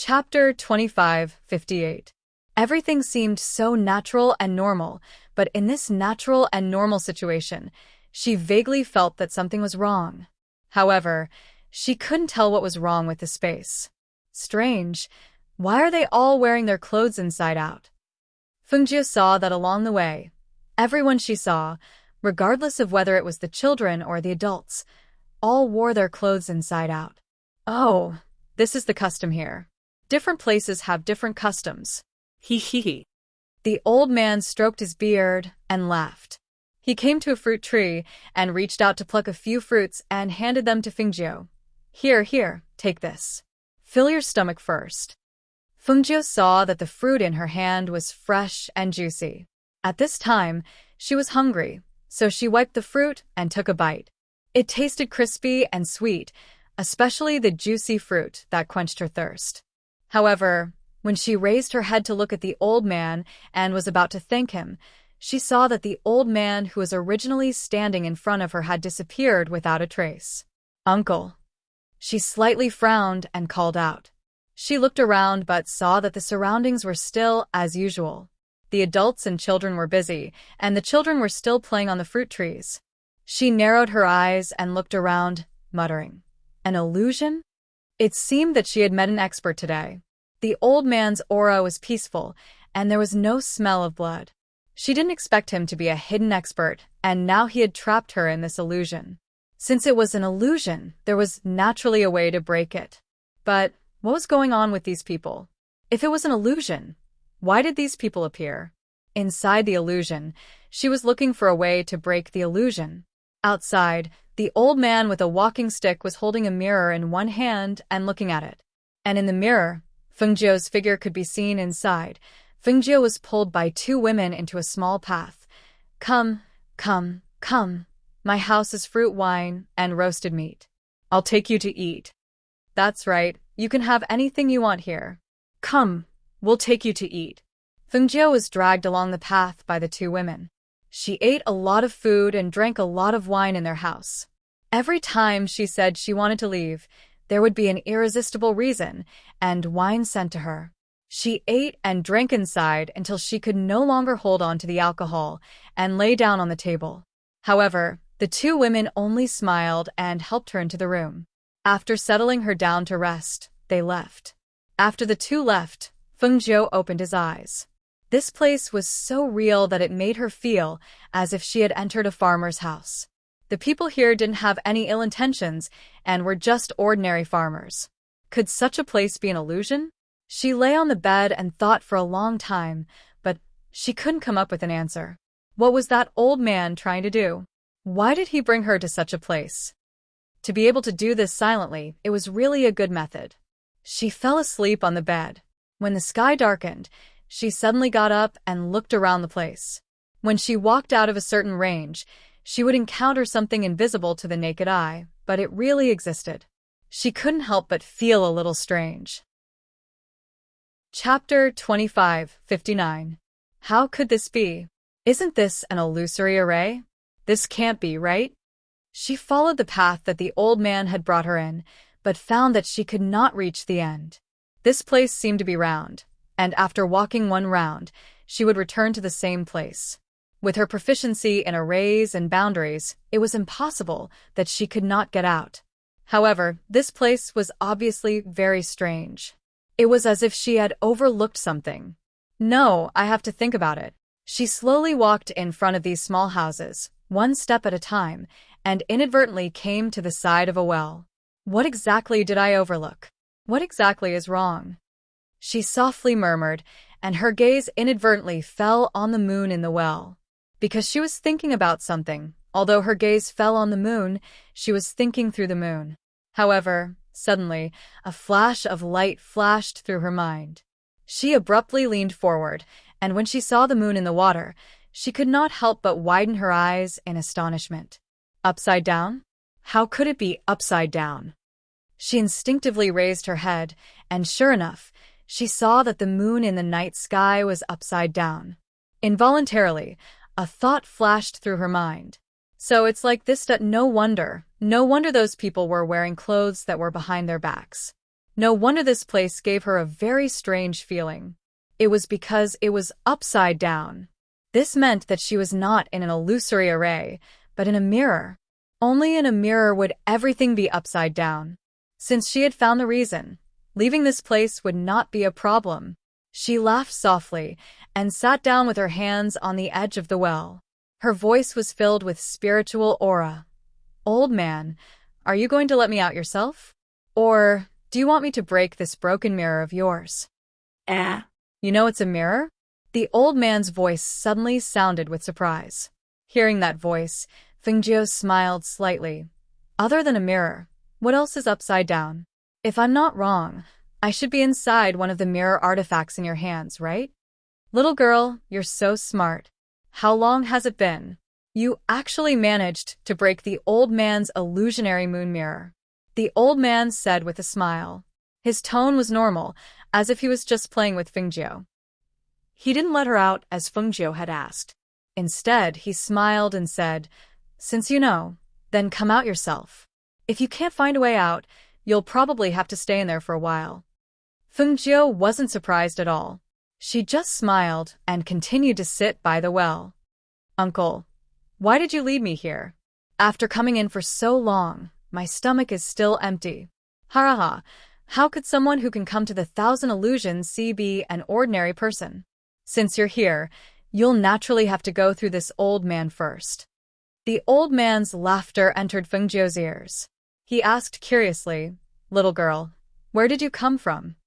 Chapter 25:58. Everything seemed so natural and normal, but in this natural and normal situation, she vaguely felt that something was wrong. However, she couldn't tell what was wrong with the space. Strange. Why are they all wearing their clothes inside out? Fengjie saw that along the way. Everyone she saw, regardless of whether it was the children or the adults, all wore their clothes inside out. Oh, this is the custom here. Different places have different customs. Hee hee hee. The old man stroked his beard and laughed. He came to a fruit tree and reached out to pluck a few fruits and handed them to Fengjie. Here, take this. Fill your stomach first. Fengjie saw that the fruit in her hand was fresh and juicy. At this time, she was hungry, so she wiped the fruit and took a bite. It tasted crispy and sweet, especially the juicy fruit that quenched her thirst. However, when she raised her head to look at the old man and was about to thank him, she saw that the old man who was originally standing in front of her had disappeared without a trace. "Uncle." She slightly frowned and called out. She looked around but saw that the surroundings were still as usual. The adults and children were busy, and the children were still playing on the fruit trees. She narrowed her eyes and looked around, muttering, "An illusion?" It seemed that she had met an expert today. The old man's aura was peaceful, and there was no smell of blood. She didn't expect him to be a hidden expert, and now he had trapped her in this illusion. Since it was an illusion, there was naturally a way to break it. But what was going on with these people? If it was an illusion, why did these people appear? Inside the illusion, she was looking for a way to break the illusion. Outside, the old man with a walking stick was holding a mirror in one hand and looking at it. And in the mirror, Fengjie's figure could be seen inside. Fengjie was pulled by two women into a small path. Come. My house is fruit wine and roasted meat. I'll take you to eat." "That's right, you can have anything you want here. Come, we'll take you to eat." Fengjie was dragged along the path by the two women. She ate a lot of food and drank a lot of wine in their house. Every time she said she wanted to leave, there would be an irresistible reason, and wine sent to her. She ate and drank inside until she could no longer hold on to the alcohol and lay down on the table. However, the two women only smiled and helped her into the room. After settling her down to rest, they left. After the two left, Fengjie opened his eyes. This place was so real that it made her feel as if she had entered a farmer's house. The people here didn't have any ill intentions and were just ordinary farmers. Could such a place be an illusion? She lay on the bed and thought for a long time, but she couldn't come up with an answer. What was that old man trying to do? Why did he bring her to such a place? To be able to do this silently, it was really a good method. She fell asleep on the bed. When the sky darkened, she suddenly got up and looked around the place. When she walked out of a certain range, she would encounter something invisible to the naked eye, but it really existed. She couldn't help but feel a little strange. Chapter 25:59. How could this be? Isn't this an illusory array? This can't be, right? She followed the path that the old man had brought her in, but found that she could not reach the end. This place seemed to be round, and after walking one round, she would return to the same place. With her proficiency in arrays and boundaries, it was impossible that she could not get out. However, this place was obviously very strange. It was as if she had overlooked something. "No, I have to think about it." She slowly walked in front of these small houses, one step at a time, and inadvertently came to the side of a well. What exactly did I overlook? What exactly is wrong? She softly murmured, and her gaze inadvertently fell on the moon in the well. Because she was thinking about something, although her gaze fell on the moon, she was thinking through the moon. However, suddenly, a flash of light flashed through her mind. She abruptly leaned forward, and when she saw the moon in the water, she could not help but widen her eyes in astonishment. Upside down? How could it be upside down? She instinctively raised her head, and sure enough, she saw that the moon in the night sky was upside down. Involuntarily, a thought flashed through her mind. So it's like this. No wonder those people were wearing clothes that were behind their backs. No wonder this place gave her a very strange feeling. It was because it was upside down. This meant that she was not in an illusory array, but in a mirror. Only in a mirror would everything be upside down. Since she had found the reason, leaving this place would not be a problem. She laughed softly and sat down with her hands on the edge of the well. Her voice was filled with spiritual aura. "Old man, are you going to let me out yourself? Or do you want me to break this broken mirror of yours?" You know it's a mirror?" The old man's voice suddenly sounded with surprise. Hearing that voice, Fengjiu smiled slightly. "Other than a mirror, what else is upside down? If I'm not wrong, I should be inside one of the mirror artifacts in your hands, right? Little girl, you're so smart. How long has it been? You actually managed to break the old man's illusionary moon mirror," the old man said with a smile. His tone was normal, as if he was just playing with Fengjiu. He didn't let her out as Fengjiu had asked. Instead, he smiled and said, "Since you know, then come out yourself. If you can't find a way out, you'll probably have to stay in there for a while." Fengjiu wasn't surprised at all. She just smiled and continued to sit by the well. "Uncle, why did you leave me here? After coming in for so long, my stomach is still empty. Ha. How could someone who can come to the 1,000 illusions be an ordinary person? Since you're here, you'll naturally have to go through this old man first." The old man's laughter entered Fengjiu's ears. He asked curiously, "Little girl, where did you come from?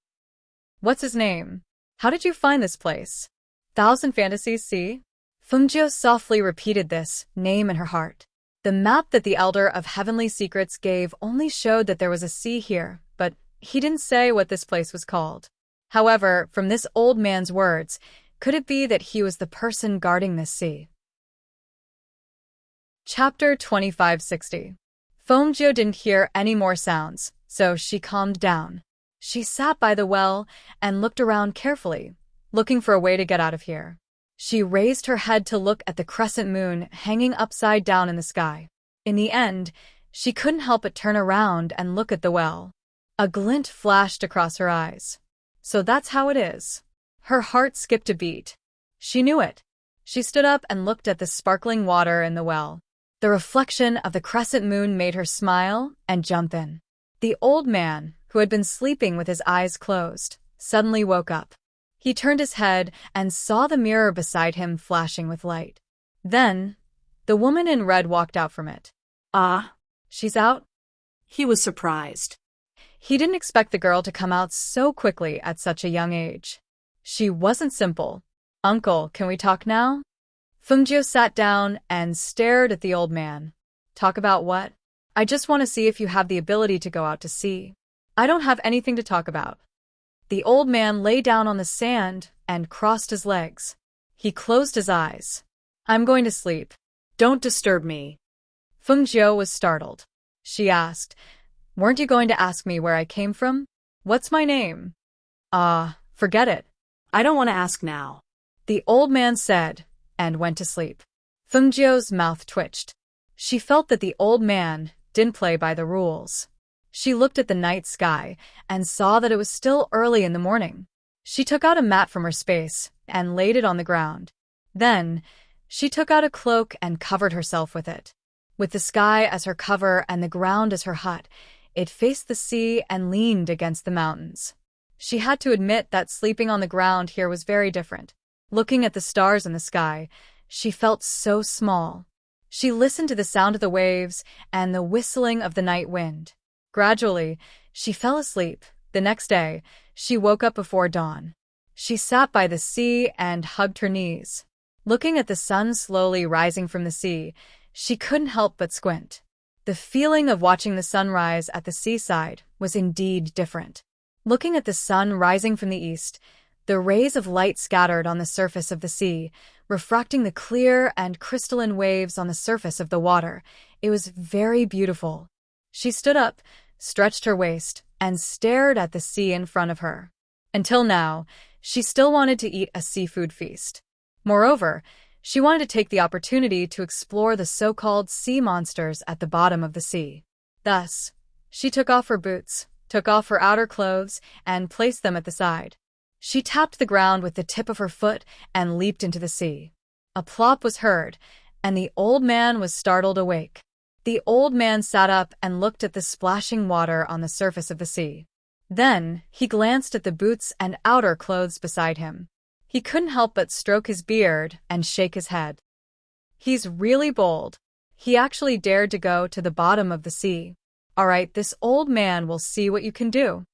What's his name? How did you find this place? 1,000 fantasies, see?" Fengjiu softly repeated this name in her heart. The map that the Elder of Heavenly Secrets gave only showed that there was a sea here, but he didn't say what this place was called. However, from this old man's words, could it be that he was the person guarding this sea? Chapter 2560. Fengjiu didn't hear any more sounds, so she calmed down. She sat by the well and looked around carefully, looking for a way to get out of here. She raised her head to look at the crescent moon hanging upside down in the sky. In the end, she couldn't help but turn around and look at the well. A glint flashed across her eyes. So that's how it is. Her heart skipped a beat. She knew it. She stood up and looked at the sparkling water in the well. The reflection of the crescent moon made her smile and jump in. The old man, who had been sleeping with his eyes closed, suddenly woke up. He turned his head and saw the mirror beside him flashing with light. Then, the woman in red walked out from it. "Ah, she's out?" He was surprised. He didn't expect the girl to come out so quickly at such a young age. She wasn't simple. "Uncle, can we talk now?" Fengjiu sat down and stared at the old man. "Talk about what? I just want to see if you have the ability to go out to sea." "I don't have anything to talk about." The old man lay down on the sand and crossed his legs. He closed his eyes. "I'm going to sleep. Don't disturb me." Fengjiu was startled. She asked, "Weren't you going to ask me where I came from? What's my name?" Forget it." "I don't want to ask now." The old man said, and went to sleep. Fengjiu's mouth twitched. She felt that the old man didn't play by the rules. She looked at the night sky and saw that it was still early in the morning. She took out a mat from her space and laid it on the ground. Then, she took out a cloak and covered herself with it. With the sky as her cover and the ground as her hut, it faced the sea and leaned against the mountains. She had to admit that sleeping on the ground here was very different. Looking at the stars in the sky, she felt so small. She listened to the sound of the waves and the whistling of the night wind. Gradually, she fell asleep. The next day, she woke up before dawn. She sat by the sea and hugged her knees. Looking at the sun slowly rising from the sea, she couldn't help but squint. The feeling of watching the sunrise at the seaside was indeed different. Looking at the sun rising from the east, the rays of light scattered on the surface of the sea, refracting the clear and crystalline waves on the surface of the water. It was very beautiful. She stood up, stretched her waist, and stared at the sea in front of her. Until now, she still wanted to eat a seafood feast. Moreover, she wanted to take the opportunity to explore the so-called sea monsters at the bottom of the sea. Thus, she took off her boots, took off her outer clothes, and placed them at the side. She tapped the ground with the tip of her foot and leaped into the sea. A plop was heard, and the old man was startled awake. The old man sat up and looked at the splashing water on the surface of the sea. Then, he glanced at the boots and outer clothes beside him. He couldn't help but stroke his beard and shake his head. He's really bold. He actually dared to go to the bottom of the sea. All right, this old man will see what you can do.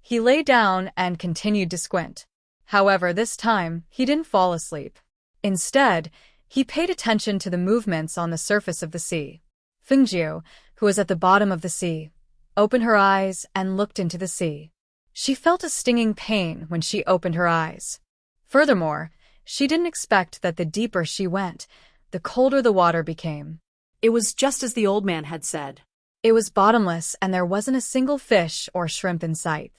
He lay down and continued to squint. However, this time, he didn't fall asleep. Instead, he paid attention to the movements on the surface of the sea. Fengjiu, who was at the bottom of the sea, opened her eyes and looked into the sea. She felt a stinging pain when she opened her eyes. Furthermore, she didn't expect that the deeper she went, the colder the water became. It was just as the old man had said. It was bottomless and there wasn't a single fish or shrimp in sight.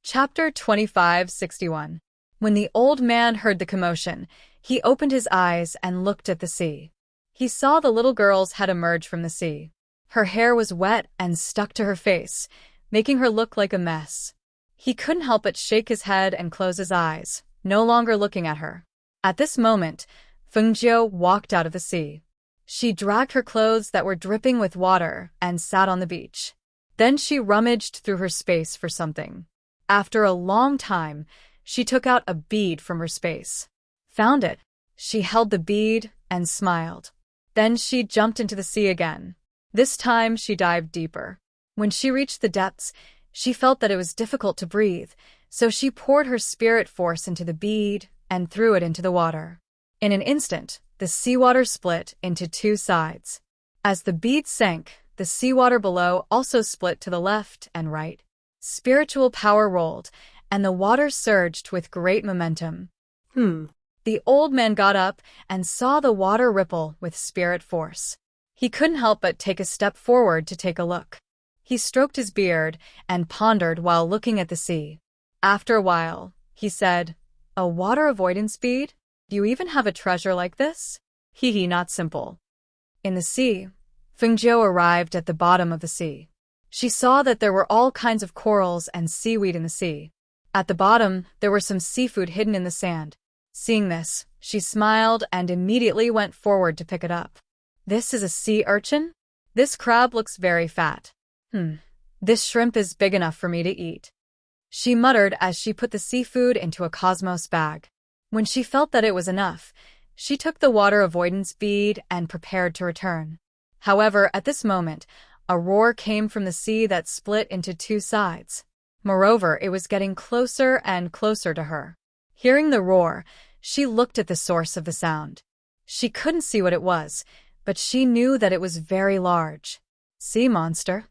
Chapter 2561. When the old man heard the commotion, he opened his eyes and looked at the sea. He saw the little girls had emerged from the sea. Her hair was wet and stuck to her face, making her look like a mess. He couldn't help but shake his head and close his eyes, no longer looking at her. At this moment, Fengjiu walked out of the sea. She dragged her clothes that were dripping with water and sat on the beach. Then she rummaged through her space for something. After a long time, she took out a bead from her space. Found it. She held the bead and smiled. Then she jumped into the sea again. This time she dived deeper. When she reached the depths, she felt that it was difficult to breathe, so she poured her spirit force into the bead and threw it into the water. In an instant, the seawater split into two sides. As the bead sank, the seawater below also split to the left and right. Spiritual power rolled, and the water surged with great momentum. The old man got up and saw the water ripple with spirit force. He couldn't help but take a step forward to take a look. He stroked his beard and pondered while looking at the sea. After a while, he said, "A water avoidance bead? Do you even have a treasure like this?" Hee, not simple. In the sea, Fengjiu arrived at the bottom of the sea. She saw that there were all kinds of corals and seaweed in the sea. At the bottom, there were some seafood hidden in the sand. Seeing this, she smiled and immediately went forward to pick it up. "This is a sea urchin? This crab looks very fat. This shrimp is big enough for me to eat," she muttered as she put the seafood into a cosmos bag. When she felt that it was enough, she took the water avoidance bead and prepared to return. However, at this moment, a roar came from the sea that split into two sides. Moreover, it was getting closer and closer to her. Hearing the roar, she looked at the source of the sound. She couldn't see what it was, but she knew that it was very large. "Sea monster?"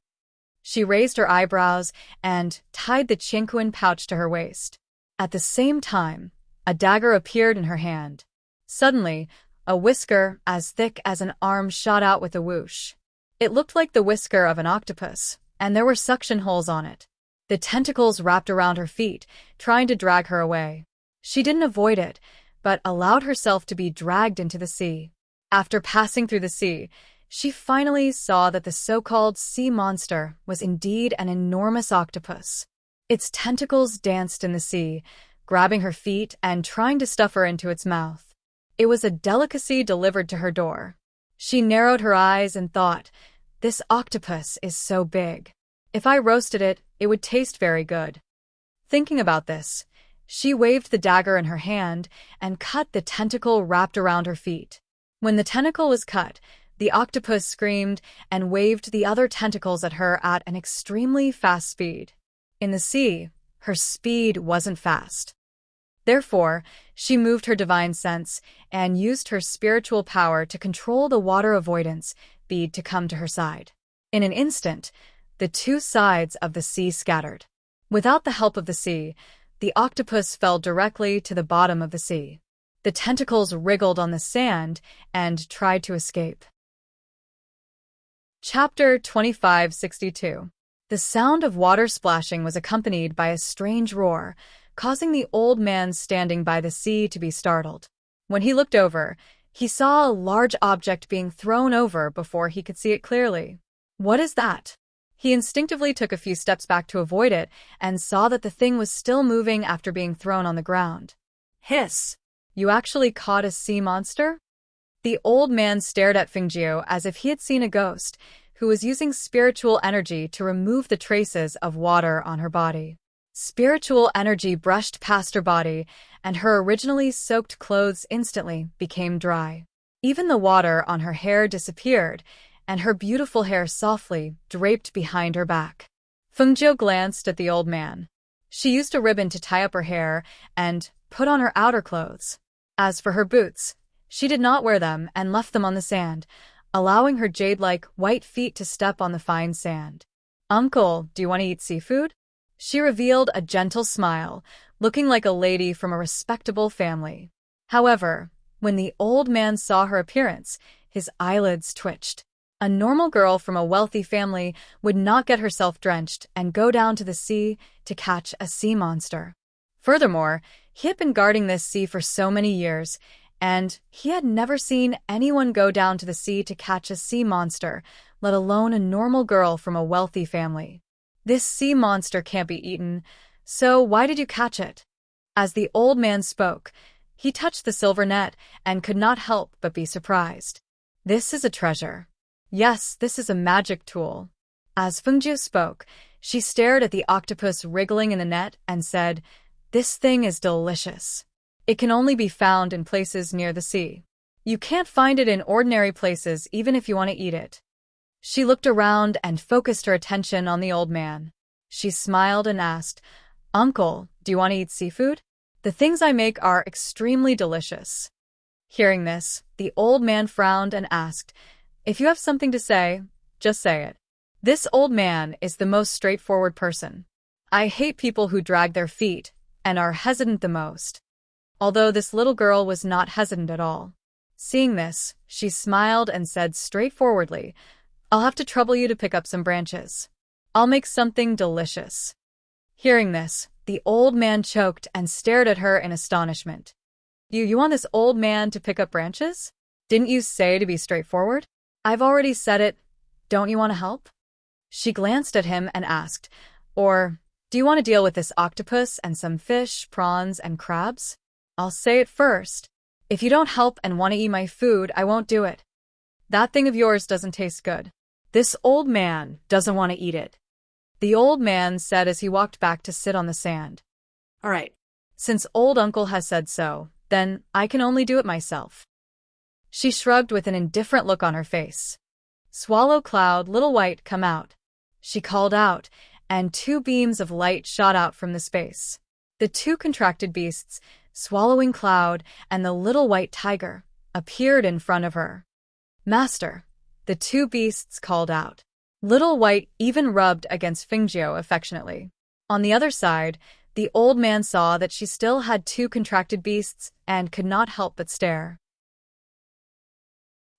She raised her eyebrows and tied the Qianquan pouch to her waist. At the same time, a dagger appeared in her hand. Suddenly, a whisker as thick as an arm shot out with a whoosh. It looked like the whisker of an octopus, and there were suction holes on it. The tentacles wrapped around her feet, trying to drag her away. She didn't avoid it, but allowed herself to be dragged into the sea. After passing through the sea, she finally saw that the so-called sea monster was indeed an enormous octopus. Its tentacles danced in the sea, grabbing her feet and trying to stuff her into its mouth. It was a delicacy delivered to her door. She narrowed her eyes and thought, "This octopus is so big. If I roasted it, it would taste very good." Thinking about this, she waved the dagger in her hand and cut the tentacle wrapped around her feet. When the tentacle was cut, the octopus screamed and waved the other tentacles at her at an extremely fast speed. In the sea, her speed wasn't fast. Therefore, she moved her divine sense and used her spiritual power to control the water avoidance bead to come to her side. In an instant, the two sides of the sea scattered. Without the help of the sea, the octopus fell directly to the bottom of the sea. The tentacles wriggled on the sand and tried to escape. Chapter 2562. The sound of water splashing was accompanied by a strange roar, causing the old man standing by the sea to be startled. When he looked over, he saw a large object being thrown over before he could see it clearly. "What is that?" He instinctively took a few steps back to avoid it and saw that the thing was still moving after being thrown on the ground. Hiss! You actually caught a sea monster? The old man stared at Fengjiu as if he had seen a ghost, who was using spiritual energy to remove the traces of water on her body. Spiritual energy brushed past her body, and her originally soaked clothes instantly became dry. Even the water on her hair disappeared, and her beautiful hair softly draped behind her back. Fengjiu glanced at the old man. She used a ribbon to tie up her hair and put on her outer clothes. As for her boots, she did not wear them and left them on the sand, allowing her jade-like white feet to step on the fine sand. "Uncle, do you want to eat seafood?" She revealed a gentle smile, looking like a lady from a respectable family. However, when the old man saw her appearance, his eyelids twitched. A normal girl from a wealthy family would not get herself drenched and go down to the sea to catch a sea monster. Furthermore, he had been guarding this sea for so many years, and he had never seen anyone go down to the sea to catch a sea monster, let alone a normal girl from a wealthy family. "This sea monster can't be eaten, so why did you catch it?" As the old man spoke, he touched the silver net and could not help but be surprised. "This is a treasure. Yes, this is a magic tool." As Fengjiu spoke, she stared at the octopus wriggling in the net and said, "This thing is delicious. It can only be found in places near the sea. You can't find it in ordinary places even if you want to eat it." She looked around and focused her attention on the old man. She smiled and asked, "Uncle, do you want to eat seafood? The things I make are extremely delicious." Hearing this, the old man frowned and asked, "If you have something to say, just say it." This old man is the most straightforward person. I hate people who drag their feet and are hesitant the most. Although this little girl was not hesitant at all. Seeing this, she smiled and said straightforwardly, "I'll have to trouble you to pick up some branches. I'll make something delicious." Hearing this, the old man choked and stared at her in astonishment. You want this old man to pick up branches? Didn't you say to be straightforward?" "I've already said it. Don't you want to help?" She glanced at him and asked, "Or, do you want to deal with this octopus and some fish, prawns, and crabs?" "I'll say it first. If you don't help and want to eat my food, I won't do it. That thing of yours doesn't taste good." "This old man doesn't want to eat it," the old man said as he walked back to sit on the sand. "All right. "Since old uncle has said so, then I can only do it myself." She shrugged with an indifferent look on her face. "Swallow Cloud, little white, come out." She called out, and two beams of light shot out from the space. The two contracted beasts, Swallowing Cloud and the little white tiger, appeared in front of her. "Master," the two beasts called out. Little White even rubbed against Fengjiu affectionately. On the other side, the old man saw that she still had two contracted beasts and could not help but stare.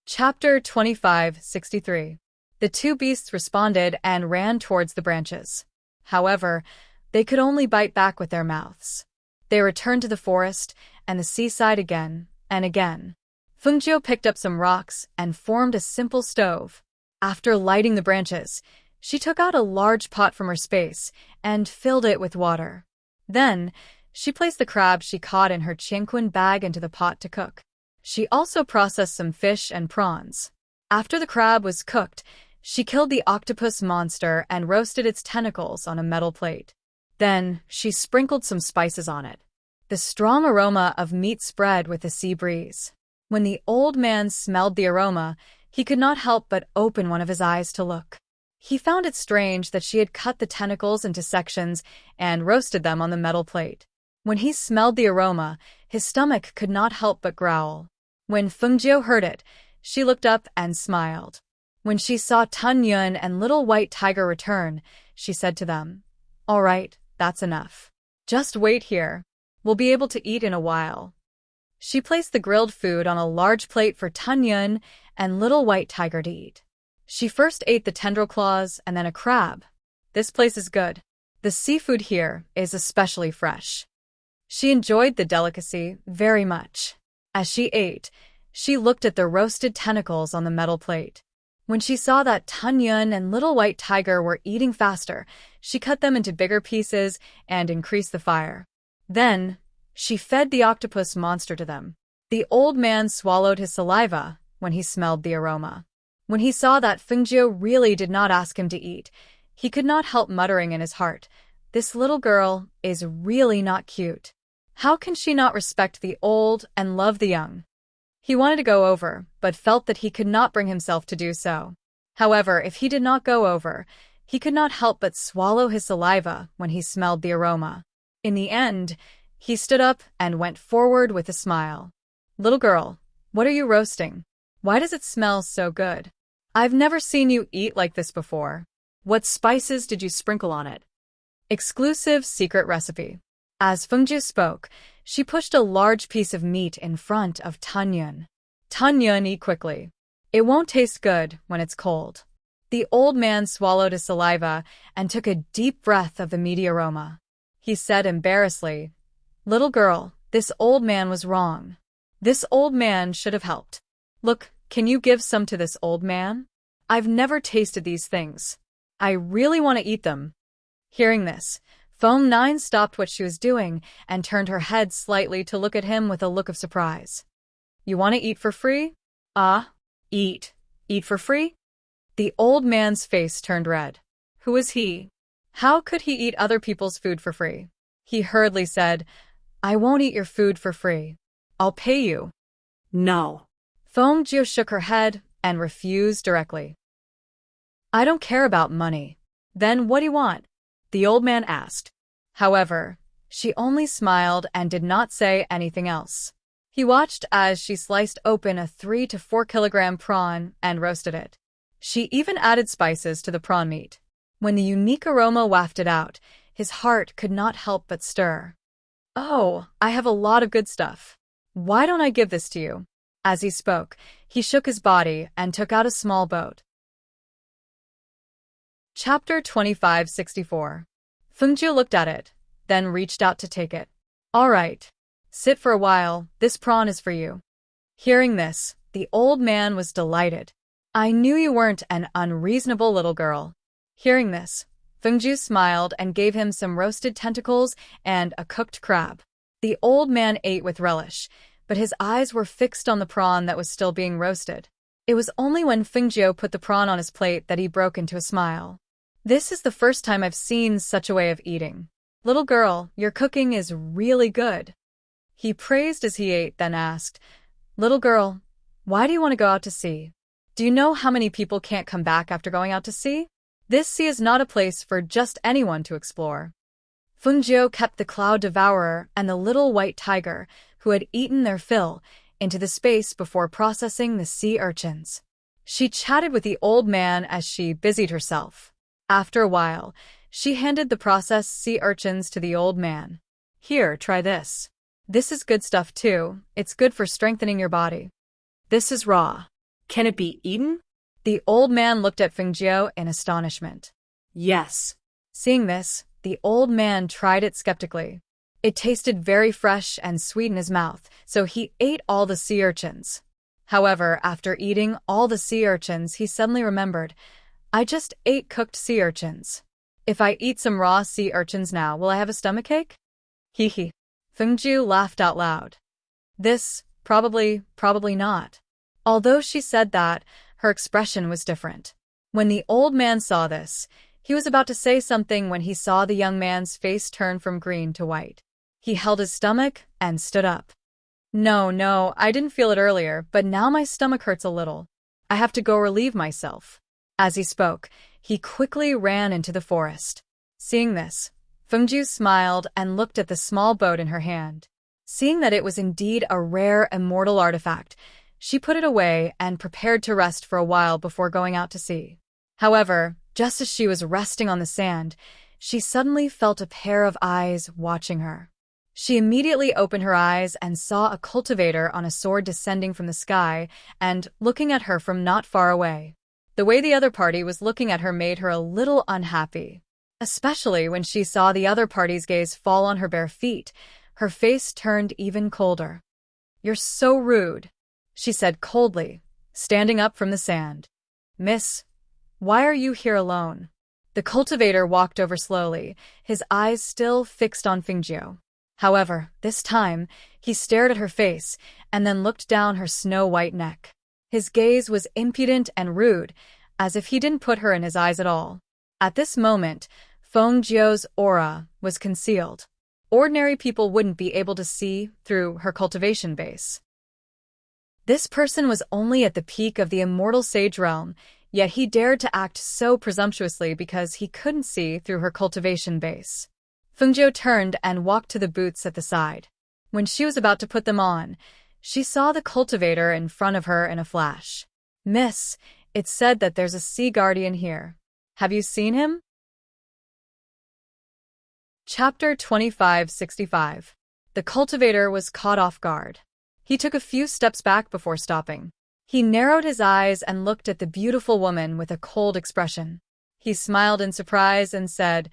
Chapter 2563. The two beasts responded and ran towards the branches. However, they could only bite back with their mouths. They returned to the forest and the seaside again and again. Fengjiu picked up some rocks and formed a simple stove. After lighting the branches, she took out a large pot from her space and filled it with water. Then, she placed the crab she caught in her chinquin bag into the pot to cook. She also processed some fish and prawns. After the crab was cooked, she killed the octopus monster and roasted its tentacles on a metal plate. Then, she sprinkled some spices on it. The strong aroma of meat spread with the sea breeze. When the old man smelled the aroma, he could not help but open one of his eyes to look. He found it strange that she had cut the tentacles into sections and roasted them on the metal plate. When he smelled the aroma, his stomach could not help but growl. When Fengjiu heard it, she looked up and smiled. When she saw Tun Yun and Little White Tiger return, she said to them, "All right, that's enough. Just wait here. We'll be able to eat in a while." She placed the grilled food on a large plate for Tun Yun and Little White Tiger to eat. She first ate the tendril claws and then a crab. "This place is good. The seafood here is especially fresh." She enjoyed the delicacy very much. As she ate, she looked at the roasted tentacles on the metal plate. When she saw that Tunyun and Little White Tiger were eating faster, she cut them into bigger pieces and increased the fire. Then, she fed the octopus monster to them. The old man swallowed his saliva when he smelled the aroma. When he saw that Fengjiu really did not ask him to eat, he could not help muttering in his heart, "This little girl is really not cute. How can she not respect the old and love the young?" He wanted to go over, but felt that he could not bring himself to do so. However, if he did not go over, he could not help but swallow his saliva when he smelled the aroma. In the end, he stood up and went forward with a smile. "Little girl, what are you roasting? Why does it smell so good? I've never seen you eat like this before. What spices did you sprinkle on it?" Exclusive secret recipe. As Fengju spoke, she pushed a large piece of meat in front of Tunyun. "Tunyun, eat quickly. It won't taste good when it's cold." The old man swallowed his saliva and took a deep breath of the meaty aroma. He said embarrassedly, "Little girl, this old man was wrong. This old man should have helped. Look, can you give some to this old man? I've never tasted these things. I really want to eat them." Hearing this, Foam 9 stopped what she was doing and turned her head slightly to look at him with a look of surprise. "You want to eat for free? Ah, eat. Eat for free?" The old man's face turned red. Who is he? How could he eat other people's food for free? He hurriedly said, "I won't eat your food for free. I'll pay you." "No." Foam Jio shook her head and refused directly. "I don't care about money." "Then what do you want?" the old man asked. However, she only smiled and did not say anything else. He watched as she sliced open a 3 to 4 kilogram prawn and roasted it. She even added spices to the prawn meat. When the unique aroma wafted out, his heart could not help but stir. "Oh, I have a lot of good stuff. Why don't I give this to you?" As he spoke, he shook his body and took out a small boat. Chapter 2564. Fengjiu looked at it, then reached out to take it. "All right. Sit for a while, this prawn is for you." Hearing this, the old man was delighted. "I knew you weren't an unreasonable little girl." Hearing this, Fengjiu smiled and gave him some roasted tentacles and a cooked crab. The old man ate with relish, but his eyes were fixed on the prawn that was still being roasted. It was only when Fengjiu put the prawn on his plate that he broke into a smile. "This is the first time I've seen such a way of eating. Little girl, your cooking is really good." He praised as he ate, then asked, "Little girl, why do you want to go out to sea? Do you know how many people can't come back after going out to sea? This sea is not a place for just anyone to explore." Fengjiu kept the cloud devourer and the little white tiger, who had eaten their fill, into the space before processing the sea urchins. She chatted with the old man as she busied herself. After a while, she handed the processed sea urchins to the old man. "Here, try this. This is good stuff too. It's good for strengthening your body." "This is raw. Can it be eaten?" The old man looked at Fengjiu in astonishment. "Yes." Seeing this, the old man tried it skeptically. It tasted very fresh and sweet in his mouth, so he ate all the sea urchins. However, after eating all the sea urchins, he suddenly remembered, "I just ate cooked sea urchins. If I eat some raw sea urchins now, will I have a stomachache?" Hee hee. Fengjiu laughed out loud. This, probably not. Although she said that, her expression was different. When the old man saw this, he was about to say something when he saw the young man's face turn from green to white. He held his stomach and stood up. No, I didn't feel it earlier, but now my stomach hurts a little. I have to go relieve myself." As he spoke, he quickly ran into the forest. Seeing this, Fengjiu smiled and looked at the small boat in her hand. Seeing that it was indeed a rare immortal artifact, she put it away and prepared to rest for a while before going out to sea. However, just as she was resting on the sand, she suddenly felt a pair of eyes watching her. She immediately opened her eyes and saw a cultivator on a sword descending from the sky and looking at her from not far away. The way the other party was looking at her made her a little unhappy. Especially when she saw the other party's gaze fall on her bare feet, her face turned even colder. "You're so rude," she said coldly, standing up from the sand. "Miss, why are you here alone?" The cultivator walked over slowly, his eyes still fixed on Fingjiu. However, this time, he stared at her face and then looked down her snow-white neck. His gaze was impudent and rude, as if he didn't put her in his eyes at all. At this moment, Fengjiu's aura was concealed. Ordinary people wouldn't be able to see through her cultivation base. This person was only at the peak of the immortal sage realm, yet he dared to act so presumptuously because he couldn't see through her cultivation base. Fengjiu turned and walked to the boots at the side. When she was about to put them on, she saw the cultivator in front of her in a flash. "Miss, it's said that there's a sea guardian here. Have you seen him?" Chapter 2565. The cultivator was caught off guard. He took a few steps back before stopping. He narrowed his eyes and looked at the beautiful woman with a cold expression. He smiled in surprise and said,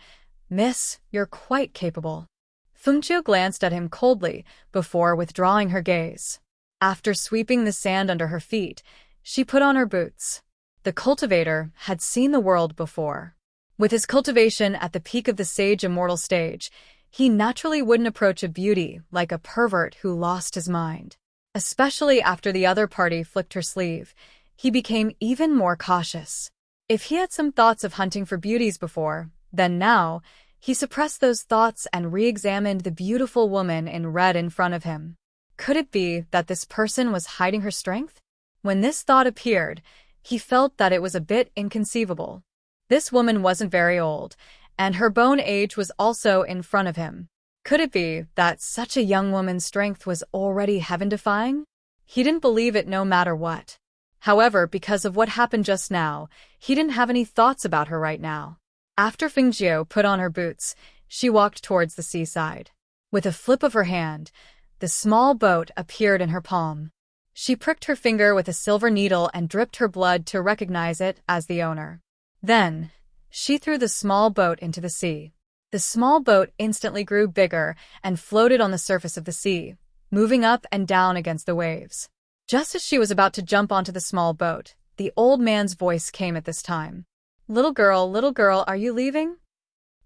"Miss, you're quite capable." Fengjiu glanced at him coldly before withdrawing her gaze. After sweeping the sand under her feet, she put on her boots. The cultivator had seen the world before. With his cultivation at the peak of the sage immortal stage, he naturally wouldn't approach a beauty like a pervert who lost his mind. Especially after the other party flicked her sleeve, he became even more cautious. If he had some thoughts of hunting for beauties before, then now, he suppressed those thoughts and re-examined the beautiful woman in red in front of him. Could it be that this person was hiding her strength? When this thought appeared, he felt that it was a bit inconceivable. This woman wasn't very old, and her bone age was also in front of him. Could it be that such a young woman's strength was already heaven-defying? He didn't believe it no matter what. However, because of what happened just now, he didn't have any thoughts about her right now. After Fengjiu put on her boots, she walked towards the seaside. With a flip of her hand, the small boat appeared in her palm. She pricked her finger with a silver needle and dripped her blood to recognize it as the owner. Then, she threw the small boat into the sea. The small boat instantly grew bigger and floated on the surface of the sea, moving up and down against the waves. Just as she was about to jump onto the small boat, the old man's voice came at this time. Little girl, are you leaving?"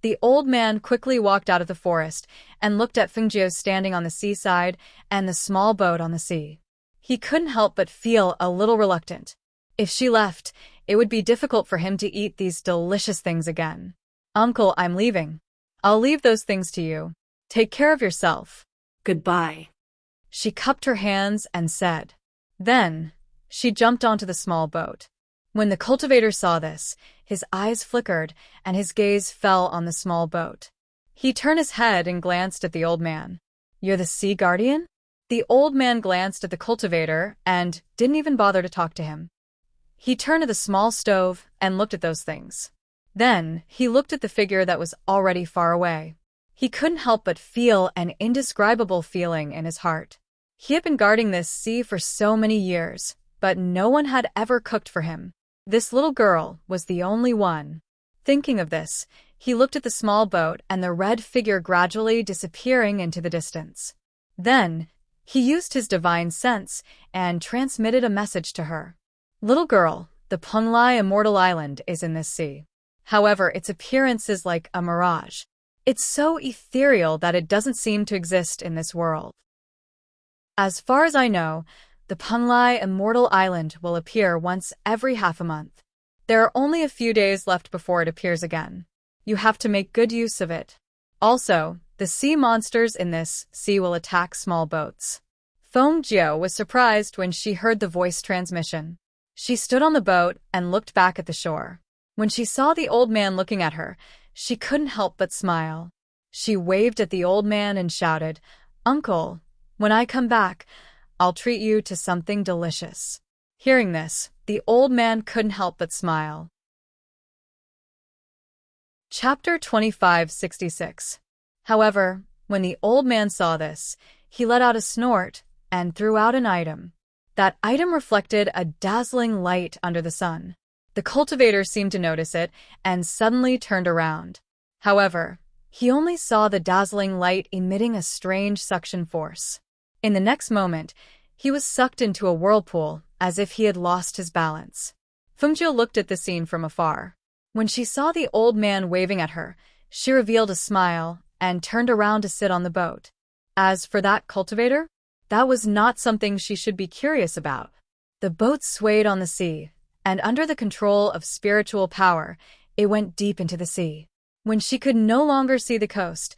The old man quickly walked out of the forest and looked at Fengjiu standing on the seaside and the small boat on the sea. He couldn't help but feel a little reluctant. If she left, it would be difficult for him to eat these delicious things again. "Uncle, I'm leaving. I'll leave those things to you. Take care of yourself." Goodbye. She cupped her hands and said. Then, she jumped onto the small boat. When the cultivator saw this, his eyes flickered and his gaze fell on the small boat. He turned his head and glanced at the old man. "You're the sea guardian?" The old man glanced at the cultivator and didn't even bother to talk to him. He turned to the small stove and looked at those things. Then, he looked at the figure that was already far away. He couldn't help but feel an indescribable feeling in his heart. He had been guarding this sea for so many years, but no one had ever cooked for him. This little girl was the only one. Thinking of this, he looked at the small boat and the red figure gradually disappearing into the distance. Then, he used his divine sense and transmitted a message to her. "Little girl, the Penglai Immortal Island is in this sea. However, its appearance is like a mirage. It's so ethereal that it doesn't seem to exist in this world. As far as I know, the Penglai Immortal Island will appear once every half a month. There are only a few days left before it appears again. You have to make good use of it. Also, the sea monsters in this sea will attack small boats." Fengjiu was surprised when she heard the voice transmission. She stood on the boat and looked back at the shore. When she saw the old man looking at her, she couldn't help but smile. She waved at the old man and shouted, "Uncle, when I come back, I'll treat you to something delicious." Hearing this, the old man couldn't help but smile. Chapter 2566. However, when the old man saw this, he let out a snort and threw out an item. That item reflected a dazzling light under the sun. The cultivator seemed to notice it and suddenly turned around. However, he only saw the dazzling light emitting a strange suction force. In the next moment, he was sucked into a whirlpool as if he had lost his balance. Fengjiu looked at the scene from afar. When she saw the old man waving at her, she revealed a smile and turned around to sit on the boat. As for that cultivator, that was not something she should be curious about. The boat swayed on the sea, and under the control of spiritual power, it went deep into the sea. When she could no longer see the coast,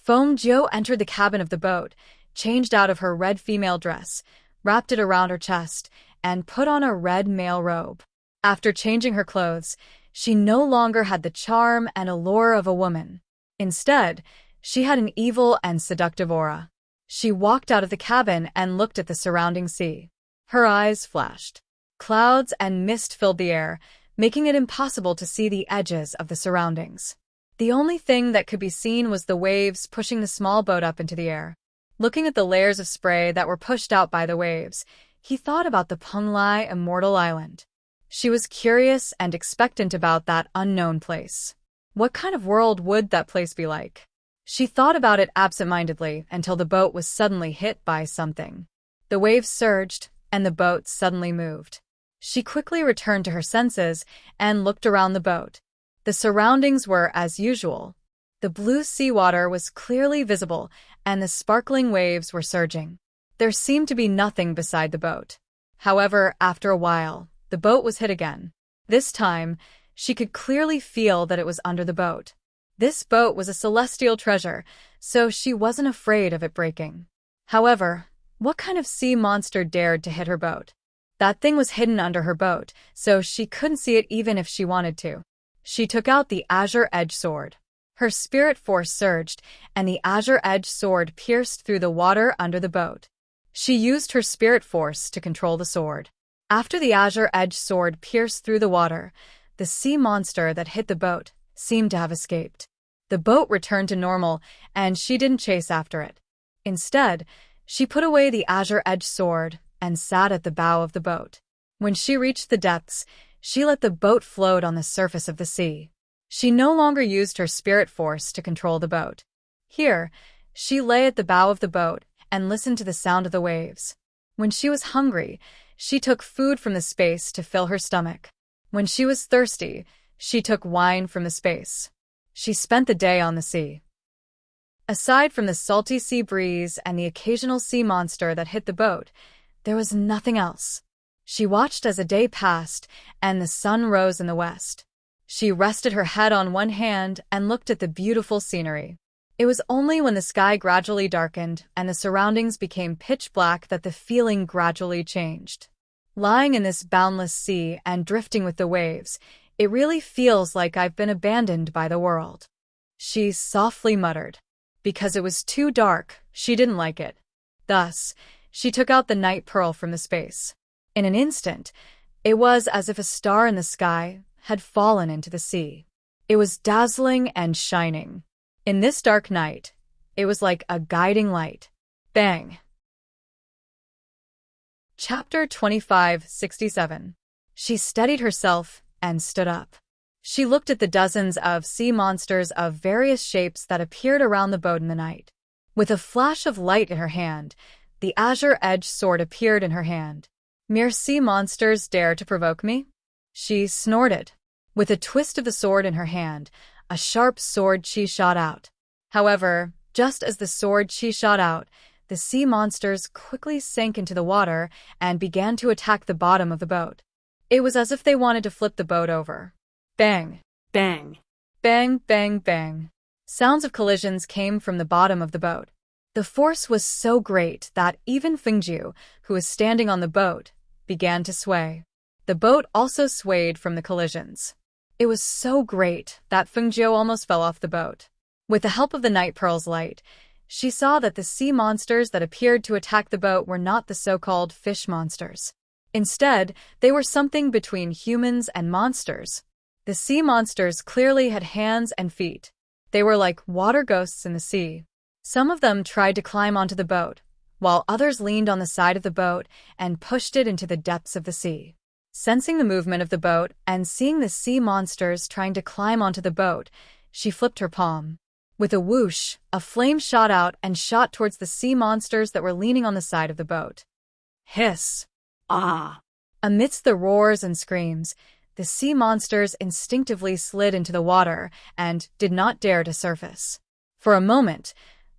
Fengjiu entered the cabin of the boat, changed out of her red female dress, wrapped it around her chest, and put on a red male robe. After changing her clothes, she no longer had the charm and allure of a woman. Instead, she had an evil and seductive aura. She walked out of the cabin and looked at the surrounding sea. Her eyes flashed. Clouds and mist filled the air, making it impossible to see the edges of the surroundings. The only thing that could be seen was the waves pushing the small boat up into the air. Looking at the layers of spray that were pushed out by the waves, he thought about the Penglai Immortal Island. She was curious and expectant about that unknown place. What kind of world would that place be like? She thought about it absent-mindedly until the boat was suddenly hit by something. The waves surged, and the boat suddenly moved. She quickly returned to her senses and looked around the boat. The surroundings were as usual. The blue seawater was clearly visible, and the sparkling waves were surging. There seemed to be nothing beside the boat. However, after a while, the boat was hit again. This time, she could clearly feel that it was under the boat. This boat was a celestial treasure, so she wasn't afraid of it breaking. However, what kind of sea monster dared to hit her boat? That thing was hidden under her boat, so she couldn't see it even if she wanted to. She took out the azure edge sword. Her spirit force surged, and the azure edge sword pierced through the water under the boat. She used her spirit force to control the sword. After the azure edge sword pierced through the water, the sea monster that hit the boat seemed to have escaped. The boat returned to normal, and she didn't chase after it. Instead, she put away the azure edge sword and sat at the bow of the boat. When she reached the depths, she let the boat float on the surface of the sea. She no longer used her spirit force to control the boat. Here, she lay at the bow of the boat and listened to the sound of the waves. When she was hungry, she took food from the space to fill her stomach. When she was thirsty, she took wine from the space. She spent the day on the sea. Aside from the salty sea breeze and the occasional sea monster that hit the boat, there was nothing else. She watched as a day passed and the sun rose in the west. She rested her head on one hand and looked at the beautiful scenery. It was only when the sky gradually darkened and the surroundings became pitch black that the feeling gradually changed. Lying in this boundless sea and drifting with the waves, it really feels like I've been abandoned by the world. She softly muttered. Because it was too dark, she didn't like it. Thus, she took out the night pearl from the space. In an instant, it was as if a star in the sky had fallen into the sea. It was dazzling and shining. In this dark night, it was like a guiding light. Bang! Chapter 25:67. She steadied herself and stood up. She looked at the dozens of sea monsters of various shapes that appeared around the boat in the night. With a flash of light in her hand, the azure edge sword appeared in her hand. Mere sea monsters dare to provoke me? She snorted. With a twist of the sword in her hand, a sharp sword chi shot out. However, just as the sword chi shot out, the sea monsters quickly sank into the water and began to attack the bottom of the boat. It was as if they wanted to flip the boat over. Bang! Bang! Bang, bang, bang. Sounds of collisions came from the bottom of the boat. The force was so great that even Fengjiu, who was standing on the boat, began to sway. The boat also swayed from the collisions. It was so great that Fengjiu almost fell off the boat. With the help of the night pearl's light, she saw that the sea monsters that appeared to attack the boat were not the so-called fish monsters. Instead, they were something between humans and monsters. The sea monsters clearly had hands and feet. They were like water ghosts in the sea. Some of them tried to climb onto the boat, while others leaned on the side of the boat and pushed it into the depths of the sea. Sensing the movement of the boat and seeing the sea monsters trying to climb onto the boat, she flipped her palm. With a whoosh, a flame shot out and shot towards the sea monsters that were leaning on the side of the boat. Hiss! Ah! Amidst the roars and screams, the sea monsters instinctively slid into the water and did not dare to surface. For a moment,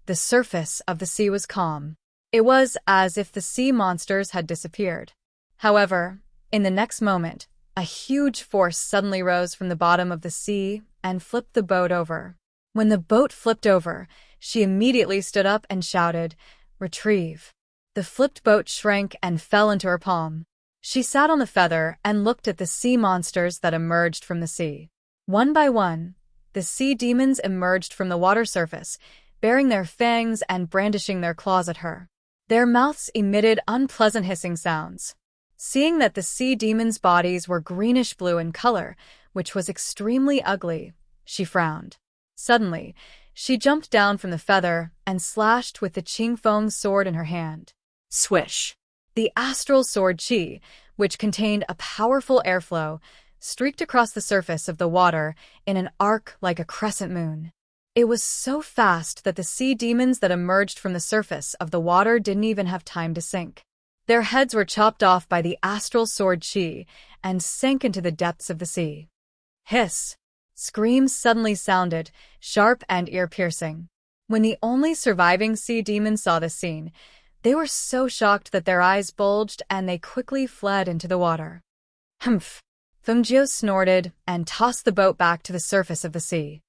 the surface of the sea was calm. It was as if the sea monsters had disappeared. However, in the next moment, a huge force suddenly rose from the bottom of the sea and flipped the boat over. When the boat flipped over, she immediately stood up and shouted, "Retrieve." The flipped boat shrank and fell into her palm. She sat on the feather and looked at the sea monsters that emerged from the sea. One by one, the sea demons emerged from the water surface, baring their fangs and brandishing their claws at her. Their mouths emitted unpleasant hissing sounds. Seeing that the sea demons' bodies were greenish-blue in color, which was extremely ugly, she frowned. Suddenly, she jumped down from the feather and slashed with the Qingfeng sword in her hand. Swish. The astral sword Qi, which contained a powerful airflow, streaked across the surface of the water in an arc like a crescent moon. It was so fast that the sea demons that emerged from the surface of the water didn't even have time to sink. Their heads were chopped off by the astral sword Qi and sank into the depths of the sea. Hiss! Screams suddenly sounded, sharp and ear-piercing. When the only surviving sea demons saw this scene, they were so shocked that their eyes bulged and they quickly fled into the water. Humph! Fengjiu snorted and tossed the boat back to the surface of the sea.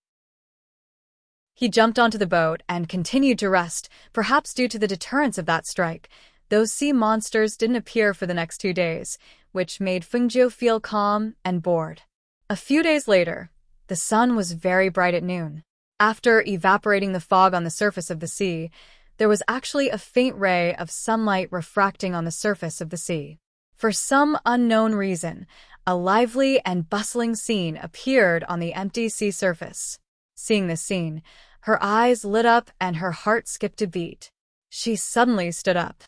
He jumped onto the boat and continued to rest, perhaps due to the deterrence of that strike. Those sea monsters didn't appear for the next 2 days, which made Fengjiu feel calm and bored. A few days later, the sun was very bright at noon. After evaporating the fog on the surface of the sea, there was actually a faint ray of sunlight refracting on the surface of the sea. For some unknown reason, a lively and bustling scene appeared on the empty sea surface. Seeing this scene, her eyes lit up and her heart skipped a beat. She suddenly stood up.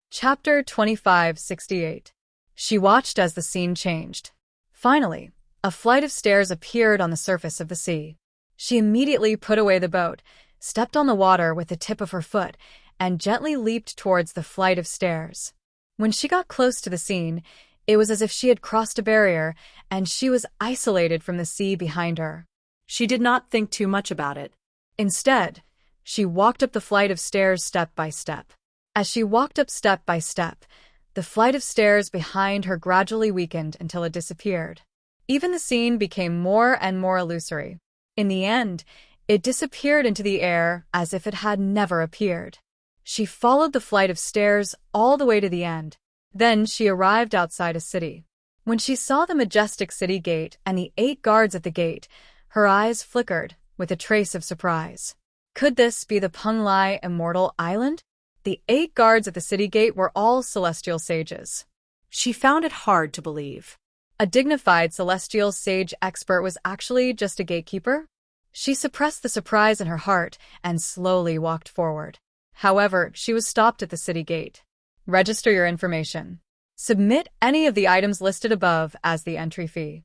Chapter 2568. She watched as the scene changed. Finally, a flight of stairs appeared on the surface of the sea. She immediately put away the boat, stepped on the water with the tip of her foot, and gently leaped towards the flight of stairs. When she got close to the scene, it was as if she had crossed a barrier, and she was isolated from the sea behind her. She did not think too much about it. Instead, she walked up the flight of stairs step by step. As she walked up step by step, the flight of stairs behind her gradually weakened until it disappeared. Even the scene became more and more illusory. In the end, it disappeared into the air as if it had never appeared. She followed the flight of stairs all the way to the end. Then she arrived outside a city. When she saw the majestic city gate and the 8 guards at the gate, her eyes flickered with a trace of surprise. Could this be the Penglai Immortal Island? The 8 guards at the city gate were all celestial sages. She found it hard to believe. A dignified celestial sage expert was actually just a gatekeeper? She suppressed the surprise in her heart and slowly walked forward. However, she was stopped at the city gate. Register your information. Submit any of the items listed above as the entry fee.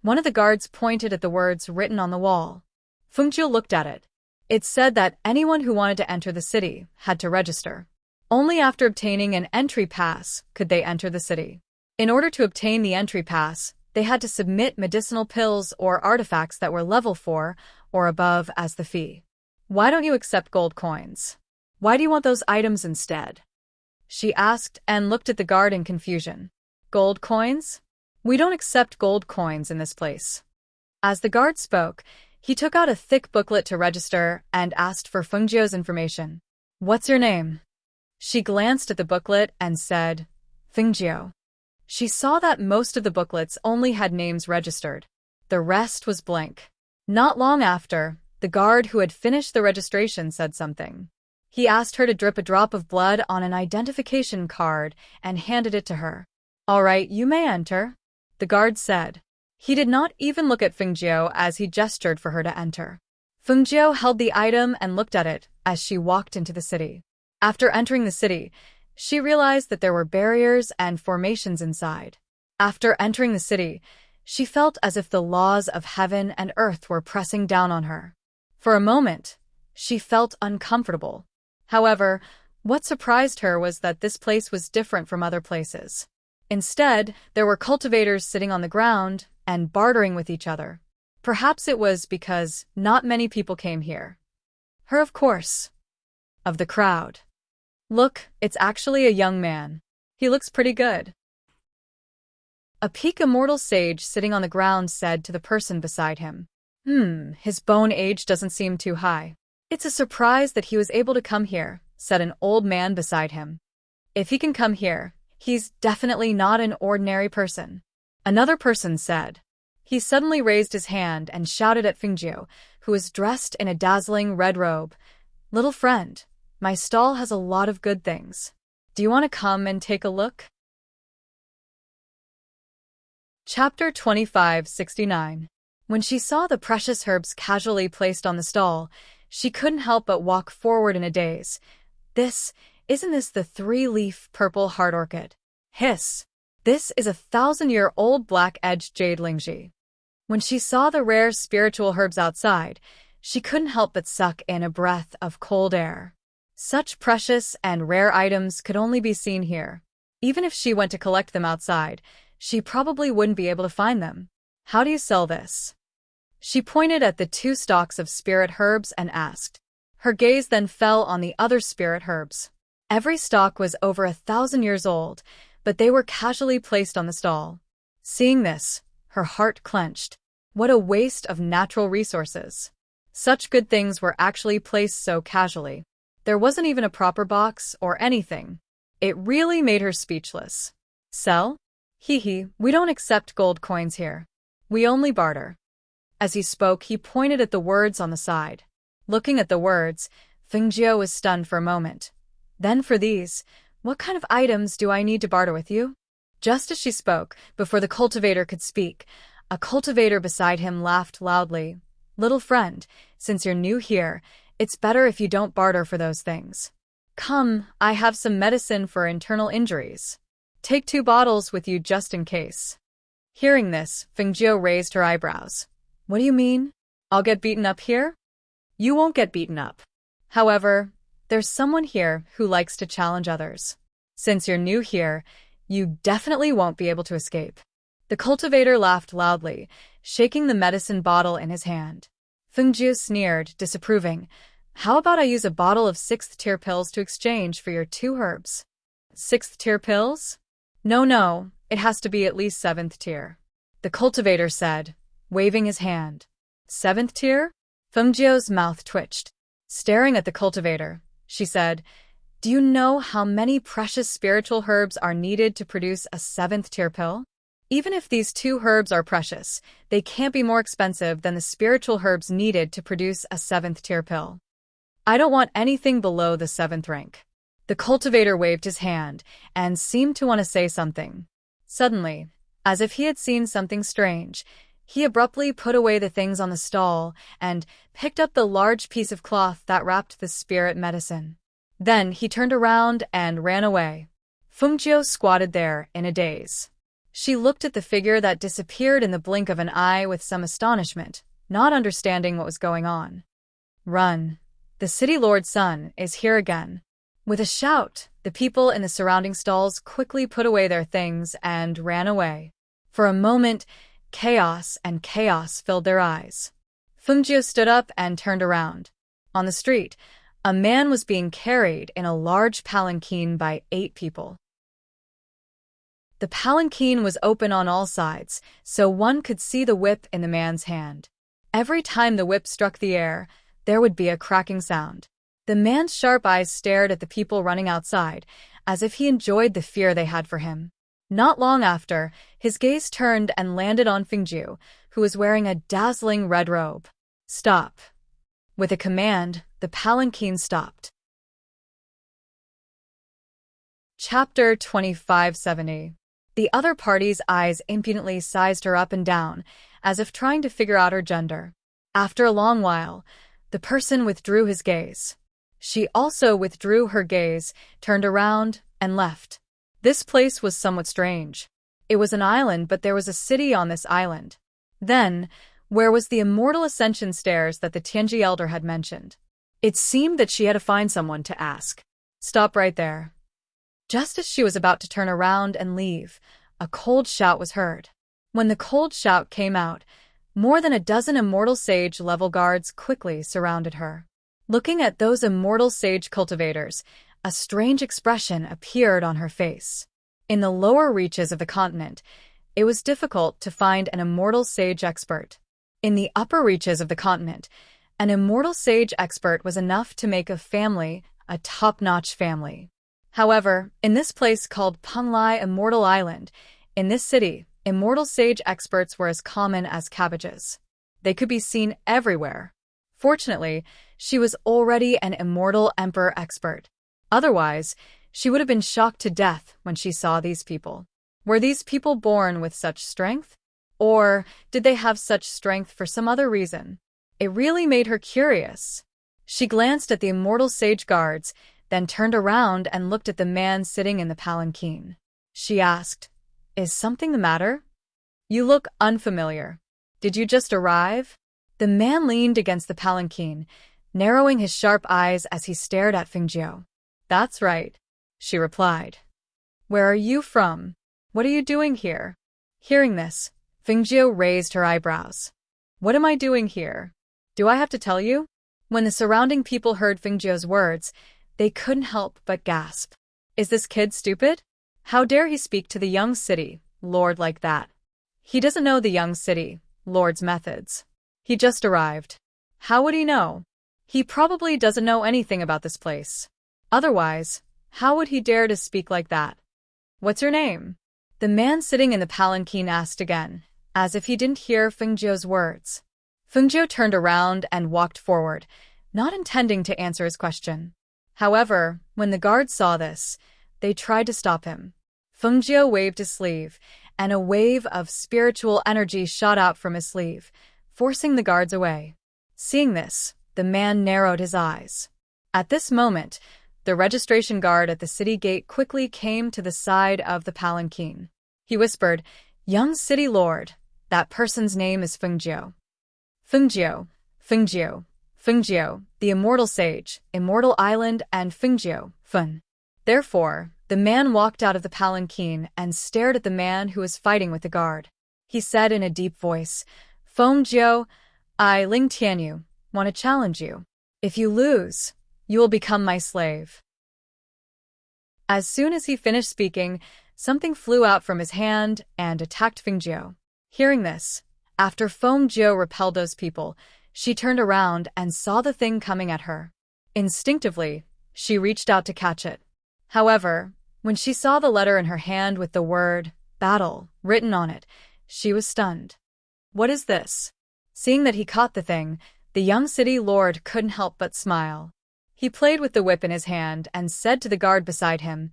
One of the guards pointed at the words written on the wall. Fengjiu looked at it. It said that anyone who wanted to enter the city had to register. Only after obtaining an entry pass could they enter the city. In order to obtain the entry pass, they had to submit medicinal pills or artifacts that were level 4 or above as the fee. Why don't you accept gold coins? Why do you want those items instead? She asked and looked at the guard in confusion. Gold coins? We don't accept gold coins in this place. As the guard spoke, he took out a thick booklet to register and asked for Fengjiu's information. What's your name? She glanced at the booklet and said, Fengjiu. She saw that most of the booklets only had names registered. The rest was blank. Not long after, the guard who had finished the registration said something. He asked her to drip a drop of blood on an identification card and handed it to her. All right, you may enter, the guard said. He did not even look at Fengjiu as he gestured for her to enter. Fengjiu held the item and looked at it as she walked into the city. After entering the city, she realized that there were barriers and formations inside. After entering the city, she felt as if the laws of heaven and earth were pressing down on her. For a moment, she felt uncomfortable. However, what surprised her was that this place was different from other places. Instead, there were cultivators sitting on the ground and bartering with each other. Perhaps it was because not many people came here. Her, of course. Of the crowd. Look, it's actually a young man. He looks pretty good. A peak immortal sage sitting on the ground said to the person beside him. His bone age doesn't seem too high. It's a surprise that he was able to come here, said an old man beside him. If he can come here, he's definitely not an ordinary person. Another person said. He suddenly raised his hand and shouted at Fengjiu, who was dressed in a dazzling red robe. Little friend, my stall has a lot of good things. Do you want to come and take a look? Chapter 2569. When she saw the precious herbs casually placed on the stall, she couldn't help but walk forward in a daze. Isn't this the 3-leaf purple heart orchid? Hiss! This is a 1,000-year-old black-edged jade lingji. When she saw the rare spiritual herbs outside, she couldn't help but suck in a breath of cold air. Such precious and rare items could only be seen here. Even if she went to collect them outside, she probably wouldn't be able to find them. How do you sell this? She pointed at the 2 stalks of spirit herbs and asked. Her gaze then fell on the other spirit herbs. Every stalk was over 1,000 years old, but they were casually placed on the stall. Seeing this, her heart clenched. What a waste of natural resources. Such good things were actually placed so casually. There wasn't even a proper box or anything. It really made her speechless. Sell? Hee, we don't accept gold coins here. We only barter. As he spoke, he pointed at the words on the side. Looking at the words, Fengjiu was stunned for a moment. Then for these, what kind of items do I need to barter with you? Just as she spoke, before the cultivator could speak, a cultivator beside him laughed loudly. Little friend, since you're new here, it's better if you don't barter for those things. Come, I have some medicine for internal injuries. Take 2 bottles with you just in case. Hearing this, Fengjiu raised her eyebrows. What do you mean? I'll get beaten up here? You won't get beaten up. However, there's someone here who likes to challenge others. Since you're new here, you definitely won't be able to escape. The cultivator laughed loudly, shaking the medicine bottle in his hand. Fengjiu sneered, disapproving. How about I use a bottle of 6th-tier pills to exchange for your 2 herbs? 6th-tier pills? No, it has to be at least 7th tier. The cultivator said, waving his hand. 7th tier? Fengjiu's mouth twitched. Staring at the cultivator, she said, do you know how many precious spiritual herbs are needed to produce a 7th-tier pill? Even if these 2 herbs are precious, they can't be more expensive than the spiritual herbs needed to produce a 7th-tier pill. I don't want anything below the 7th rank. The cultivator waved his hand and seemed to want to say something. Suddenly, as if he had seen something strange, he abruptly put away the things on the stall and picked up the large piece of cloth that wrapped the spirit medicine. Then he turned around and ran away. Fengjiu squatted there in a daze. She looked at the figure that disappeared in the blink of an eye with some astonishment, not understanding what was going on. Run! The city lord's son is here again. With a shout, the people in the surrounding stalls quickly put away their things and ran away. For a moment, chaos filled their eyes. Fengjiu stood up and turned around. On the street, a man was being carried in a large palanquin by 8 people. The palanquin was open on all sides, so one could see the whip in the man's hand. Every time the whip struck the air, there would be a cracking sound. The man's sharp eyes stared at the people running outside, as if he enjoyed the fear they had for him. Not long after, his gaze turned and landed on Fengjiu, who was wearing a dazzling red robe. Stop! With a command, the palanquin stopped. Chapter 2570. The other party's eyes impudently sized her up and down, as if trying to figure out her gender. After a long while, the person withdrew his gaze. She also withdrew her gaze, turned around, and left. This place was somewhat strange. It was an island, but there was a city on this island. Then, where was the immortal ascension stairs that the Tianji elder had mentioned? It seemed that she had to find someone to ask. Stop right there. Just as she was about to turn around and leave, a cold shout was heard. When the cold shout came out, more than a dozen immortal sage-level guards quickly surrounded her. Looking at those immortal sage cultivators, a strange expression appeared on her face. In the lower reaches of the continent, it was difficult to find an immortal sage expert. In the upper reaches of the continent, an immortal sage expert was enough to make a family a top-notch family. However, in this place called Punlai Immortal Island, in this city, immortal sage experts were as common as cabbages. They could be seen everywhere. Fortunately, she was already an immortal emperor expert. Otherwise, she would have been shocked to death when she saw these people. Were these people born with such strength? Or did they have such strength for some other reason? It really made her curious. She glanced at the immortal sage guards, then turned around and looked at the man sitting in the palanquin. She asked, "Is something the matter? You look unfamiliar. Did you just arrive?" The man leaned against the palanquin, narrowing his sharp eyes as he stared at Fengjiu. "That's right," she replied. "Where are you from? What are you doing here?" Hearing this, Fengjiu raised her eyebrows. "What am I doing here? Do I have to tell you?" When the surrounding people heard Fengjiu's words, they couldn't help but gasp. "Is this kid stupid? How dare he speak to the young city lord like that? He doesn't know the young city lord's methods. He just arrived. How would he know? He probably doesn't know anything about this place. Otherwise, how would he dare to speak like that? What's your name?" The man sitting in the palanquin asked again, as if he didn't hear Fengjiu's words. Fengjiu turned around and walked forward, not intending to answer his question. However, when the guards saw this, they tried to stop him. Fengjiu waved his sleeve, and a wave of spiritual energy shot out from his sleeve, forcing the guards away. Seeing this, the man narrowed his eyes. At this moment, the registration guard at the city gate quickly came to the side of the palanquin. He whispered, "Young city lord, that person's name is Fengjiu." Fengjiu, Fengjiu, Fengjiu, the immortal sage, immortal island, and Fengjiu, Fun. Therefore, the man walked out of the palanquin and stared at the man who was fighting with the guard. He said in a deep voice, "Fengjiu, I, Ling Tianyu, want to challenge you. If you lose, you will become my slave." As soon as he finished speaking, something flew out from his hand and attacked Fengjiu. Hearing this, after Fengjiu repelled those people, she turned around and saw the thing coming at her. Instinctively, she reached out to catch it. However, when she saw the letter in her hand with the word "battle" written on it, she was stunned. "What is this?" Seeing that he caught the thing, the young city lord couldn't help but smile. He played with the whip in his hand and said to the guard beside him,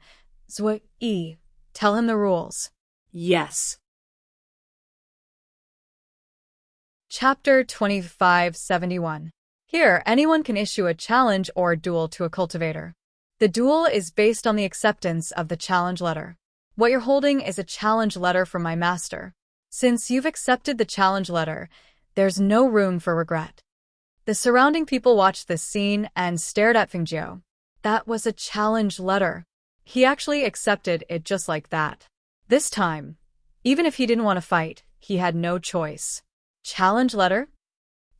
"Zui, tell him the rules." Yes. Chapter 2571. Here, anyone can issue a challenge or duel to a cultivator. The duel is based on the acceptance of the challenge letter. What you're holding is a challenge letter from my master. Since you've accepted the challenge letter, there's no room for regret. The surrounding people watched this scene and stared at Fengjiu. That was a challenge letter. He actually accepted it just like that. This time, even if he didn't want to fight, he had no choice. Challenge letter?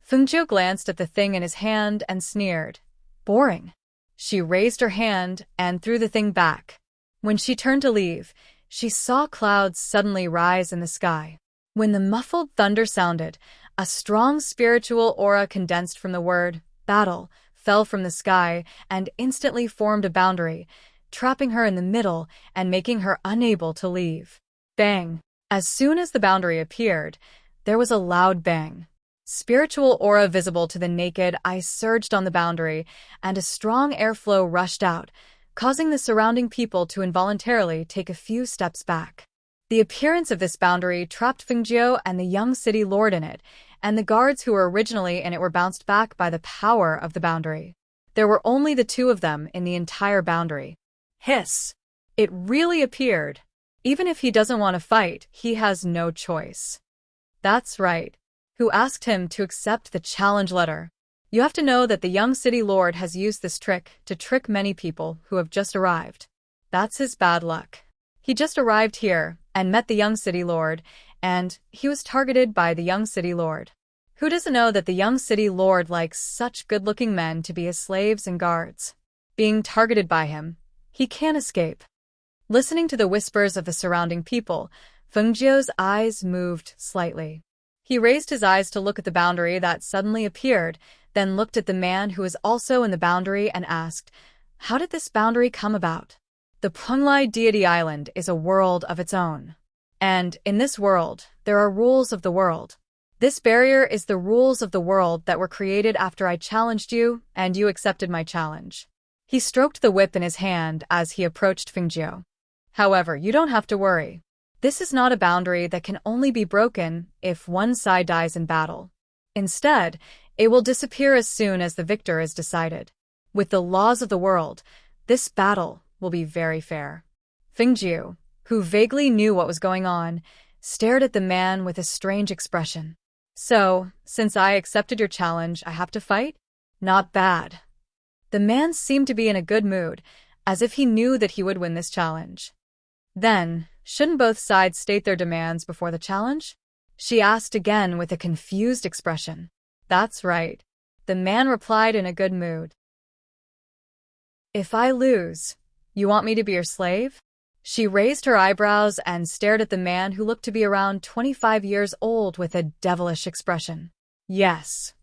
Fengjiu glanced at the thing in his hand and sneered. Boring. She raised her hand and threw the thing back. When she turned to leave, she saw clouds suddenly rise in the sky. When the muffled thunder sounded, a strong spiritual aura condensed from the word battle fell from the sky and instantly formed a boundary, trapping her in the middle and making her unable to leave. Bang! As soon as the boundary appeared, there was a loud bang. Spiritual aura visible to the naked eye surged on the boundary, and a strong airflow rushed out, causing the surrounding people to involuntarily take a few steps back. The appearance of this boundary trapped Fengjiu and the young city lord in it, and the guards who were originally in it were bounced back by the power of the boundary. There were only the two of them in the entire boundary. Hiss! It really appeared. Even if he doesn't want to fight, he has no choice. That's right. Who asked him to accept the challenge letter? You have to know that the young city lord has used this trick to trick many people who have just arrived. That's his bad luck. He just arrived here and met the young city lord, and he was targeted by the young city lord. Who doesn't know that the young city lord likes such good-looking men to be his slaves and guards? Being targeted by him, he can't escape. Listening to the whispers of the surrounding people, Fengjiu's eyes moved slightly. He raised his eyes to look at the boundary that suddenly appeared, then looked at the man who was also in the boundary and asked, "How did this boundary come about?" The Penglai Deity Island is a world of its own. And in this world, there are rules of the world. This barrier is the rules of the world that were created after I challenged you, and you accepted my challenge. He stroked the whip in his hand as he approached Fengjiu. However, you don't have to worry. This is not a boundary that can only be broken if one side dies in battle. Instead, it will disappear as soon as the victor is decided. With the laws of the world, this battle will be very fair. Fengjiu, who vaguely knew what was going on, stared at the man with a strange expression. So, since I accepted your challenge, I have to fight? Not bad. The man seemed to be in a good mood, as if he knew that he would win this challenge. Then, shouldn't both sides state their demands before the challenge? She asked again with a confused expression. That's right. The man replied in a good mood. If I lose, you want me to be your slave? She raised her eyebrows and stared at the man who looked to be around 25 years old with a devilish expression. Yes.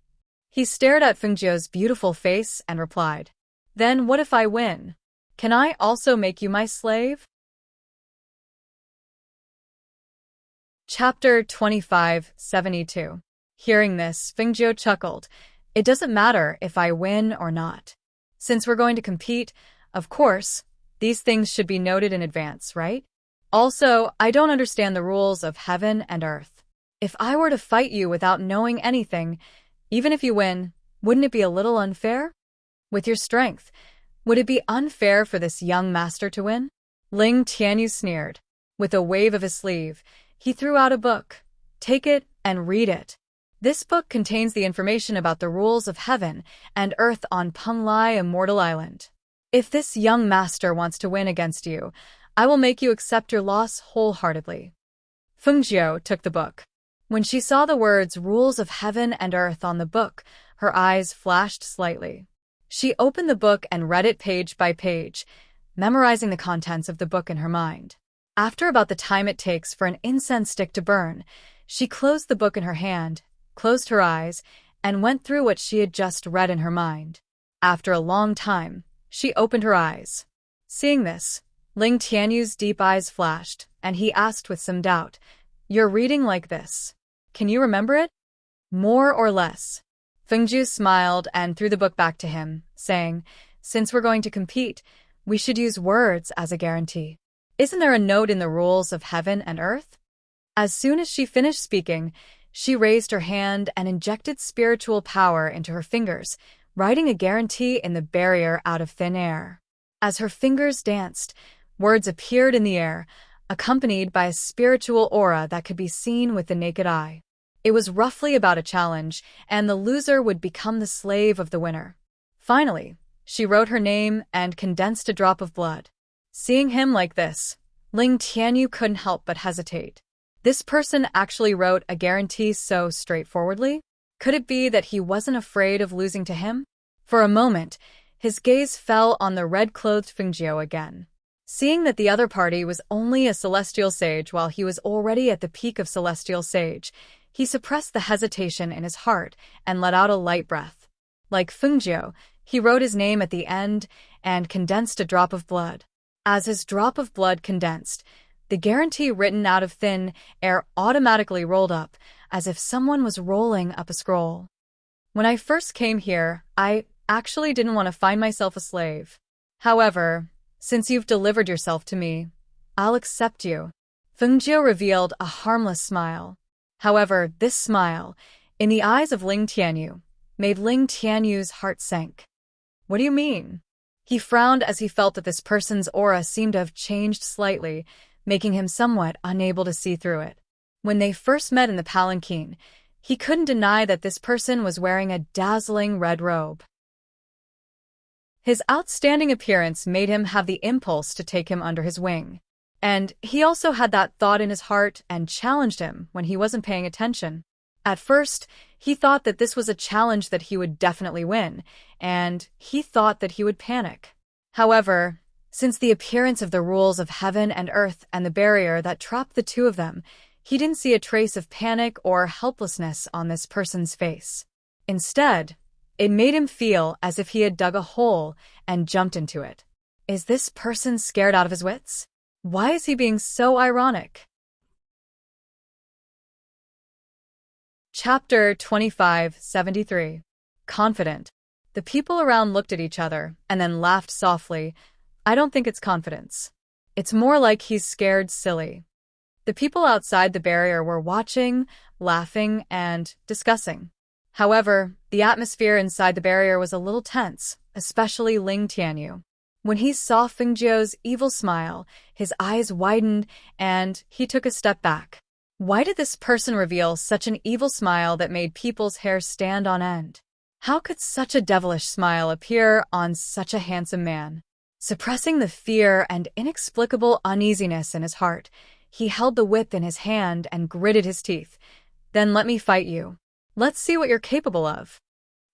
He stared at Fengjiu's beautiful face and replied, Then what if I win? Can I also make you my slave? Chapter 2572. Hearing this, Fengjiu chuckled. It doesn't matter if I win or not. Since we're going to compete, of course, these things should be noted in advance, right? Also, I don't understand the rules of heaven and earth. If I were to fight you without knowing anything, even if you win, wouldn't it be a little unfair? With your strength, would it be unfair for this young master to win? Ling Tianyu sneered. With a wave of his sleeve, he threw out a book. Take it and read it. This book contains the information about the rules of heaven and earth on Penglai Immortal Island. If this young master wants to win against you, I will make you accept your loss wholeheartedly. Fengjiu took the book. When she saw the words Rules of Heaven and Earth on the book, her eyes flashed slightly. She opened the book and read it page by page, memorizing the contents of the book in her mind. After about the time it takes for an incense stick to burn, she closed the book in her hand, closed her eyes, and went through what she had just read in her mind. After a long time, she opened her eyes. Seeing this, Ling Tianyu's deep eyes flashed, and he asked with some doubt, You're reading like this. Can you remember it? More or less. Fengjiu smiled and threw the book back to him, saying, Since we're going to compete, we should use words as a guarantee. Isn't there a note in the rules of heaven and earth? As soon as she finished speaking, she raised her hand and injected spiritual power into her fingers, writing a guarantee in the barrier out of thin air. As her fingers danced, words appeared in the air, accompanied by a spiritual aura that could be seen with the naked eye. It was roughly about a challenge, and the loser would become the slave of the winner. Finally, she wrote her name and condensed a drop of blood. Seeing him like this, Ling Tianyu couldn't help but hesitate. This person actually wrote a guarantee so straightforwardly? Could it be that he wasn't afraid of losing to him? For a moment, his gaze fell on the red-clothed Fengjiu again. Seeing that the other party was only a celestial sage while he was already at the peak of celestial sage, he suppressed the hesitation in his heart and let out a light breath. Like Fengjiu, he wrote his name at the end and condensed a drop of blood. As his drop of blood condensed, the guarantee written out of thin air automatically rolled up, as if someone was rolling up a scroll. When I first came here, I actually didn't want to find myself a slave. However, since you've delivered yourself to me, I'll accept you. Fengjiu revealed a harmless smile. However, this smile, in the eyes of Ling Tianyu, made Ling Tianyu's heart sink. What do you mean? He frowned as he felt that this person's aura seemed to have changed slightly, making him somewhat unable to see through it. When they first met in the palanquin, he couldn't deny that this person was wearing a dazzling red robe. His outstanding appearance made him have the impulse to take him under his wing. And he also had that thought in his heart and challenged him when he wasn't paying attention. At first, he thought that this was a challenge that he would definitely win, and he thought that he would panic. However, since the appearance of the rules of heaven and earth and the barrier that trapped the two of them, he didn't see a trace of panic or helplessness on this person's face. Instead, it made him feel as if he had dug a hole and jumped into it. Is this person scared out of his wits? Why is he being so ironic? Chapter 2573. Confident. The people around looked at each other and then laughed softly. I don't think it's confidence. It's more like he's scared silly. The people outside the barrier were watching, laughing, and discussing. However, the atmosphere inside the barrier was a little tense, especially Ling Tianyu. When he saw Fengjiu's evil smile, his eyes widened and he took a step back. Why did this person reveal such an evil smile that made people's hair stand on end? How could such a devilish smile appear on such a handsome man? Suppressing the fear and inexplicable uneasiness in his heart, he held the whip in his hand and gritted his teeth. Then let me fight you. Let's see what you're capable of.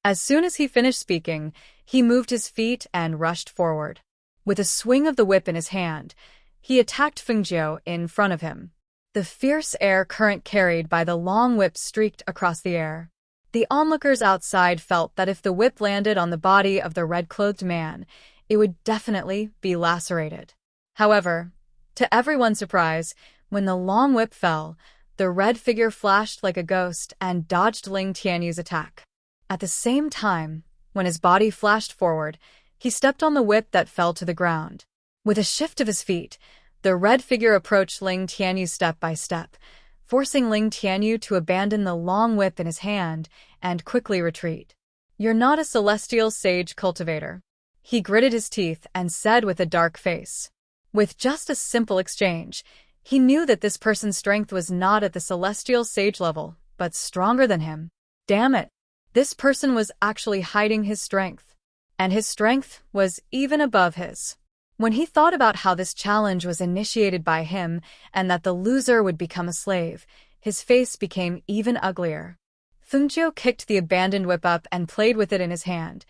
As soon as he finished speaking, he moved his feet and rushed forward. With a swing of the whip in his hand, he attacked Fengjiu in front of him. The fierce air current carried by the long whip streaked across the air. The onlookers outside felt that if the whip landed on the body of the red-clothed man, it would definitely be lacerated. However, to everyone's surprise, when the long whip fell, the red figure flashed like a ghost and dodged Ling Tianyu's attack. At the same time, when his body flashed forward, he stepped on the whip that fell to the ground. With a shift of his feet, the red figure approached Ling Tianyu step by step, forcing Ling Tianyu to abandon the long whip in his hand and quickly retreat. You're not a celestial sage cultivator. He gritted his teeth and said with a dark face. With just a simple exchange, he knew that this person's strength was not at the celestial sage level, but stronger than him. Damn it. This person was actually hiding his strength. And his strength was even above his. When he thought about how this challenge was initiated by him and that the loser would become a slave, his face became even uglier. Fengjiu kicked the abandoned whip up and played with it in his hand.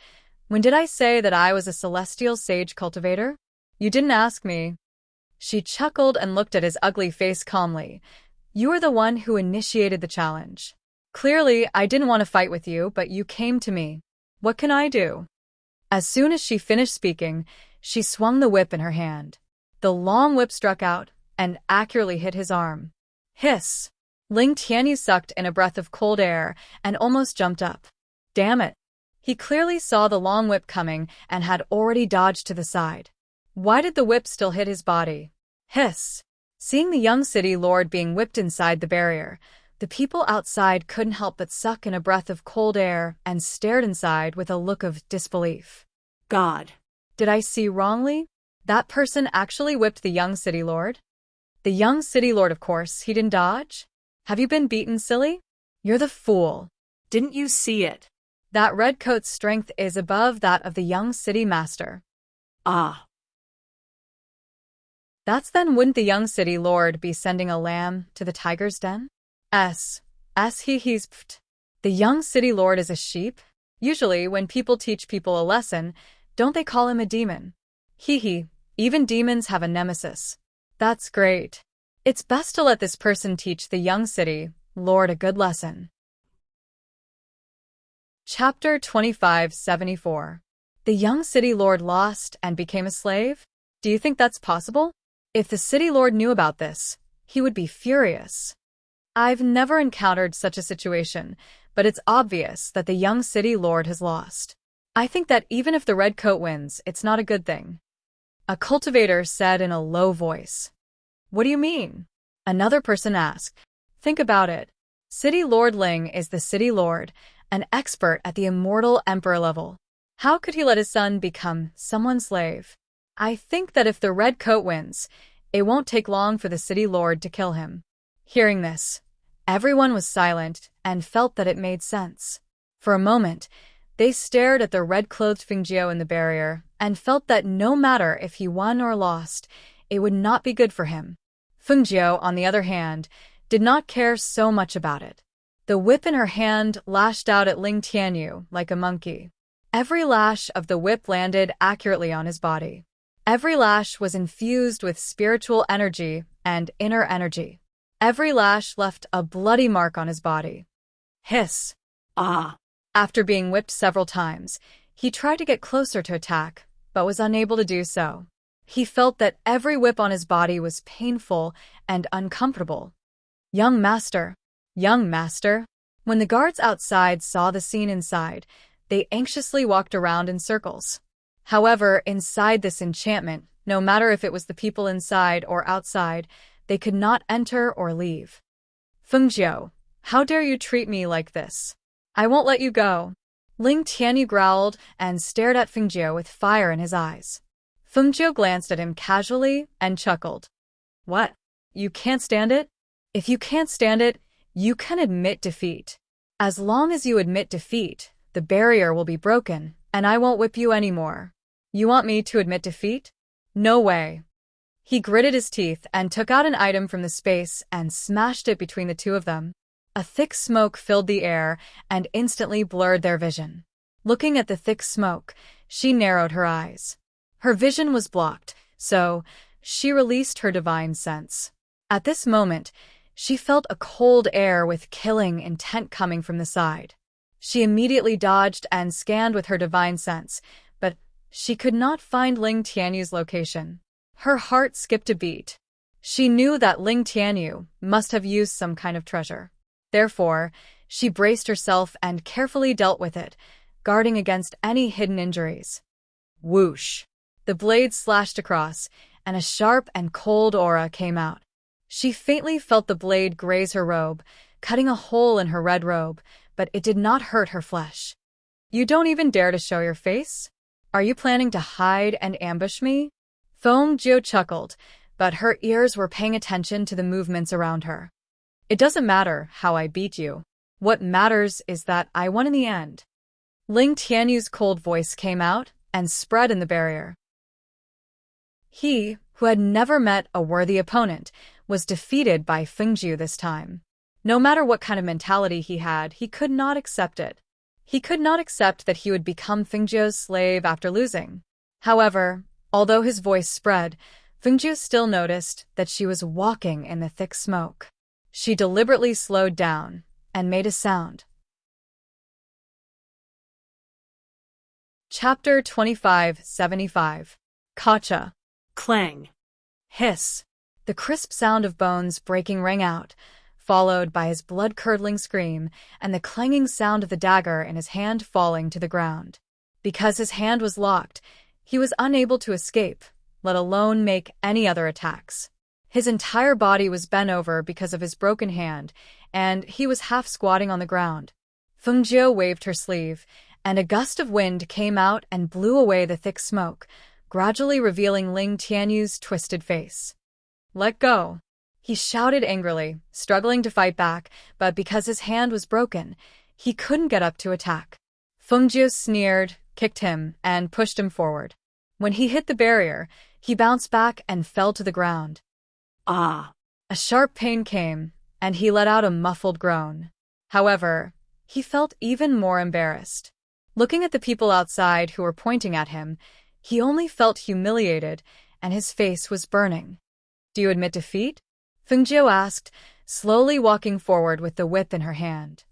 When did I say that I was a celestial sage cultivator? You didn't ask me. She chuckled and looked at his ugly face calmly. You are the one who initiated the challenge. Clearly, I didn't want to fight with you, but you came to me. What can I do? As soon as she finished speaking, she swung the whip in her hand. The long whip struck out and accurately hit his arm. Hiss! Ling Tianyu sucked in a breath of cold air and almost jumped up. Damn it! He clearly saw the long whip coming and had already dodged to the side. Why did the whip still hit his body? Hiss! Seeing the young city lord being whipped inside the barrier, the people outside couldn't help but suck in a breath of cold air and stared inside with a look of disbelief. God. Did I see wrongly? That person actually whipped the young city lord? The young city lord, of course, he didn't dodge? Have you been beaten, silly? You're the fool. Didn't you see it? That redcoat's strength is above that of the young city master. Ah. That's then wouldn't the young city lord be sending a lamb to the tiger's den? He's pfft. The young city lord is a sheep? Usually, when people teach people a lesson, don't they call him a demon? Even demons have a nemesis. That's great. It's best to let this person teach the young city lord a good lesson. Chapter 2574. The young city lord lost and became a slave? Do you think that's possible? If the city lord knew about this, he would be furious. I've never encountered such a situation, but it's obvious that the young city lord has lost. I think that even if the red coat wins, it's not a good thing. A cultivator said in a low voice. What do you mean? Another person asked. Think about it. City Lord Ling is the city lord, an expert at the immortal emperor level. How could he let his son become someone's slave? I think that if the red coat wins, it won't take long for the city lord to kill him. Hearing this, everyone was silent and felt that it made sense. For a moment, they stared at the red-clothed Fengjiu in the barrier and felt that no matter if he won or lost, it would not be good for him. Fengjiu, on the other hand, did not care so much about it. The whip in her hand lashed out at Ling Tianyu like a monkey. Every lash of the whip landed accurately on his body. Every lash was infused with spiritual energy and inner energy. Every lash left a bloody mark on his body. Hiss. Ah. After being whipped several times, he tried to get closer to attack, but was unable to do so. He felt that every whip on his body was painful and uncomfortable. Young master. Young master. When the guards outside saw the scene inside, they anxiously walked around in circles. However, inside this enchantment, no matter if it was the people inside or outside, they could not enter or leave. Fengjiu, how dare you treat me like this? I won't let you go. Ling Tianyu growled and stared at Fengjiu with fire in his eyes. Fengjiu glanced at him casually and chuckled. What? You can't stand it? If you can't stand it, you can admit defeat. As long as you admit defeat, the barrier will be broken, and I won't whip you anymore. You want me to admit defeat? No way. He gritted his teeth and took out an item from the space and smashed it between the two of them. A thick smoke filled the air and instantly blurred their vision. Looking at the thick smoke, she narrowed her eyes. Her vision was blocked, so she released her divine sense. At this moment, she felt a cold air with killing intent coming from the side. She immediately dodged and scanned with her divine sense, but she could not find Ling Tianyu's location. Her heart skipped a beat. She knew that Ling Tianyu must have used some kind of treasure. Therefore, she braced herself and carefully dealt with it, guarding against any hidden injuries. Whoosh! The blade slashed across, and a sharp and cold aura came out. She faintly felt the blade graze her robe, cutting a hole in her red robe, but it did not hurt her flesh. You don't even dare to show your face? Are you planning to hide and ambush me? Fengjiu chuckled, but her ears were paying attention to the movements around her. It doesn't matter how I beat you. What matters is that I won in the end. Ling Tianyu's cold voice came out and spread in the barrier. He, who had never met a worthy opponent, was defeated by Fengjiu this time. No matter what kind of mentality he had, he could not accept it. He could not accept that he would become Fengjiu's slave after losing. However, although his voice spread, Fengjiu still noticed that she was walking in the thick smoke. She deliberately slowed down and made a sound. Chapter 2575. Kacha. Clang. Hiss. The crisp sound of bones breaking rang out, followed by his blood-curdling scream and the clanging sound of the dagger in his hand falling to the ground. Because his hand was locked, he was unable to escape, let alone make any other attacks. His entire body was bent over because of his broken hand, and he was half squatting on the ground. Fengjiu waved her sleeve, and a gust of wind came out and blew away the thick smoke, gradually revealing Ling Tianyu's twisted face. Let go! He shouted angrily, struggling to fight back, but because his hand was broken, he couldn't get up to attack. Fengjiu sneered, kicked him, and pushed him forward. When he hit the barrier, he bounced back and fell to the ground. Ah! A sharp pain came, and he let out a muffled groan. However, he felt even more embarrassed. Looking at the people outside who were pointing at him, he only felt humiliated, and his face was burning. Do you admit defeat? Fengjiu asked, slowly walking forward with the whip in her hand.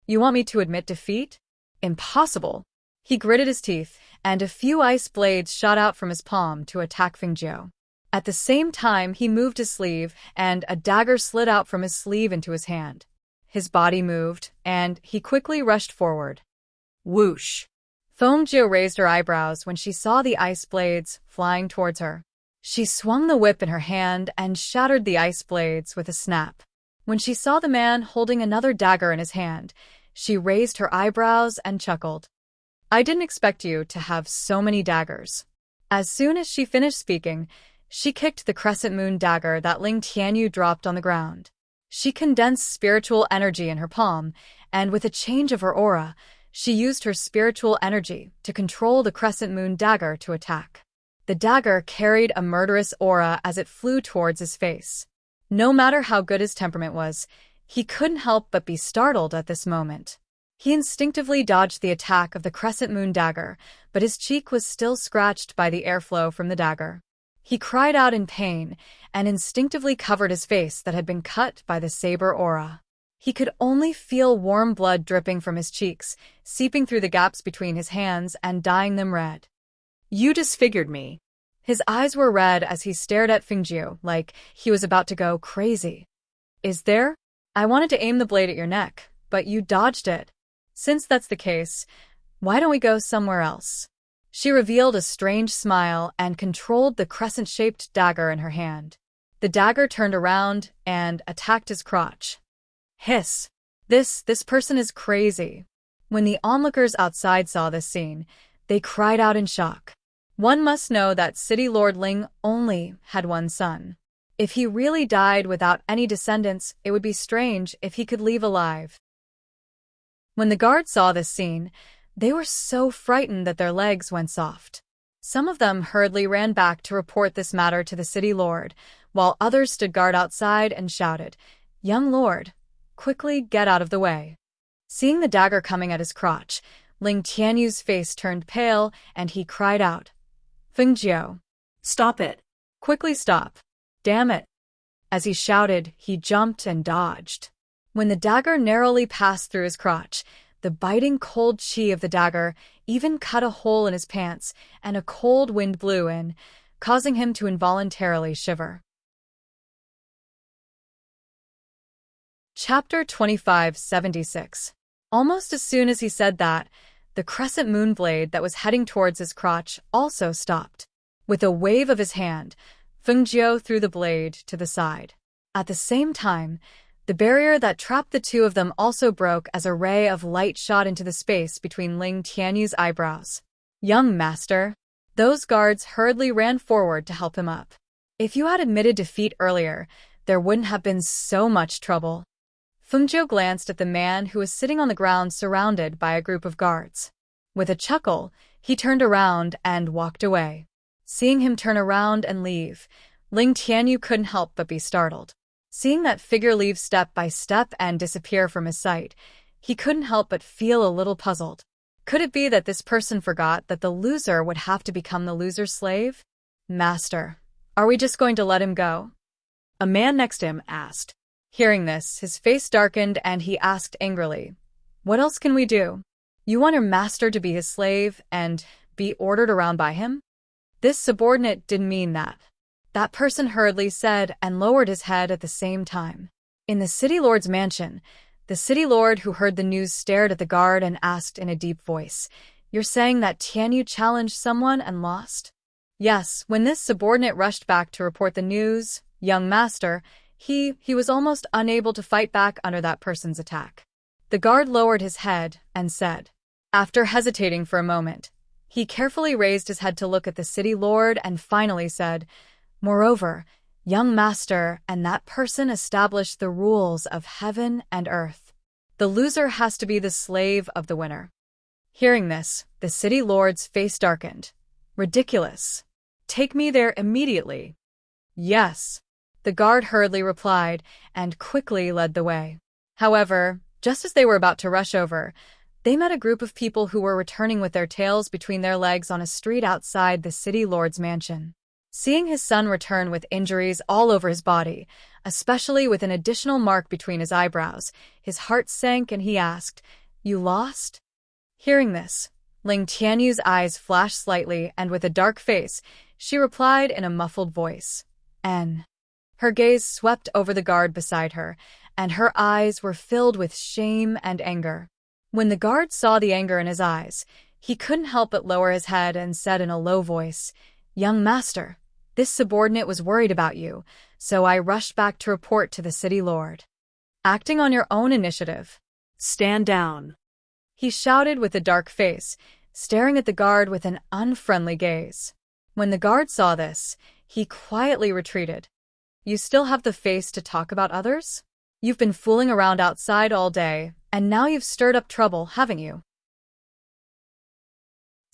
You want me to admit defeat? Impossible! He gritted his teeth, and a few ice blades shot out from his palm to attack Fengjiu. At the same time, he moved his sleeve, and a dagger slid out from his sleeve into his hand. His body moved, and he quickly rushed forward. Whoosh! Fengjiu raised her eyebrows when she saw the ice blades flying towards her. She swung the whip in her hand and shattered the ice blades with a snap. When she saw the man holding another dagger in his hand, she raised her eyebrows and chuckled. I didn't expect you to have so many daggers. As soon as she finished speaking, she kicked the crescent moon dagger that Ling Tianyu dropped on the ground. She condensed spiritual energy in her palm, and with a change of her aura, she used her spiritual energy to control the crescent moon dagger to attack. The dagger carried a murderous aura as it flew towards his face. No matter how good his temperament was, he couldn't help but be startled at this moment. He instinctively dodged the attack of the crescent moon dagger, but his cheek was still scratched by the airflow from the dagger. He cried out in pain and instinctively covered his face that had been cut by the saber aura. He could only feel warm blood dripping from his cheeks, seeping through the gaps between his hands and dyeing them red. You disfigured me. His eyes were red as he stared at Fengjiu like he was about to go crazy. Is there? I wanted to aim the blade at your neck, but you dodged it. Since that's the case, why don't we go somewhere else? She revealed a strange smile and controlled the crescent-shaped dagger in her hand. The dagger turned around and attacked his crotch. Hiss! This person is crazy. When the onlookers outside saw this scene, they cried out in shock. One must know that City Lord Ling only had one son. If he really died without any descendants, it would be strange if he could leave alive. When the guards saw this scene, they were so frightened that their legs went soft. Some of them hurriedly ran back to report this matter to the city lord, while others stood guard outside and shouted, "Young lord, quickly get out of the way." Seeing the dagger coming at his crotch, Ling Tianyu's face turned pale and he cried out, "Fengjiu, Stop it. quickly stop. Damn it." As he shouted, he jumped and dodged. When the dagger narrowly passed through his crotch, the biting cold chi of the dagger even cut a hole in his pants, and a cold wind blew in, causing him to involuntarily shiver. Chapter 2576. Almost as soon as he said that, the crescent moon blade that was heading towards his crotch also stopped. With a wave of his hand, Fengjiu threw the blade to the side. At the same time, the barrier that trapped the two of them also broke as a ray of light shot into the space between Ling Tianyu's eyebrows. "Young master." Those guards hurriedly ran forward to help him up. If you had admitted defeat earlier, there wouldn't have been so much trouble. Fengjiu glanced at the man who was sitting on the ground surrounded by a group of guards. With a chuckle, he turned around and walked away. Seeing him turn around and leave, Ling Tianyu couldn't help but be startled. Seeing that figure leave step by step and disappear from his sight, he couldn't help but feel a little puzzled. Could it be that this person forgot that the loser would have to become the loser's slave? "Master, are we just going to let him go?" a man next to him asked. Hearing this, his face darkened and he asked angrily, "What else can we do? You want your master to be his slave and be ordered around by him?" This subordinate didn't mean that. That person hurriedly said and lowered his head at the same time. In the city lord's mansion, the city lord who heard the news stared at the guard and asked in a deep voice, "You're saying that Tianyu challenged someone and lost?" Yes, when this subordinate rushed back to report the news, "Young master," he was almost unable to fight back under that person's attack. The guard lowered his head and said, after hesitating for a moment, he carefully raised his head to look at the city lord and finally said, "Moreover, young master and that person established the rules of heaven and earth. The loser has to be the slave of the winner." Hearing this, the city lord's face darkened. "Ridiculous. Take me there immediately." "Yes," the guard hurriedly replied and quickly led the way. However, just as they were about to rush over, they met a group of people who were returning with their tails between their legs on a street outside the city lord's mansion. Seeing his son return with injuries all over his body, especially with an additional mark between his eyebrows, his heart sank and he asked, "You lost?" Hearing this, Ling Tianyu's eyes flashed slightly and with a dark face, she replied in a muffled voice, "N." Her gaze swept over the guard beside her, and her eyes were filled with shame and anger. When the guard saw the anger in his eyes, he couldn't help but lower his head and said in a low voice, "Young master, this subordinate was worried about you, so I rushed back to report to the city lord." "Acting on your own initiative." "Stand down," he shouted with a dark face, staring at the guard with an unfriendly gaze. When the guard saw this, he quietly retreated. "You still have the face to talk about others? You've been fooling around outside all day, and now you've stirred up trouble, haven't you?"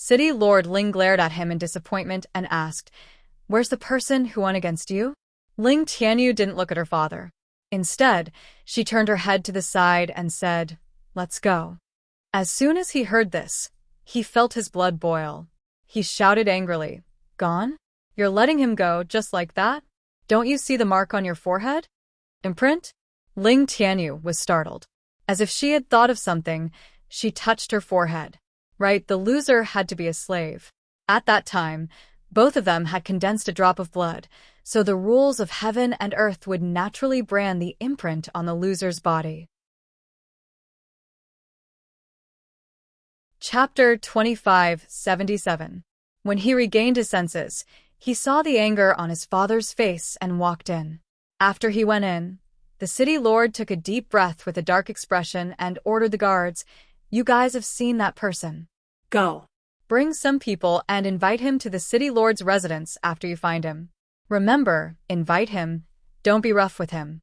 City Lord Ling glared at him in disappointment and asked, "Where's the person who won against you?" Ling Tianyu didn't look at her father. Instead, she turned her head to the side and said, "Let's go." As soon as he heard this, he felt his blood boil. He shouted angrily, "Gone? You're letting him go just like that? Don't you see the mark on your forehead? Imprint?" Ling Tianyu was startled. As if she had thought of something, she touched her forehead. Right, the loser had to be a slave. At that time, both of them had condensed a drop of blood, so the rules of heaven and earth would naturally brand the imprint on the loser's body. Chapter 25:77. When he regained his senses, he saw the anger on his father's face and walked in. After he went in, the city lord took a deep breath with a dark expression and ordered the guards, "You guys have seen that person. Go. Bring some people and invite him to the city lord's residence after you find him. Remember, invite him. Don't be rough with him."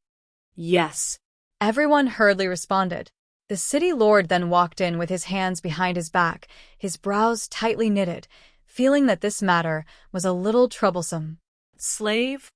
Yes. Everyone hurriedly responded. The city lord then walked in with his hands behind his back, his brows tightly knitted, feeling that this matter was a little troublesome. Slave?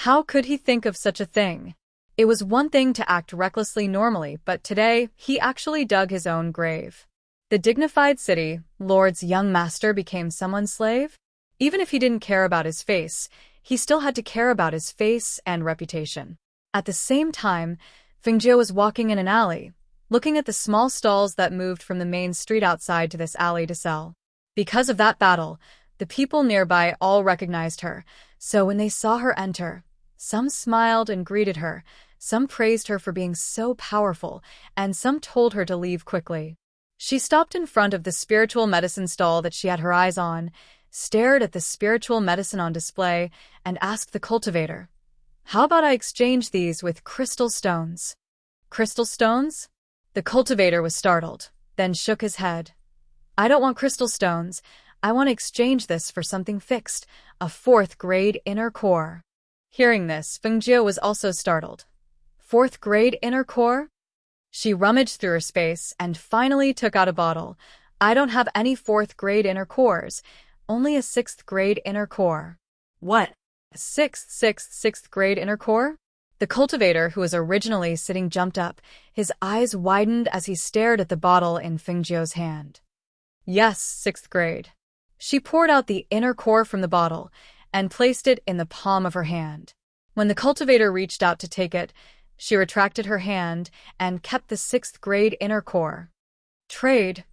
How could he think of such a thing? It was one thing to act recklessly normally, but today he actually dug his own grave. The dignified city lord's young master became someone's slave? Even if he didn't care about his face, he still had to care about his face and reputation. At the same time, Fengjie was walking in an alley, looking at the small stalls that moved from the main street outside to this alley to sell. Because of that battle, the people nearby all recognized her, so when they saw her enter, some smiled and greeted her, some praised her for being so powerful, and some told her to leave quickly. She stopped in front of the spiritual medicine stall that she had her eyes on, stared at the spiritual medicine on display, and asked the cultivator, "How about I exchange these with crystal stones?" "Crystal stones?" The cultivator was startled, then shook his head. "I don't want crystal stones. I want to exchange this for something fixed, a 4th grade inner core." Hearing this, Fengjie was also startled. 4th grade inner core? She rummaged through her space and finally took out a bottle. "I don't have any 4th grade inner cores, only a 6th grade inner core." What? A sixth grade inner core? The cultivator, who was originally sitting, jumped up. His eyes widened as he stared at the bottle in Fengjie's hand. "Yes, 6th grade." She poured out the inner core from the bottle and placed it in the palm of her hand. When the cultivator reached out to take it, she retracted her hand and kept the 6th grade inner core. Trade.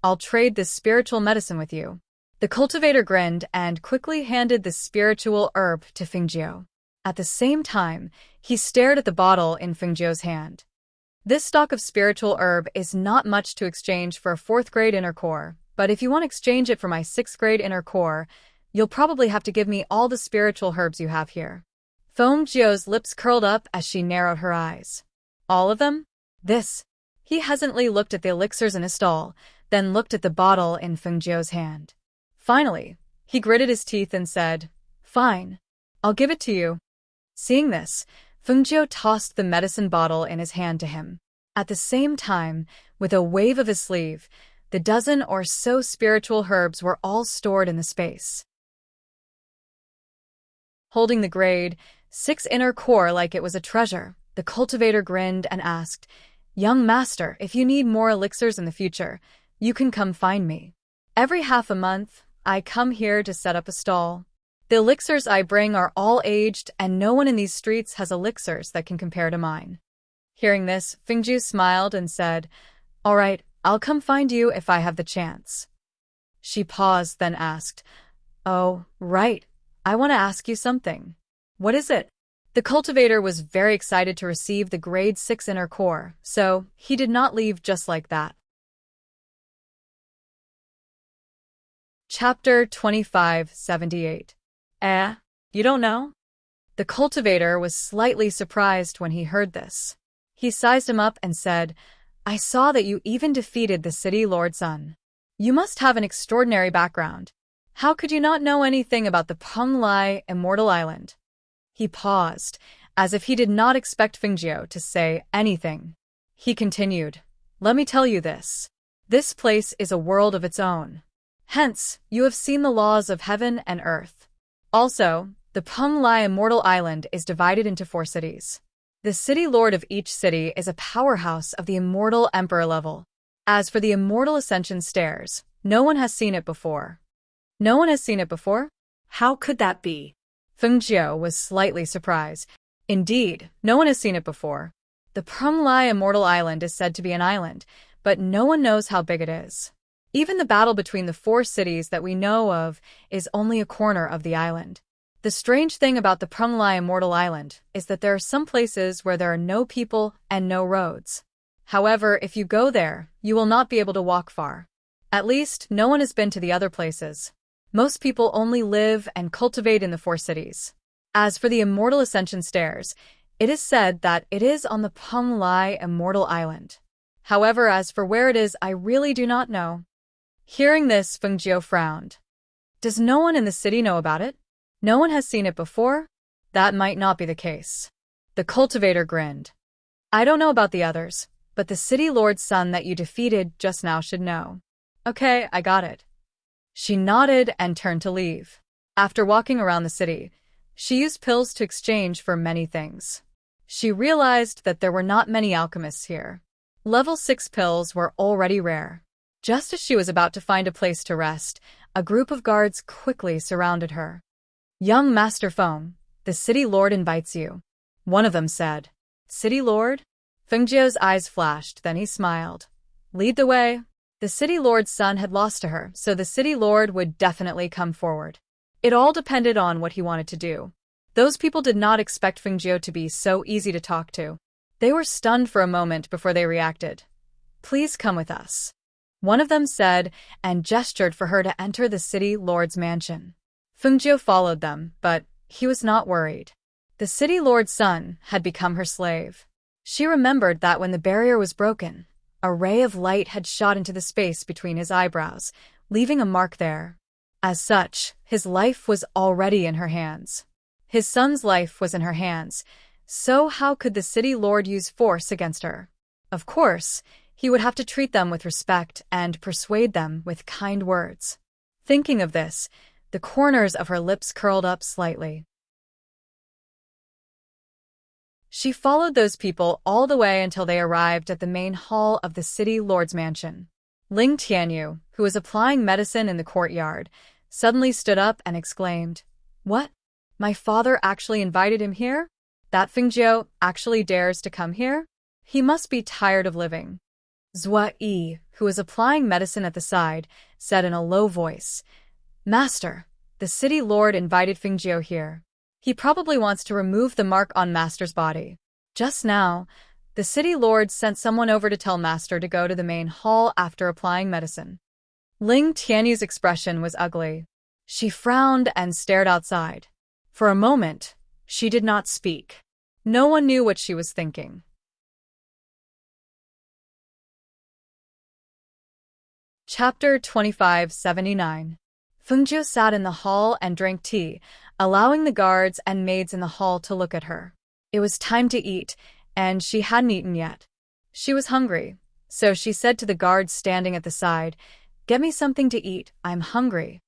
I'll trade this spiritual medicine with you." The cultivator grinned and quickly handed the spiritual herb to Fengjie. At the same time, he stared at the bottle in Fengjie's hand. "This stock of spiritual herb is not much to exchange for a 4th grade inner core, but if you want to exchange it for my 6th grade inner core, you'll probably have to give me all the spiritual herbs you have here." Fengjie's lips curled up as she narrowed her eyes. "All of them?" "This." He hesitantly looked at the elixirs in his stall, then looked at the bottle in Fengjie's hand. Finally, he gritted his teeth and said, "Fine. I'll give it to you." Seeing this, Fengjie tossed the medicine bottle in his hand to him. At the same time, with a wave of his sleeve, the dozen or so spiritual herbs were all stored in the space. Holding the grade 6 inner core like it was a treasure, the cultivator grinned and asked, "Young master, if you need more elixirs in the future, you can come find me. Every half a month, I come here to set up a stall. The elixirs I bring are all aged, and no one in these streets has elixirs that can compare to mine." Hearing this, Fengjie smiled and said, "All right, I'll come find you if I have the chance." She paused, then asked, "Oh, right, I want to ask you something." "What is it?" The cultivator was very excited to receive the grade 6 inner core, so he did not leave just like that. Chapter 25:78. You don't know? The cultivator was slightly surprised when he heard this. He sized him up and said, "I saw that you even defeated the city lord's son. You must have an extraordinary background. How could you not know anything about the Peng Lai Immortal Island?" He paused, as if he did not expect Fengjie to say anything. He continued, "Let me tell you this. This place is a world of its own. Hence, you have seen the laws of heaven and earth. Also, the Peng Lai Immortal Island is divided into 4 cities. The city lord of each city is a powerhouse of the immortal emperor level. As for the immortal ascension stairs, no one has seen it before. No one has seen it before? How could that be? Feng Jiu was slightly surprised. Indeed, no one has seen it before. The Peng Lai Immortal Island is said to be an island, but no one knows how big it is. Even the battle between the 4 cities that we know of is only a corner of the island. The strange thing about the Peng Lai Immortal Island is that there are some places where there are no people and no roads. However, if you go there, you will not be able to walk far. At least, no one has been to the other places. Most people only live and cultivate in the 4 cities. As for the Immortal Ascension Stairs, it is said that it is on the Peng Lai Immortal Island. However, as for where it is, I really do not know. Hearing this, Feng Jiu frowned. Does no one in the city know about it? No one has seen it before? That might not be the case. The cultivator grinned. I don't know about the others, but the city lord's son that you defeated just now should know. Okay, I got it. She nodded and turned to leave. After walking around the city, she used pills to exchange for many things. She realized that there were not many alchemists here. Level 6 pills were already rare. Just as she was about to find a place to rest, a group of guards quickly surrounded her. Young Master Feng, the city lord invites you. One of them said. City lord? Feng Jiu's eyes flashed, then he smiled. Lead the way. The city lord's son had lost to her, so the city lord would definitely come forward. It all depended on what he wanted to do. Those people did not expect Feng Jiu to be so easy to talk to. They were stunned for a moment before they reacted. Please come with us. One of them said and gestured for her to enter the city lord's mansion. Feng Jiu followed them, but he was not worried. The city lord's son had become her slave. She remembered that when the barrier was broken, a ray of light had shot into the space between his eyebrows, leaving a mark there. As such, his life was already in her hands. His son's life was in her hands, so how could the city lord use force against her? Of course, he would have to treat them with respect and persuade them with kind words. Thinking of this, the corners of her lips curled up slightly. She followed those people all the way until they arrived at the main hall of the city lord's mansion. Ling Tianyu, who was applying medicine in the courtyard, suddenly stood up and exclaimed, What? My father actually invited him here? That Feng Jiu actually dares to come here? He must be tired of living. Zhua Yi, who was applying medicine at the side, said in a low voice, Master, the city lord invited Feng Jiu here. He probably wants to remove the mark on Master's body. Just now, the city lord sent someone over to tell Master to go to the main hall after applying medicine. Ling Tianyu's expression was ugly. She frowned and stared outside. For a moment, she did not speak. No one knew what she was thinking. Chapter 2579. Feng Jiu sat in the hall and drank tea, allowing the guards and maids in the hall to look at her. It was time to eat, and she hadn't eaten yet. She was hungry, so she said to the guards standing at the side, Get me something to eat, I'm hungry.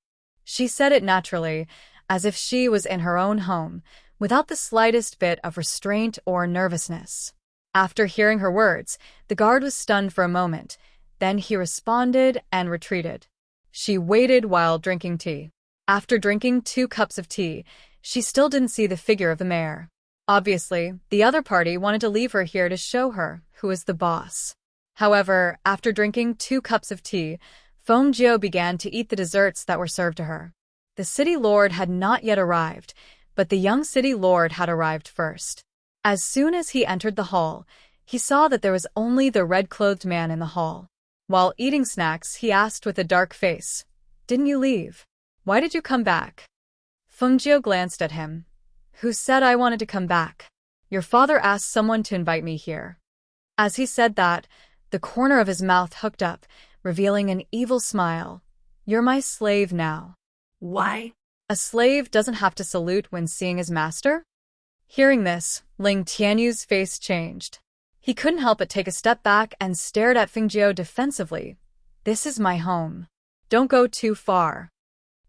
She said it naturally, as if she was in her own home, without the slightest bit of restraint or nervousness. After hearing her words, the guard was stunned for a moment. Then he responded and retreated. She waited while drinking tea. After drinking 2 cups of tea, she still didn't see the figure of the mayor. Obviously, the other party wanted to leave her here to show her who is the boss. However, after drinking 2 cups of tea, Feng Jiu began to eat the desserts that were served to her. The city lord had not yet arrived, but the young city lord had arrived first. As soon as he entered the hall, he saw that there was only the red-clothed man in the hall. While eating snacks, he asked with a dark face, Didn't you leave? Why did you come back? Feng Jiu glanced at him. Who said I wanted to come back? Your father asked someone to invite me here. As he said that, the corner of his mouth hooked up, revealing an evil smile. You're my slave now. Why? A slave doesn't have to salute when seeing his master? Hearing this, Ling Tianyu's face changed. He couldn't help but take a step back and stared at Feng Jiu defensively. This is my home. Don't go too far.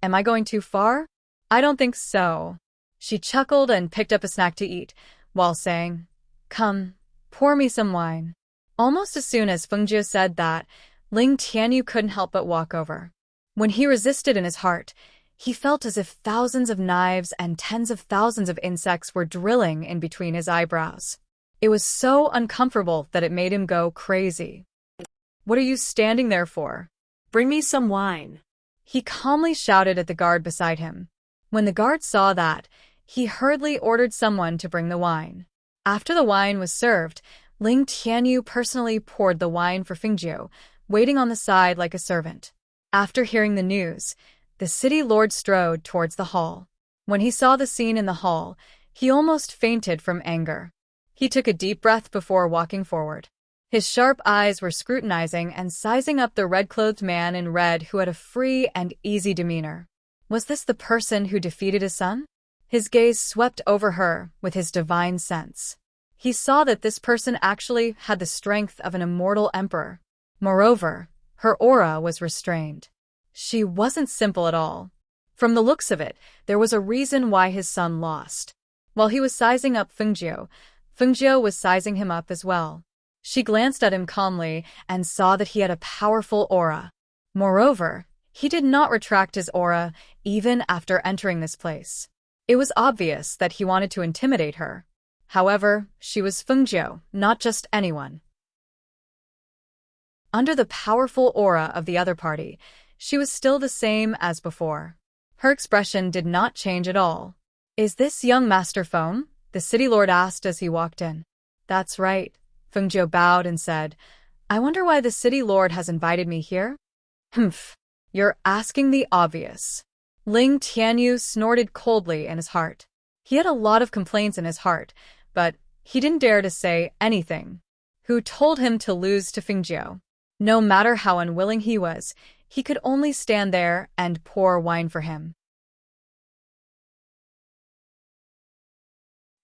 Am I going too far? I don't think so. She chuckled and picked up a snack to eat, while saying, Come, pour me some wine. Almost as soon as Fengjiu said that, Ling Tianyu couldn't help but walk over. When he resisted in his heart, he felt as if thousands of knives and tens of thousands of insects were drilling in between his eyebrows. It was so uncomfortable that it made him go crazy. What are you standing there for? Bring me some wine. He calmly shouted at the guard beside him. When the guard saw that, he hurriedly ordered someone to bring the wine. After the wine was served, Ling Tianyu personally poured the wine for Fengjiu, waiting on the side like a servant. After hearing the news, the city lord strode towards the hall. When he saw the scene in the hall, he almost fainted from anger. He took a deep breath before walking forward. His sharp eyes were scrutinizing and sizing up the red-clothed man in red who had a free and easy demeanor. Was this the person who defeated his son? His gaze swept over her with his divine sense. He saw that this person actually had the strength of an immortal emperor. Moreover, her aura was restrained. She wasn't simple at all. From the looks of it, there was a reason why his son lost. While he was sizing up Fengjiu, Fengjiu was sizing him up as well. She glanced at him calmly and saw that he had a powerful aura. Moreover, he did not retract his aura even after entering this place. It was obvious that he wanted to intimidate her. However, she was Fengjiu, not just anyone. Under the powerful aura of the other party, she was still the same as before. Her expression did not change at all. Is this young Master Feng? The city lord asked as he walked in. That's right. Fengjiu bowed and said, I wonder why the city lord has invited me here? Humph, you're asking the obvious. Ling Tianyu snorted coldly in his heart. He had a lot of complaints in his heart, but he didn't dare to say anything. Who told him to lose to Fengjiu? No matter how unwilling he was, he could only stand there and pour wine for him.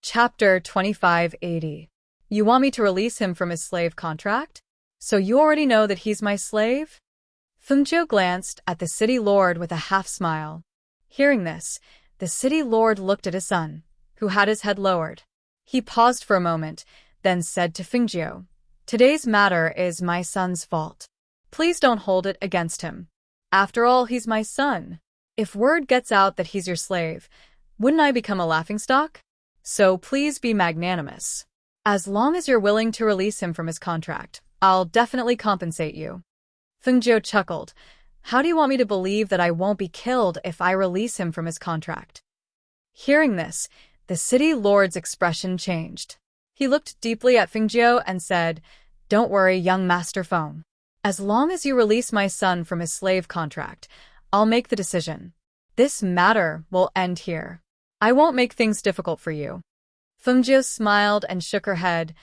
Chapter 2580. You want me to release him from his slave contract? So you already know that he's my slave? Fengjiu glanced at the city lord with a half-smile. Hearing this, the city lord looked at his son, who had his head lowered. He paused for a moment, then said to Fengjiu, Today's matter is my son's fault. Please don't hold it against him. After all, he's my son. If word gets out that he's your slave, wouldn't I become a laughingstock? So please be magnanimous. As long as you're willing to release him from his contract, I'll definitely compensate you. Fengjiu chuckled. How do you want me to believe that I won't be killed if I release him from his contract? Hearing this, the city lord's expression changed. He looked deeply at Fengjiu and said, Don't worry, young Master Feng. As long as you release my son from his slave contract, I'll make the decision. This matter will end here. I won't make things difficult for you. Fengjiu smiled and shook her head.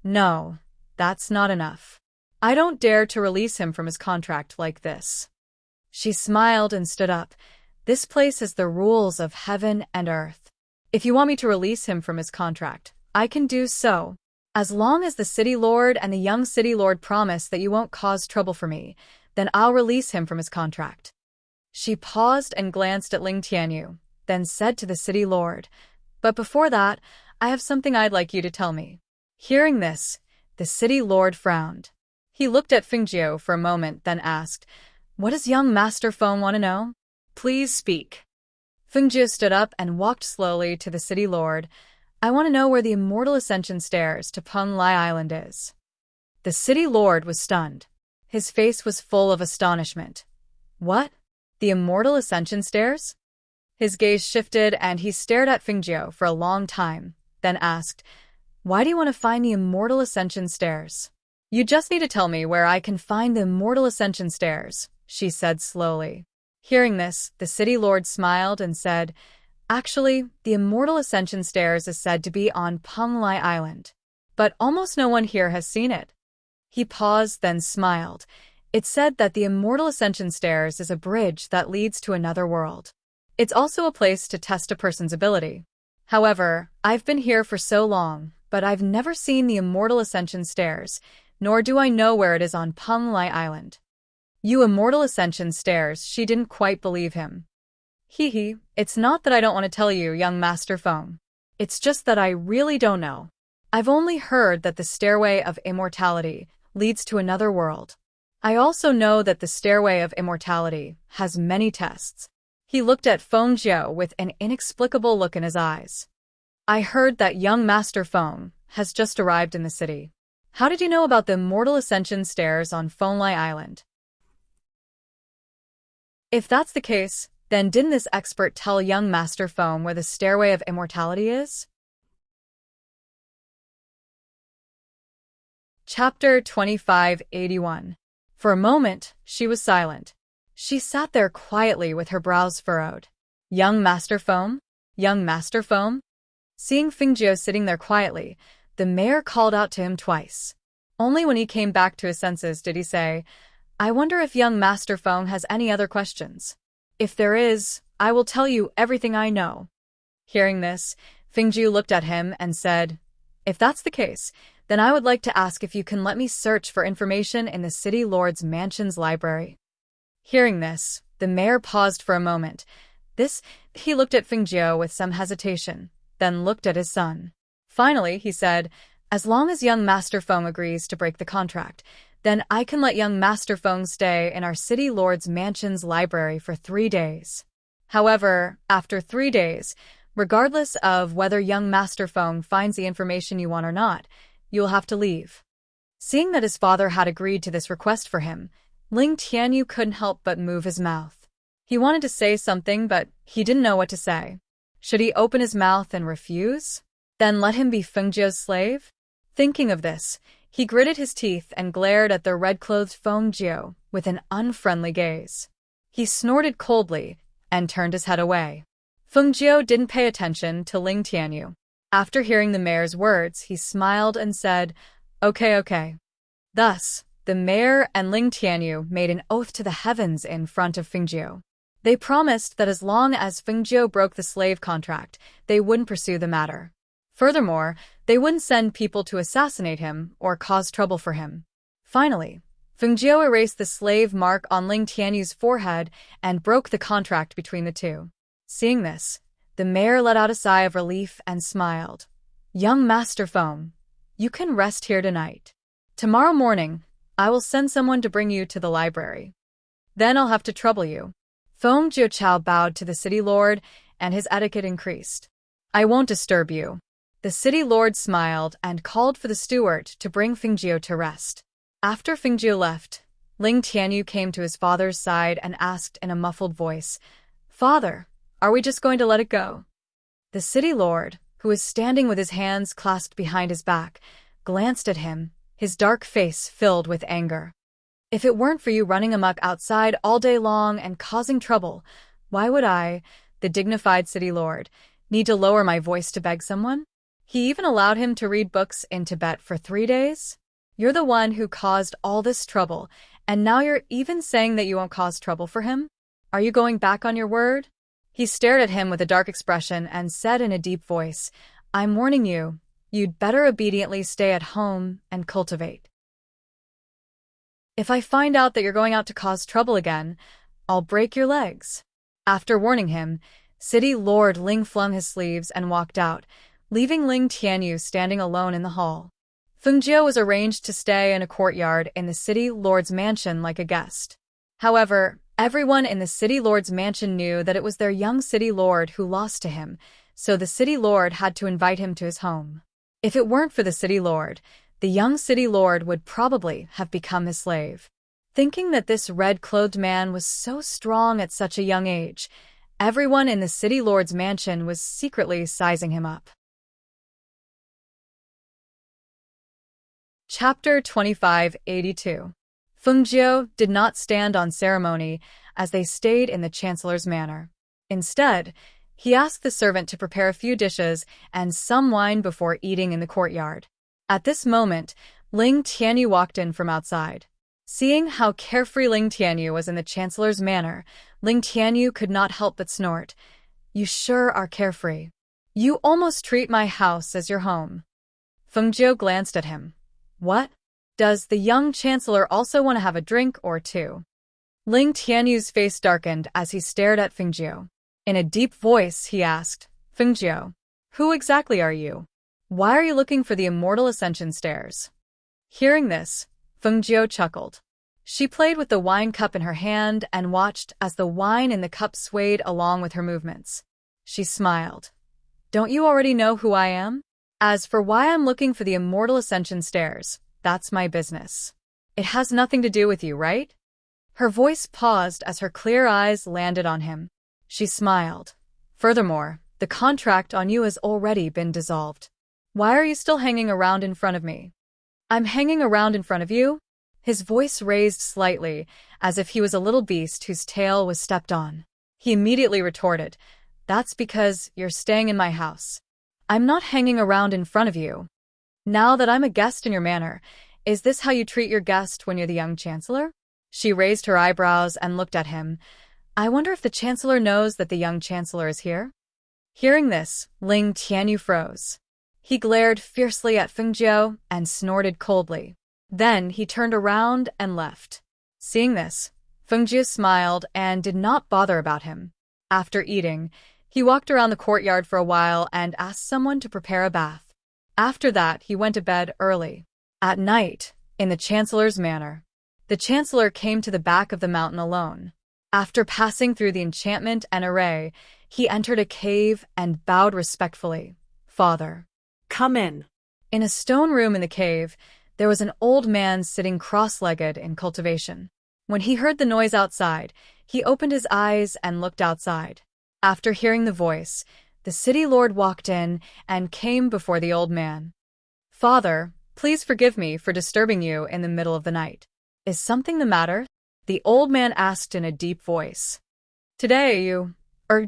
No, that's not enough. I don't dare to release him from his contract like this. She smiled and stood up. This place has the rules of heaven and earth. If you want me to release him from his contract, I can do so. As long as the city lord and the young city lord promise that you won't cause trouble for me, then I'll release him from his contract. She paused and glanced at Ling Tianyu, then said to the city lord, But before that, I have something I'd like you to tell me. Hearing this, the city lord frowned. He looked at Fengjiu for a moment, then asked, What does young Master Feng want to know? Please speak. Fengjiu stood up and walked slowly to the city lord. I want to know where the immortal ascension stairs to Peng Lai Island is. The city lord was stunned. His face was full of astonishment. What? The immortal ascension stairs? His gaze shifted and he stared at Fengjiu for a long time, then asked, Why do you want to find the immortal ascension stairs? You just need to tell me where I can find the immortal ascension stairs, she said slowly. Hearing this, the city lord smiled and said, Actually, the immortal ascension stairs is said to be on Peng Lai Island, but almost no one here has seen it. He paused, then smiled. It's said that the immortal ascension stairs is a bridge that leads to another world. It's also a place to test a person's ability. However, I've been here for so long, but I've never seen the immortal ascension stairs, nor do I know where it is on Peng Lai Island. You immortal ascension stares, she didn't quite believe him. Hee hee, it's not that I don't want to tell you, young Master Feng. It's just that I really don't know. I've only heard that the Stairway of Immortality leads to another world. I also know that the Stairway of Immortality has many tests. He looked at Feng Jiao with an inexplicable look in his eyes. I heard that young Master Feng has just arrived in the city. How did you know about the Immortal Ascension Stairs on Fenglai Island? If that's the case, then didn't this expert tell young Master Feng where the Stairway of Immortality is? Chapter 2581. For a moment, she was silent. She sat there quietly with her brows furrowed. Young Master Feng? Young Master Feng? Seeing Feng Jiao sitting there quietly, the mayor called out to him twice. Only when he came back to his senses did he say, I wonder if young Master Feng has any other questions. If there is, I will tell you everything I know. Hearing this, Feng Jiao looked at him and said, If that's the case, then I would like to ask if you can let me search for information in the City Lord's Mansion's library. Hearing this, the mayor paused for a moment. He looked at Feng Jiao with some hesitation, then looked at his son. Finally, he said, As long as young Master Feng agrees to break the contract, then I can let young Master Feng stay in our City Lord's Mansion's library for 3 days. However, after 3 days, regardless of whether young Master Feng finds the information you want or not, you will have to leave. Seeing that his father had agreed to this request for him, Ling Tianyu couldn't help but move his mouth. He wanted to say something, but he didn't know what to say. Should he open his mouth and refuse? Then let him be Feng Jiao's slave? Thinking of this, he gritted his teeth and glared at the red-clothed Feng Jiao with an unfriendly gaze. He snorted coldly and turned his head away. Feng Jiao didn't pay attention to Ling Tianyu. After hearing the mayor's words, he smiled and said, Okay. Thus, the mayor and Ling Tianyu made an oath to the heavens in front of Feng Jiao. They promised that as long as Feng Jiao broke the slave contract, they wouldn't pursue the matter. Furthermore, they wouldn't send people to assassinate him or cause trouble for him. Finally, Feng Jiao erased the slave mark on Ling Tianyu's forehead and broke the contract between the two. Seeing this, the mayor let out a sigh of relief and smiled. Young Master Feng, you can rest here tonight. Tomorrow morning, I will send someone to bring you to the library. Then I'll have to trouble you. Feng Jiao bowed to the city lord, and his etiquette increased. I won't disturb you. The city lord smiled and called for the steward to bring Feng Jiao to rest. After Feng Jiao left, Ling Tianyu came to his father's side and asked in a muffled voice, Father, are we just going to let it go? The city lord, who was standing with his hands clasped behind his back, glanced at him, his dark face filled with anger. If it weren't for you running amok outside all day long and causing trouble, why would I, the dignified city lord, need to lower my voice to beg someone? He even allowed him to read books in Tibet for 3 days? You're the one who caused all this trouble, and now you're even saying that you won't cause trouble for him? Are you going back on your word? He stared at him with a dark expression and said in a deep voice, I'm warning you, you'd better obediently stay at home and cultivate. If I find out that you're going out to cause trouble again, I'll break your legs. After warning him, City Lord Ling flung his sleeves and walked out, leaving Ling Tianyu standing alone in the hall. Feng Jiao was arranged to stay in a courtyard in the City Lord's mansion like a guest. However, everyone in the City Lord's mansion knew that it was their young City Lord who lost to him, so the City Lord had to invite him to his home. If it weren't for the City Lord, the young City Lord would probably have become his slave. Thinking that this red-clothed man was so strong at such a young age, everyone in the City Lord's mansion was secretly sizing him up. Chapter 2582. Feng Jiao did not stand on ceremony as they stayed in the Chancellor's manor. Instead, he asked the servant to prepare a few dishes and some wine before eating in the courtyard. At this moment, Ling Tianyu walked in from outside. Seeing how carefree Ling Tianyu was in the Chancellor's manor, Ling Tianyu could not help but snort. You sure are carefree. You almost treat my house as your home. Feng Jiao glanced at him. What? Does the young Chancellor also want to have a drink or two? Ling Tianyu's face darkened as he stared at Fengjiu. In a deep voice, he asked, Fengjiu, who exactly are you? Why are you looking for the immortal ascension stairs? Hearing this, Fengjiu chuckled. She played with the wine cup in her hand and watched as the wine in the cup swayed along with her movements. She smiled. Don't you already know who I am? As for why I'm looking for the immortal ascension stairs, that's my business. It has nothing to do with you, right? Her voice paused as her clear eyes landed on him. She smiled. Furthermore, the contract on you has already been dissolved. Why are you still hanging around in front of me? I'm hanging around in front of you? His voice raised slightly, as if he was a little beast whose tail was stepped on. He immediately retorted, That's because you're staying in my house. I'm not hanging around in front of you. Now that I'm a guest in your manor, is this how you treat your guest when you're the young chancellor? She raised her eyebrows and looked at him. I wonder if the chancellor knows that the young chancellor is here? Hearing this, Ling Tianyu froze. He glared fiercely at Fengjiu and snorted coldly. Then he turned around and left. Seeing this, Fengjiu smiled and did not bother about him. After eating, he walked around the courtyard for a while and asked someone to prepare a bath. After that, he went to bed early. At night, in the chancellor's manor, the chancellor came to the back of the mountain alone. After passing through the enchantment and array, he entered a cave and bowed respectfully. Father. Come in. In a stone room in the cave, there was an old man sitting cross-legged in cultivation. When he heard the noise outside, he opened his eyes and looked outside. After hearing the voice, the city lord walked in and came before the old man. Father, please forgive me for disturbing you in the middle of the night. Is something the matter? The old man asked in a deep voice. Today you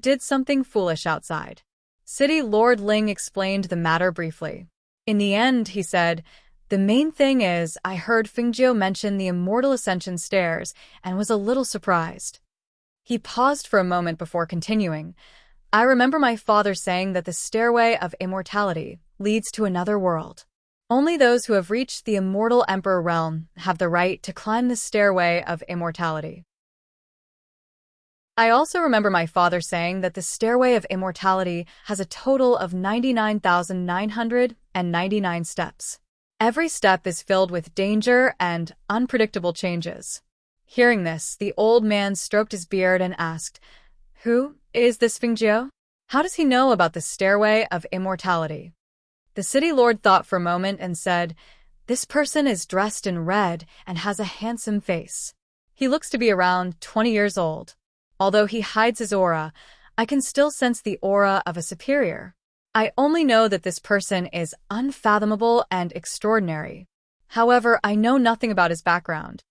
did something foolish outside. City Lord Ling explained the matter briefly. In the end, he said, the main thing is I heard Fengjiu mention the immortal ascension stairs and was a little surprised. He paused for a moment before continuing. I remember my father saying that the stairway of immortality leads to another world. Only those who have reached the immortal emperor realm have the right to climb the stairway of immortality. I also remember my father saying that the stairway of immortality has a total of 99,999 steps. Every step is filled with danger and unpredictable changes. Hearing this, the old man stroked his beard and asked, Who is this Fengjiu? How does he know about the stairway of immortality? The city lord thought for a moment and said, This person is dressed in red and has a handsome face. He looks to be around 20 years old. Although he hides his aura, I can still sense the aura of a superior. I only know that this person is unfathomable and extraordinary. However, I know nothing about his background.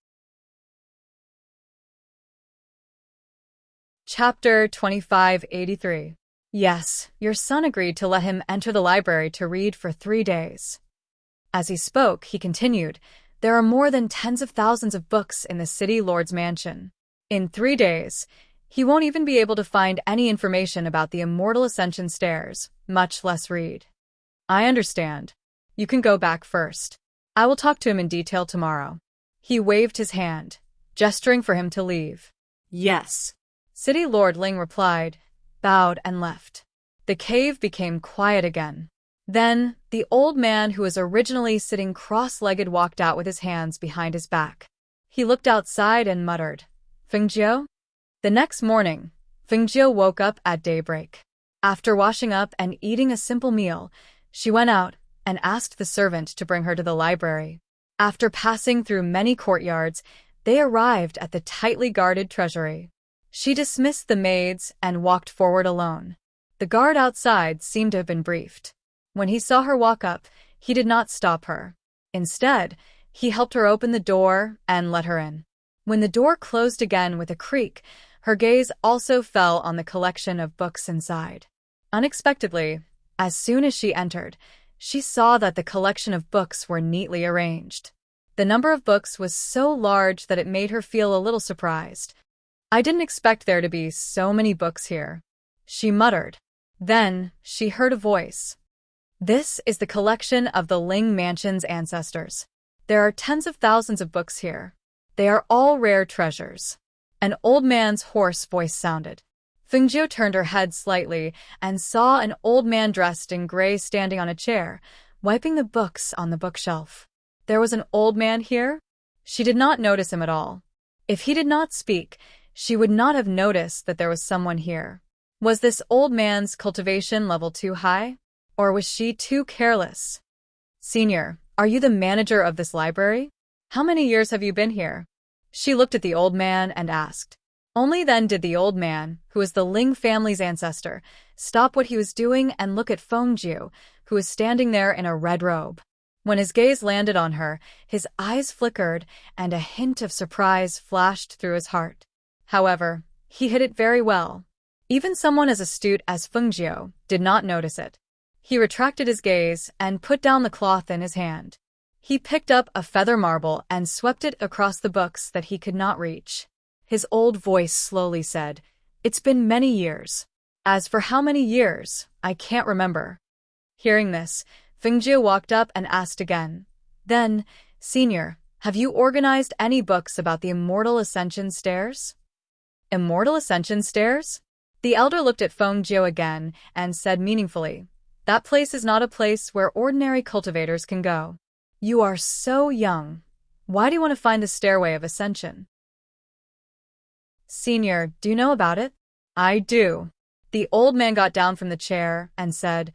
Chapter 2583. Yes, your son agreed to let him enter the library to read for 3 days. As he spoke, he continued, There are more than tens of thousands of books in the city lord's mansion. In 3 days, he won't even be able to find any information about the immortal ascension stairs, much less read. I understand. You can go back first. I will talk to him in detail tomorrow. He waved his hand, gesturing for him to leave. Yes. City Lord Ling replied, bowed and left. The cave became quiet again. Then, the old man who was originally sitting cross-legged walked out with his hands behind his back. He looked outside and muttered, Fengjiu? The next morning, Fengjiu woke up at daybreak. After washing up and eating a simple meal, she went out and asked the servant to bring her to the library. After passing through many courtyards, they arrived at the tightly guarded treasury. She dismissed the maids and walked forward alone. The guard outside seemed to have been briefed. When he saw her walk up, he did not stop her. Instead, he helped her open the door and let her in. When the door closed again with a creak, her gaze also fell on the collection of books inside. Unexpectedly, as soon as she entered, she saw that the collection of books were neatly arranged. The number of books was so large that it made her feel a little surprised. I didn't expect there to be so many books here, she muttered. Then, she heard a voice. This is the collection of the Ling Mansion's ancestors. There are tens of thousands of books here. They are all rare treasures. An old man's hoarse voice sounded. Fengjiu turned her head slightly and saw an old man dressed in gray standing on a chair, wiping the books on the bookshelf. There was an old man here? She did not notice him at all. If he did not speak, she would not have noticed that there was someone here. Was this old man's cultivation level too high? Or was she too careless? Senior, are you the manager of this library? How many years have you been here? She looked at the old man and asked. Only then did the old man, who was the Ling family's ancestor, stop what he was doing and look at Fengjiu, who was standing there in a red robe. When his gaze landed on her, his eyes flickered and a hint of surprise flashed through his heart. However, he hid it very well. Even someone as astute as Fengjiu did not notice it. He retracted his gaze and put down the cloth in his hand. He picked up a feather marble and swept it across the books that he could not reach. His old voice slowly said, "It's been many years. As for how many years, I can't remember." Hearing this, Fengjiu walked up and asked again. Then, Senior, have you organized any books about the Immortal Ascension Stairs? Immortal Ascension Stairs? The elder looked at Fengjiu again and said meaningfully, "That place is not a place where ordinary cultivators can go. You are so young. Why do you want to find the Stairway of Ascension?" Senior, do you know about it? I do. The old man got down from the chair and said,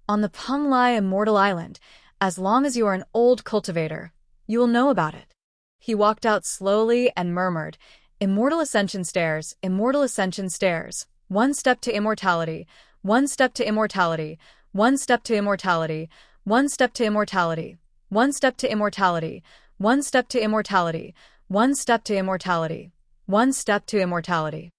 "On the Penglai Immortal Island, as long as you are an old cultivator, you will know about it." He walked out slowly and murmured, "Immortal Ascension Stairs, Immortal Ascension Stairs, one step to immortality, one step to immortality, one step to immortality, one step to immortality, one step to immortality, one step to immortality, one step to immortality, one step to immortality."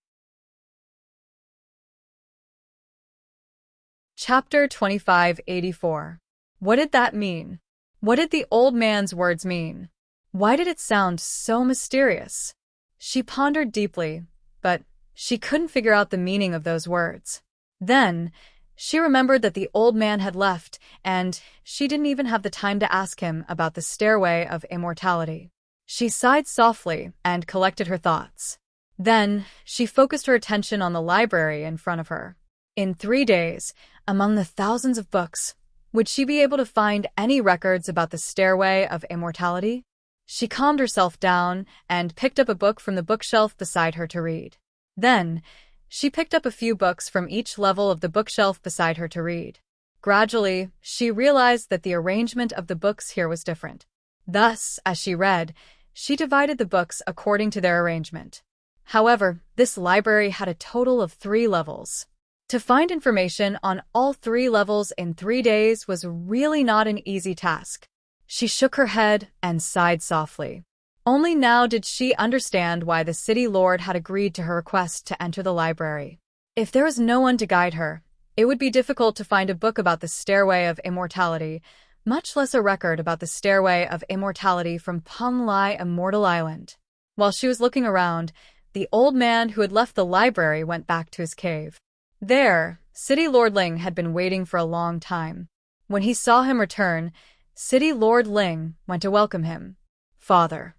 Chapter 2584. What did that mean? What did the old man's words mean? Why did it sound so mysterious? She pondered deeply, but she couldn't figure out the meaning of those words. Then, she remembered that the old man had left, and she didn't even have the time to ask him about the Stairway of Immortality. She sighed softly and collected her thoughts. Then, she focused her attention on the library in front of her. In 3 days, among the thousands of books, would she be able to find any records about the Stairway of Immortality? She calmed herself down and picked up a book from the bookshelf beside her to read. Then, she picked up a few books from each level of the bookshelf beside her to read. Gradually, she realized that the arrangement of the books here was different. Thus, as she read, she divided the books according to their arrangement. However, this library had a total of 3 levels. To find information on all 3 levels in 3 days was really not an easy task. She shook her head and sighed softly. Only now did she understand why the city lord had agreed to her request to enter the library. If there was no one to guide her, it would be difficult to find a book about the Stairway of Immortality, much less a record about the Stairway of Immortality from Penglai Immortal Island. While she was looking around, the old man who had left the library went back to his cave. There, City Lord Ling had been waiting for a long time. When he saw him return, City Lord Ling went to welcome him. "Father."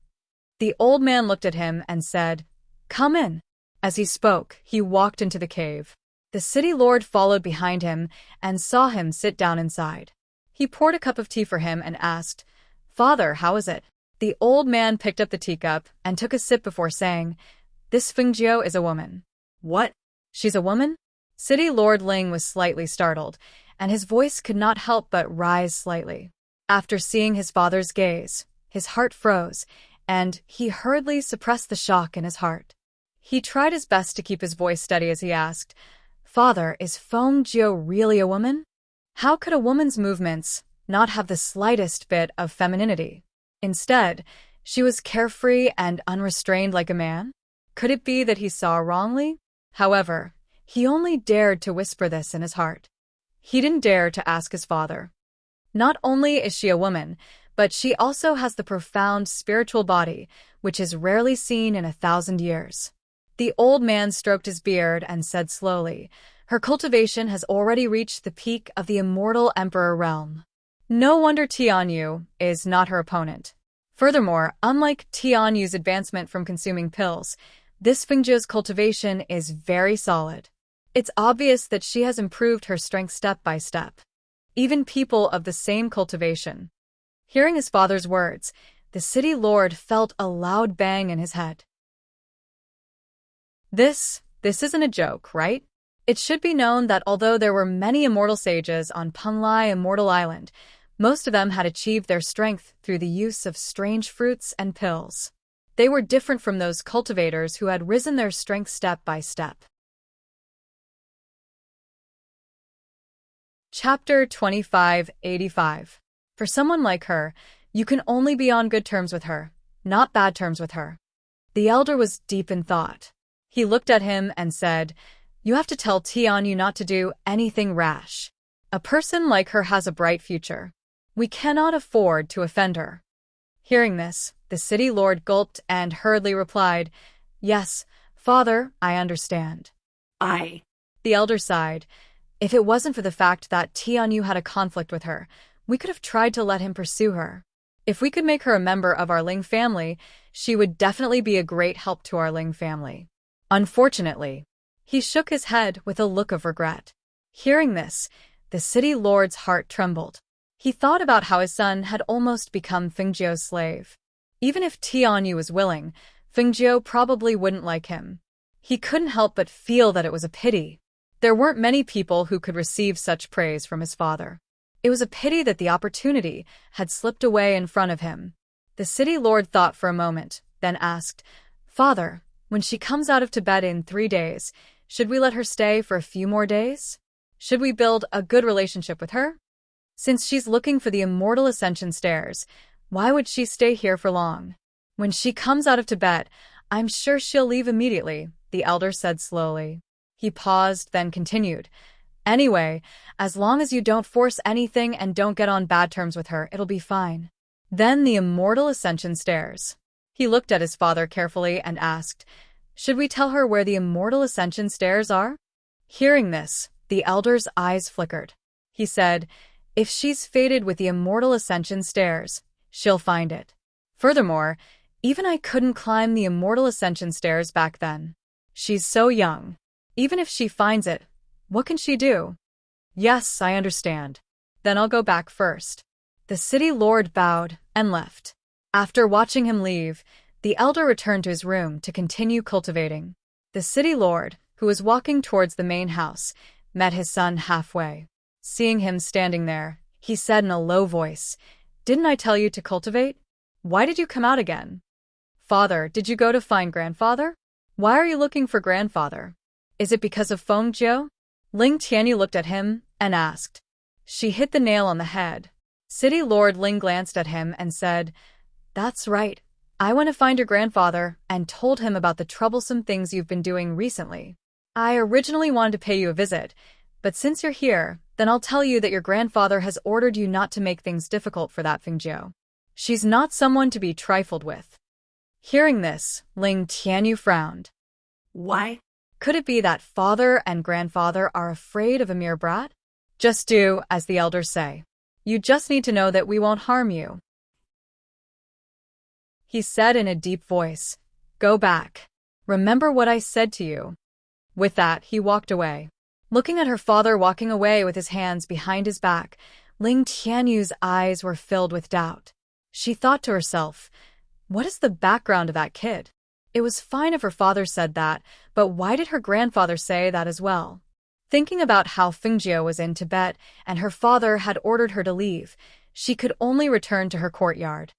The old man looked at him and said, "Come in." As he spoke, he walked into the cave. The city lord followed behind him and saw him sit down inside. He poured a cup of tea for him and asked, "Father, how is it?" The old man picked up the teacup and took a sip before saying, "This Fengjiu is a woman." "What? She's a woman?" City Lord Ling was slightly startled, and his voice could not help but rise slightly. After seeing his father's gaze, his heart froze, and he hurriedly suppressed the shock in his heart. He tried his best to keep his voice steady as he asked, "Father, is Fengjiu really a woman? How could a woman's movements not have the slightest bit of femininity? Instead, she was carefree and unrestrained like a man? Could it be that he saw wrongly?" However, he only dared to whisper this in his heart. He didn't dare to ask his father. Not only is she a woman, but she also has the profound spiritual body, which is rarely seen in 1,000 years. The old man stroked his beard and said slowly, "Her cultivation has already reached the peak of the immortal emperor realm. No wonder Tianyu is not her opponent. Furthermore, unlike Tianyu's advancement from consuming pills, This Fengjiu's cultivation is very solid. It's obvious that she has improved her strength step by step. Even people of the same cultivation. Hearing his father's words, the city lord felt a loud bang in his head. This isn't a joke, right? It should be known that although there were many immortal sages on Punlai Immortal Island, most of them had achieved their strength through the use of strange fruits and pills. They were different from those cultivators who had risen their strength step by step. Chapter 2585. For someone like her, you can only be on good terms with her, not bad terms with her. The elder was deep in thought. He looked at him and said, "You have to tell Tianyu not to do anything rash. A person like her has a bright future. We cannot afford to offend her." Hearing this, the city lord gulped and hurriedly replied, "Yes, father, I understand." The elder sighed. If it wasn't for the fact that Tianyu had a conflict with her, we could have tried to let him pursue her. If we could make her a member of our Ling family, she would definitely be a great help to our Ling family. Unfortunately, he shook his head with a look of regret. Hearing this, the city lord's heart trembled. He thought about how his son had almost become Fengjiu's slave. Even if Tianyu was willing, Fengjiu probably wouldn't like him. He couldn't help but feel that it was a pity. There weren't many people who could receive such praise from his father. It was a pity that the opportunity had slipped away in front of him. The city lord thought for a moment, then asked, "Father, when she comes out of Tibet in 3 days, should we let her stay for a few more days? Should we build a good relationship with her? Since she's looking for the immortal ascension stairs, why would she stay here for long? When she comes out of Tibet, I'm sure she'll leave immediately," the elder said slowly. He paused, then continued, "Anyway, as long as you don't force anything and don't get on bad terms with her, it'll be fine." Then the immortal ascension stairs. He looked at his father carefully and asked, "Should we tell her where the immortal ascension stairs are?" Hearing this, the elder's eyes flickered. He said, "If she's fated with the immortal ascension stairs, she'll find it. Furthermore, even I couldn't climb the immortal ascension stairs back then. She's so young. Even if she finds it, what can she do?" "Yes, I understand. Then I'll go back first." The city lord bowed and left. After watching him leave, the elder returned to his room to continue cultivating. The city lord, who was walking towards the main house, met his son halfway. Seeing him standing there, he said in a low voice, "Didn't I tell you to cultivate? Why did you come out again?" "Father, did you go to find grandfather? Why are you looking for grandfather? Is it because of Fengjiu?" Ling Tianyu looked at him and asked. "She hit the nail on the head." City Lord Ling glanced at him and said, "That's right. I went to find your grandfather and told him about the troublesome things you've been doing recently. I originally wanted to pay you a visit, but since you're here, then I'll tell you that your grandfather has ordered you not to make things difficult for that Fengjiu. She's not someone to be trifled with." Hearing this, Ling Tianyu frowned. Why? Could it be that father and grandfather are afraid of a mere brat? Just do as the elders say. You just need to know that we won't harm you. He said in a deep voice, "Go back. Remember what I said to you." With that, he walked away. Looking at her father walking away with his hands behind his back, Ling Tianyu's eyes were filled with doubt. She thought to herself, what is the background of that kid? It was fine if her father said that, but why did her grandfather say that as well? Thinking about how Fengjiu was in Tibet and her father had ordered her to leave, she could only return to her courtyard.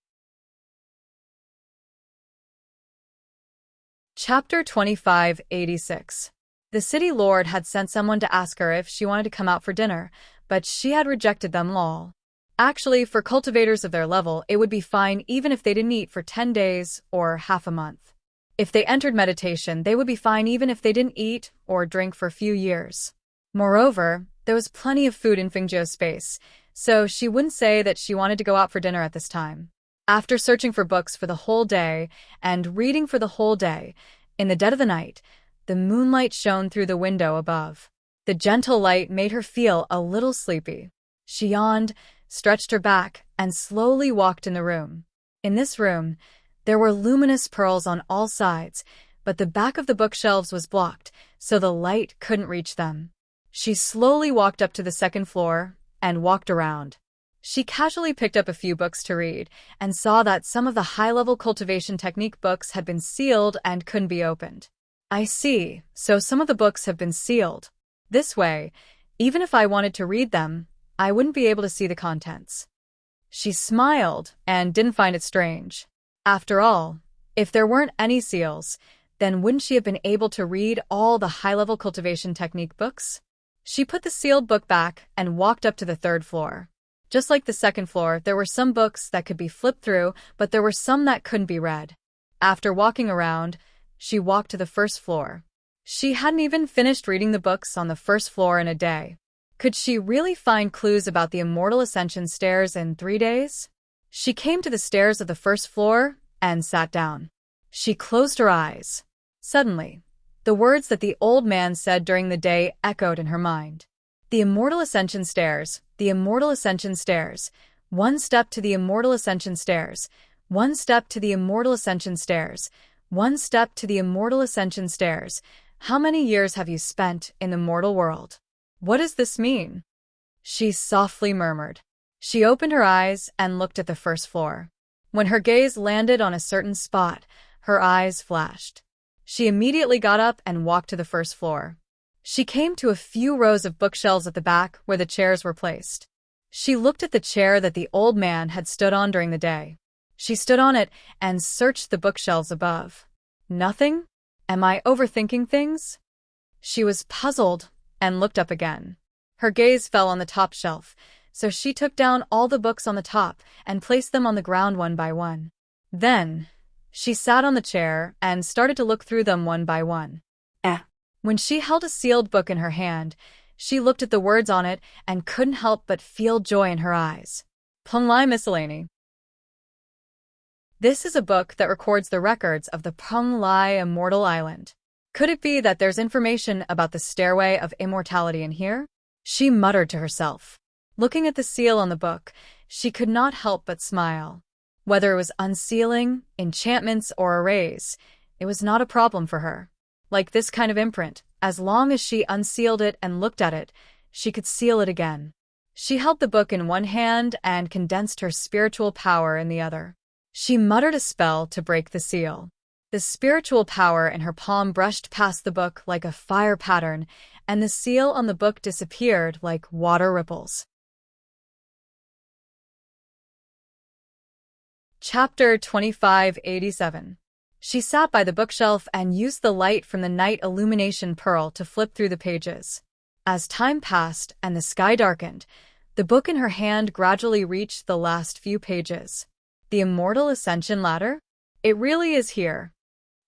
Chapter 2586. The city lord had sent someone to ask her if she wanted to come out for dinner, but she had rejected them all. Actually, for cultivators of their level, it would be fine even if they didn't eat for 10 days or half a month. If they entered meditation, they would be fine even if they didn't eat or drink for a few years. Moreover, there was plenty of food in Fengjiu's space, so she wouldn't say that she wanted to go out for dinner at this time. After searching for books for the whole day and reading for the whole day, in the dead of the night, the moonlight shone through the window above. The gentle light made her feel a little sleepy. She yawned, stretched her back, and slowly walked in the room. In this room, there were luminous pearls on all sides, but the back of the bookshelves was blocked, so the light couldn't reach them. She slowly walked up to the second floor and walked around. She casually picked up a few books to read and saw that some of the high-level cultivation technique books had been sealed and couldn't be opened. I see, so some of the books have been sealed. This way, even if I wanted to read them, I wouldn't be able to see the contents. She smiled and didn't find it strange. After all, if there weren't any seals, then wouldn't she have been able to read all the high-level cultivation technique books? She put the sealed book back and walked up to the third floor. Just like the second floor, there were some books that could be flipped through, but there were some that couldn't be read. After walking around, she walked to the first floor. She hadn't even finished reading the books on the first floor in a day. Could she really find clues about the Immortal Ascension stairs in 3 days? She came to the stairs of the first floor and sat down. She closed her eyes. Suddenly, the words that the old man said during the day echoed in her mind. The Immortal Ascension stairs, the Immortal Ascension stairs, 1 step to the Immortal Ascension stairs, 1 step to the Immortal Ascension stairs, 1 step to the Immortal Ascension stairs. How many years have you spent in the mortal world? What does this mean? She softly murmured. She opened her eyes and looked at the first floor. When her gaze landed on a certain spot, her eyes flashed. She immediately got up and walked to the first floor. She came to a few rows of bookshelves at the back where the chairs were placed. She looked at the chair that the old man had stood on during the day. She stood on it and searched the bookshelves above. Nothing? Am I overthinking things? She was puzzled and looked up again. Her gaze fell on the top shelf, so she took down all the books on the top and placed them on the ground one by one. Then, she sat on the chair and started to look through them one by one. When she held a sealed book in her hand, she looked at the words on it and couldn't help but feel joy in her eyes. Penglai Miscellany. This is a book that records the records of the Penglai Immortal Island. Could it be that there's information about the Stairway of Immortality in here? She muttered to herself. Looking at the seal on the book, she could not help but smile. Whether it was unsealing, enchantments, or arrays, it was not a problem for her. Like this kind of imprint, as long as she unsealed it and looked at it, she could seal it again. She held the book in one hand and condensed her spiritual power in the other. She muttered a spell to break the seal. The spiritual power in her palm brushed past the book like a fire pattern, and the seal on the book disappeared like water ripples. Chapter 2587. She sat by the bookshelf and used the light from the night illumination pearl to flip through the pages. As time passed and the sky darkened, the book in her hand gradually reached the last few pages. The Immortal Ascension Ladder? It really is here.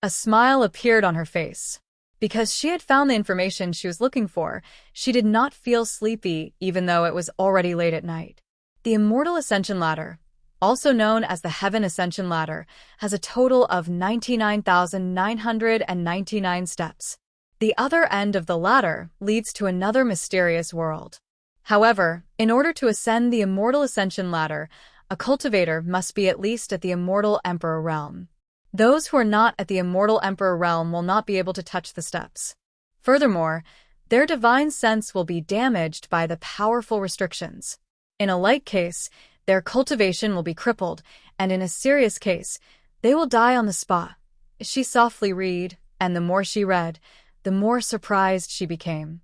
A smile appeared on her face. Because she had found the information she was looking for, she did not feel sleepy even though it was already late at night. The Immortal Ascension Ladder, also known as the Heaven Ascension Ladder, has a total of 99,999 steps. The other end of the ladder leads to another mysterious world. However, in order to ascend the Immortal Ascension Ladder, a cultivator must be at least at the Immortal Emperor realm. Those who are not at the Immortal Emperor realm will not be able to touch the steps. Furthermore, their divine sense will be damaged by the powerful restrictions. In a light case, their cultivation will be crippled, and in a serious case, they will die on the spot. She softly read, and the more she read, the more surprised she became.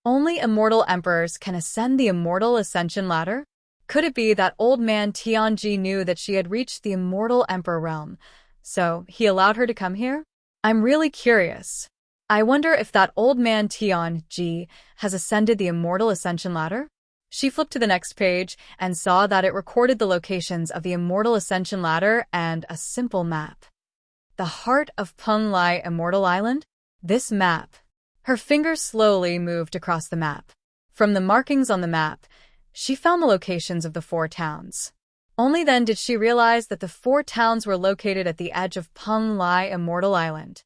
Only immortal emperors can ascend the Immortal Ascension Ladder? Could it be that old man Tianji knew that she had reached the Immortal Emperor realm, so he allowed her to come here? I'm really curious. I wonder if that old man Tianji has ascended the Immortal Ascension Ladder? She flipped to the next page and saw that it recorded the locations of the Immortal Ascension Ladder and a simple map. The heart of Penglai Immortal Island? This map. Her fingers slowly moved across the map. From the markings on the map, she found the locations of the 4 towns. Only then did she realize that the 4 towns were located at the edge of Penglai Immortal Island.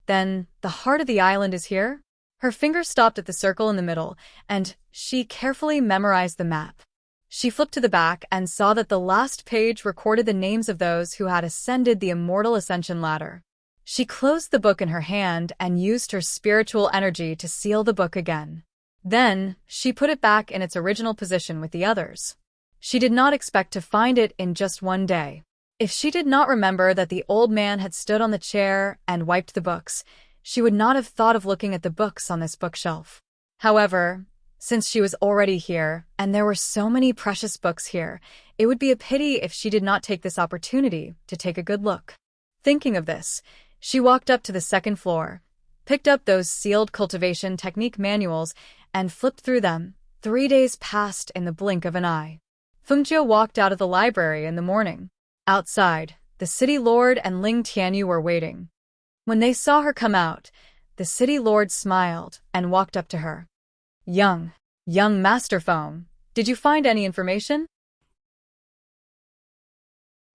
Then, the heart of the island is here? Her finger stopped at the circle in the middle, and she carefully memorized the map. She flipped to the back and saw that the last page recorded the names of those who had ascended the Immortal Ascension Ladder. She closed the book in her hand and used her spiritual energy to seal the book again. Then, she put it back in its original position with the others. She did not expect to find it in just one day. If she did not remember that the old man had stood on the chair and wiped the books, she would not have thought of looking at the books on this bookshelf. However, since she was already here, and there were so many precious books here, it would be a pity if she did not take this opportunity to take a good look. Thinking of this, she walked up to the second floor, picked up those sealed cultivation technique manuals, and flipped through them. 3 days passed in the blink of an eye. Fengjiu walked out of the library in the morning. Outside, the city lord and Ling Tianyu were waiting. When they saw her come out, the city lord smiled and walked up to her. Young Master Phone, did you find any information?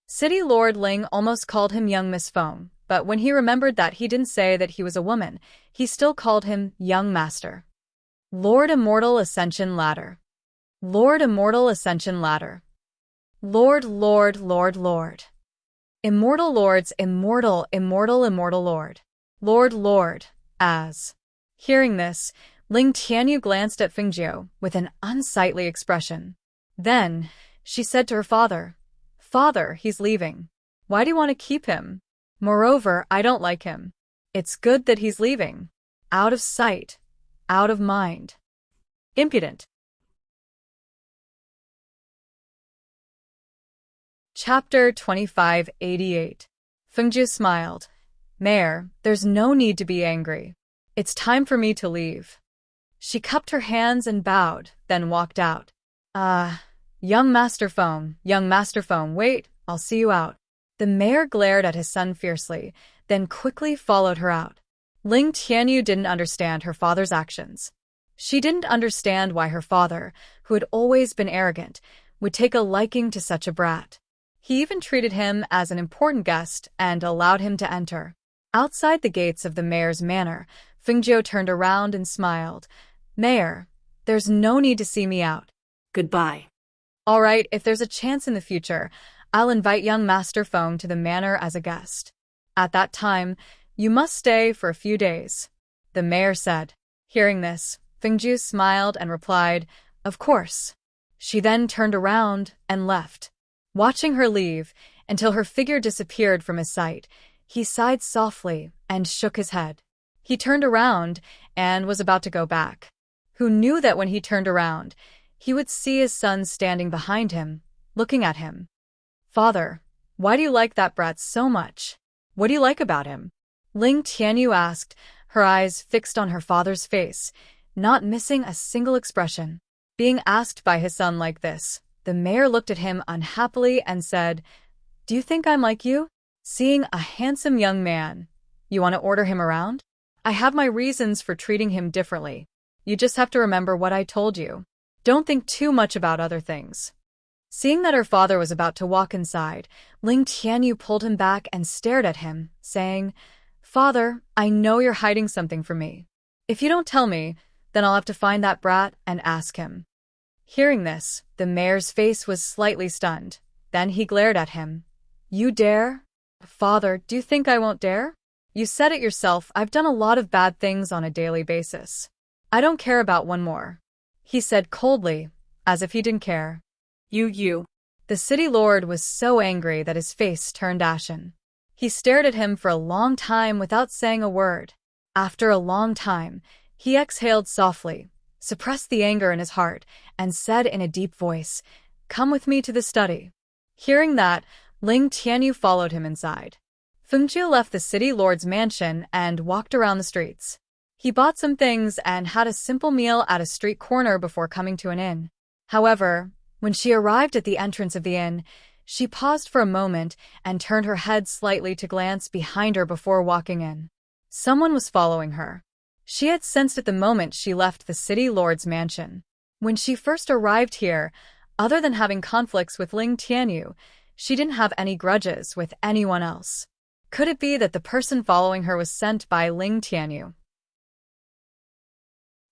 City Lord Ling almost called him Young Miss Phone, but when he remembered that he didn't say that he was a woman, he still called him Young Master. Lord Immortal Ascension Ladder. Lord Immortal Ascension Ladder. Lord. Immortal Lords, Immortal Lord. Lord, as. Hearing this, Ling Tianyu glanced at Fengjiu with an unsightly expression. Then, she said to her father, "Father, he's leaving. Why do you want to keep him? Moreover, I don't like him. It's good that he's leaving. Out of sight, out of mind. Impudent." Chapter 2588. Fengjiu smiled. "Mayor, there's no need to be angry. It's time for me to leave." She cupped her hands and bowed, then walked out. Young Master Phone, wait, I'll see you out." The mayor glared at his son fiercely, then quickly followed her out. Ling Tianyu didn't understand her father's actions. She didn't understand why her father, who had always been arrogant, would take a liking to such a brat. He even treated him as an important guest and allowed him to enter. Outside the gates of the mayor's manor, Fengjiu turned around and smiled. "Mayor, there's no need to see me out." Goodbye. "All right, if there's a chance in the future, I'll invite young Master Feng to the manor as a guest. At that time, you must stay for a few days," the mayor said. Hearing this, Fengjiu smiled and replied, "Of course." She then turned around and left. Watching her leave until her figure disappeared from his sight, he sighed softly and shook his head. He turned around and was about to go back. Who knew that when he turned around, he would see his son standing behind him, looking at him. "Father, why do you like that brat so much? What do you like about him?" Ling Tianyu asked, her eyes fixed on her father's face, not missing a single expression. Being asked by his son like this, the mayor looked at him unhappily and said, "Do you think I'm like you? Seeing a handsome young man, you want to order him around? I have my reasons for treating him differently. You just have to remember what I told you. Don't think too much about other things." Seeing that her father was about to walk inside, Ling Tianyu pulled him back and stared at him, saying, "Father, I know you're hiding something from me. If you don't tell me, then I'll have to find that brat and ask him." Hearing this, the mayor's face was slightly stunned. Then he glared at him. "You dare? Father, do you think I won't dare? You said it yourself, I've done a lot of bad things on a daily basis. I don't care about one more," he said coldly, as if he didn't care. You. The city lord was so angry that his face turned ashen. He stared at him for a long time without saying a word. After a long time, he exhaled softly, suppressed the anger in his heart, and said in a deep voice, "Come with me to the study." Hearing that, Ling Tianyu followed him inside. Fengjiu left the city lord's mansion and walked around the streets. He bought some things and had a simple meal at a street corner before coming to an inn. However, when she arrived at the entrance of the inn, she paused for a moment and turned her head slightly to glance behind her before walking in. Someone was following her. She had sensed it the moment she left the city lord's mansion. When she first arrived here, other than having conflicts with Ling Tianyu, she didn't have any grudges with anyone else. Could it be that the person following her was sent by Ling Tianyu?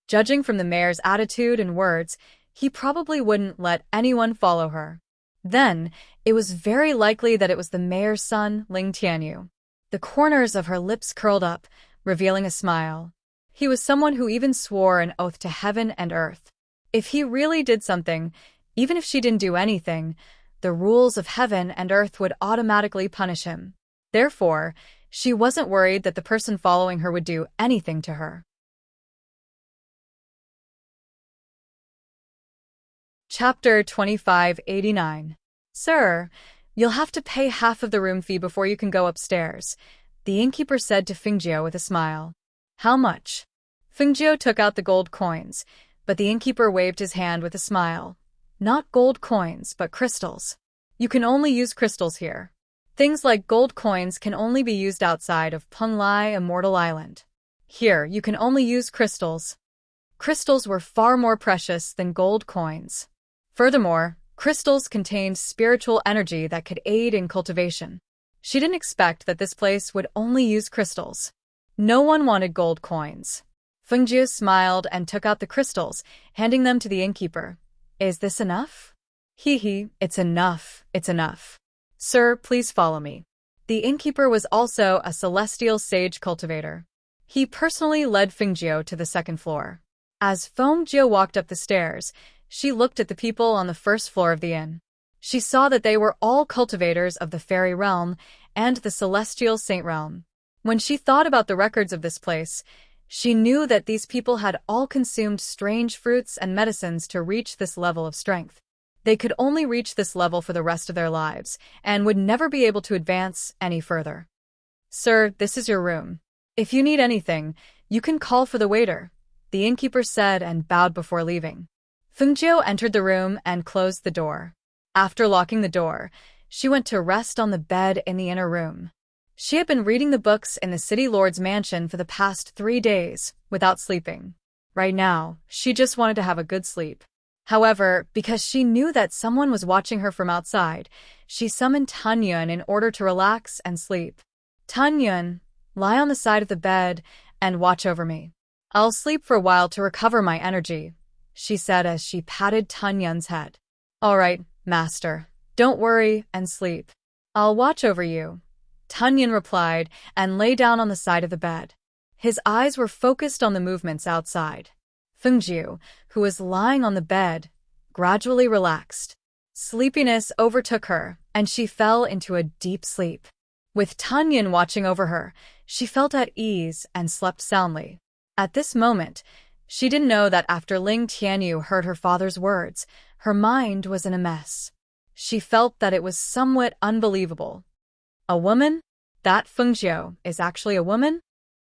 Judging from the mayor's attitude and words, he probably wouldn't let anyone follow her. Then, it was very likely that it was the mayor's son, Ling Tianyu. The corners of her lips curled up, revealing a smile. He was someone who even swore an oath to heaven and earth. If he really did something, even if she didn't do anything, the rules of heaven and earth would automatically punish him. Therefore, she wasn't worried that the person following her would do anything to her. Chapter 2589. Sir, you'll have to pay half of the room fee before you can go upstairs, the innkeeper said to Fengjiu with a smile. How much? Fengjiu took out the gold coins, but the innkeeper waved his hand with a smile. Not gold coins, but crystals. You can only use crystals here. Things like gold coins can only be used outside of Penglai Immortal Island. Here, you can only use crystals. Crystals were far more precious than gold coins. Furthermore, crystals contained spiritual energy that could aid in cultivation. She didn't expect that this place would only use crystals. No one wanted gold coins. Fengjiu smiled and took out the crystals, handing them to the innkeeper. Is this enough? Hee, it's enough, it's enough. Sir, please follow me. The innkeeper was also a celestial sage cultivator. He personally led Fengjiu to the second floor. As Fengjiu walked up the stairs, she looked at the people on the first floor of the inn. She saw that they were all cultivators of the fairy realm and the celestial saint realm. When she thought about the records of this place, she knew that these people had all consumed strange fruits and medicines to reach this level of strength. They could only reach this level for the rest of their lives, and would never be able to advance any further. Sir, this is your room. If you need anything, you can call for the waiter, the innkeeper said and bowed before leaving. Fengjiu entered the room and closed the door. After locking the door, she went to rest on the bed in the inner room. She had been reading the books in the city lord's mansion for the past 3 days, without sleeping. Right now, she just wanted to have a good sleep. However, because she knew that someone was watching her from outside, she summoned Tunyun in order to relax and sleep. Tunyun, lie on the side of the bed and watch over me. I'll sleep for a while to recover my energy, she said as she patted Tunyun's head. All right, master. Don't worry and sleep. I'll watch over you, Tunyun replied and lay down on the side of the bed. His eyes were focused on the movements outside. Fengjiu, who was lying on the bed, gradually relaxed. Sleepiness overtook her, and she fell into a deep sleep. With Tunyun watching over her, she felt at ease and slept soundly. At this moment, she didn't know that after Ling Tianyu heard her father's words, her mind was in a mess. She felt that it was somewhat unbelievable. A woman? That Fengjiu is actually a woman?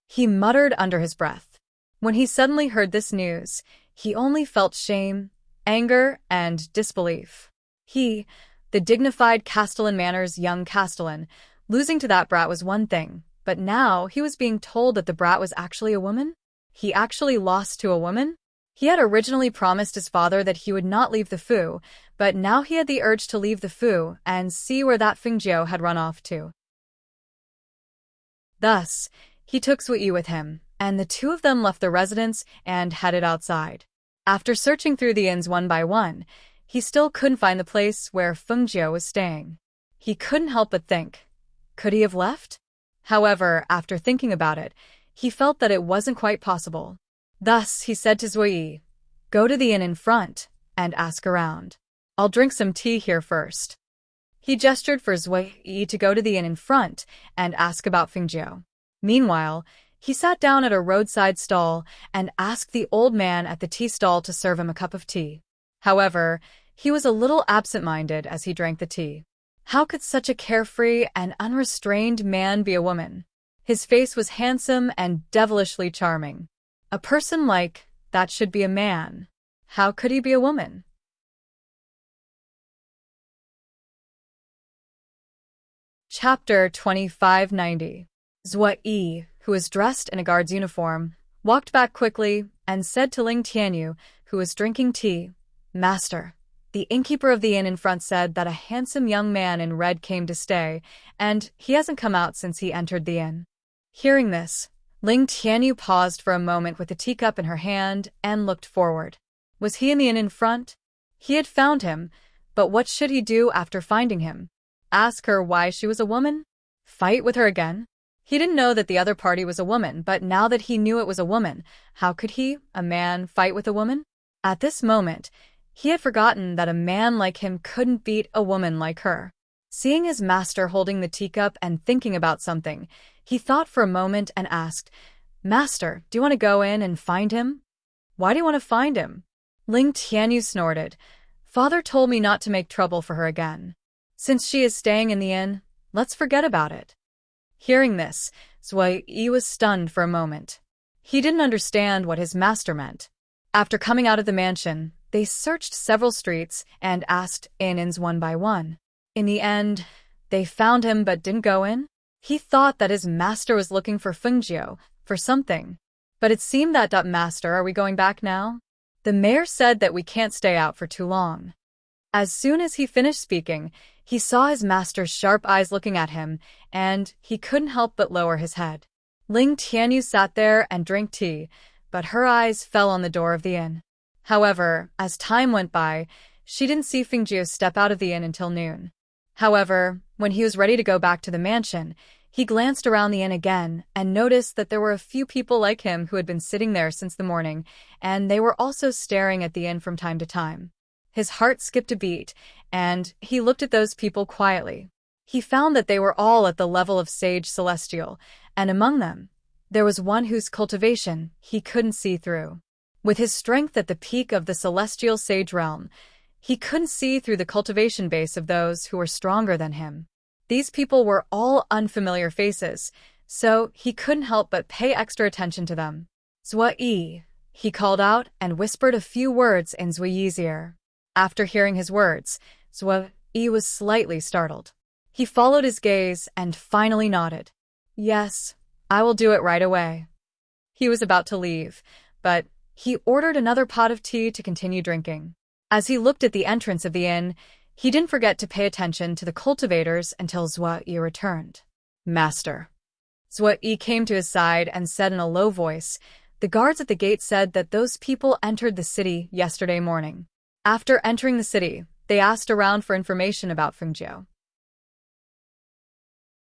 He muttered under his breath. When he suddenly heard this news, he only felt shame, anger, and disbelief. He, the dignified Castellan Manor's young Castellan, losing to that brat was one thing, but now he was being told that the brat was actually a woman? He actually lost to a woman? He had originally promised his father that he would not leave the Fu, but now he had the urge to leave the Fu and see where that Fengjiu had run off to. Thus, he took Zui with him, and the two of them left the residence and headed outside. After searching through the inns one by one, he still couldn't find the place where Fengjiu was staying. He couldn't help but think, could he have left? However, after thinking about it, he felt that it wasn't quite possible. Thus, he said to Zui, go to the inn in front and ask around. I'll drink some tea here first. He gestured for Zui to go to the inn in front and ask about Fengjiu. Meanwhile, he sat down at a roadside stall and asked the old man at the tea stall to serve him a cup of tea. However, he was a little absent-minded as he drank the tea. How could such a carefree and unrestrained man be a woman? His face was handsome and devilishly charming. A person like that should be a man. How could he be a woman? Chapter 2590. Zui, who was dressed in a guard's uniform, walked back quickly and said to Ling Tianyu, who was drinking tea, Master, the innkeeper of the inn in front said that a handsome young man in red came to stay, and he hasn't come out since he entered the inn. Hearing this, Ling Tianyu paused for a moment with a teacup in her hand and looked forward. Was he in the inn in front? He had found him, but what should he do after finding him? Ask her why she was a woman? Fight with her again? He didn't know that the other party was a woman, but now that he knew it was a woman, how could he, a man, fight with a woman? At this moment, he had forgotten that a man like him couldn't beat a woman like her. Seeing his master holding the teacup and thinking about something, he thought for a moment and asked, "Master, do you want to go in and find him?" "Why do you want to find him?" Ling Tianyu snorted. "Father told me not to make trouble for her again. Since she is staying in the inn, let's forget about it." Hearing this, Zui Yi was stunned for a moment. He didn't understand what his master meant. After coming out of the mansion, they searched several streets and asked inns one by one. In the end, they found him but didn't go in. He thought that his master was looking for Fengjiu, for something. But it seemed that, "Master, are we going back now?" The mayor said that we can't stay out for too long. As soon as he finished speaking, he saw his master's sharp eyes looking at him, and he couldn't help but lower his head. Ling Tianyu sat there and drank tea, but her eyes fell on the door of the inn. However, as time went by, she didn't see Fengjiu step out of the inn until noon. However, when he was ready to go back to the mansion, he glanced around the inn again and noticed that there were a few people like him who had been sitting there since the morning, and they were also staring at the inn from time to time. His heart skipped a beat, and he looked at those people quietly. He found that they were all at the level of Sage Celestial, and among them, there was one whose cultivation he couldn't see through. With his strength at the peak of the Celestial Sage realm, he couldn't see through the cultivation base of those who were stronger than him. These people were all unfamiliar faces, so he couldn't help but pay extra attention to them. "Zui Yi," he called out and whispered a few words in Zui Yi's ear. After hearing his words, Zui Yi was slightly startled. He followed his gaze and finally nodded. "Yes, I will do it right away." He was about to leave, but he ordered another pot of tea to continue drinking. As he looked at the entrance of the inn, he didn't forget to pay attention to the cultivators until Zui Yi returned. "Master." Zui Yi came to his side and said in a low voice, "The guards at the gate said that those people entered the city yesterday morning. After entering the city, they asked around for information about Fengjiu."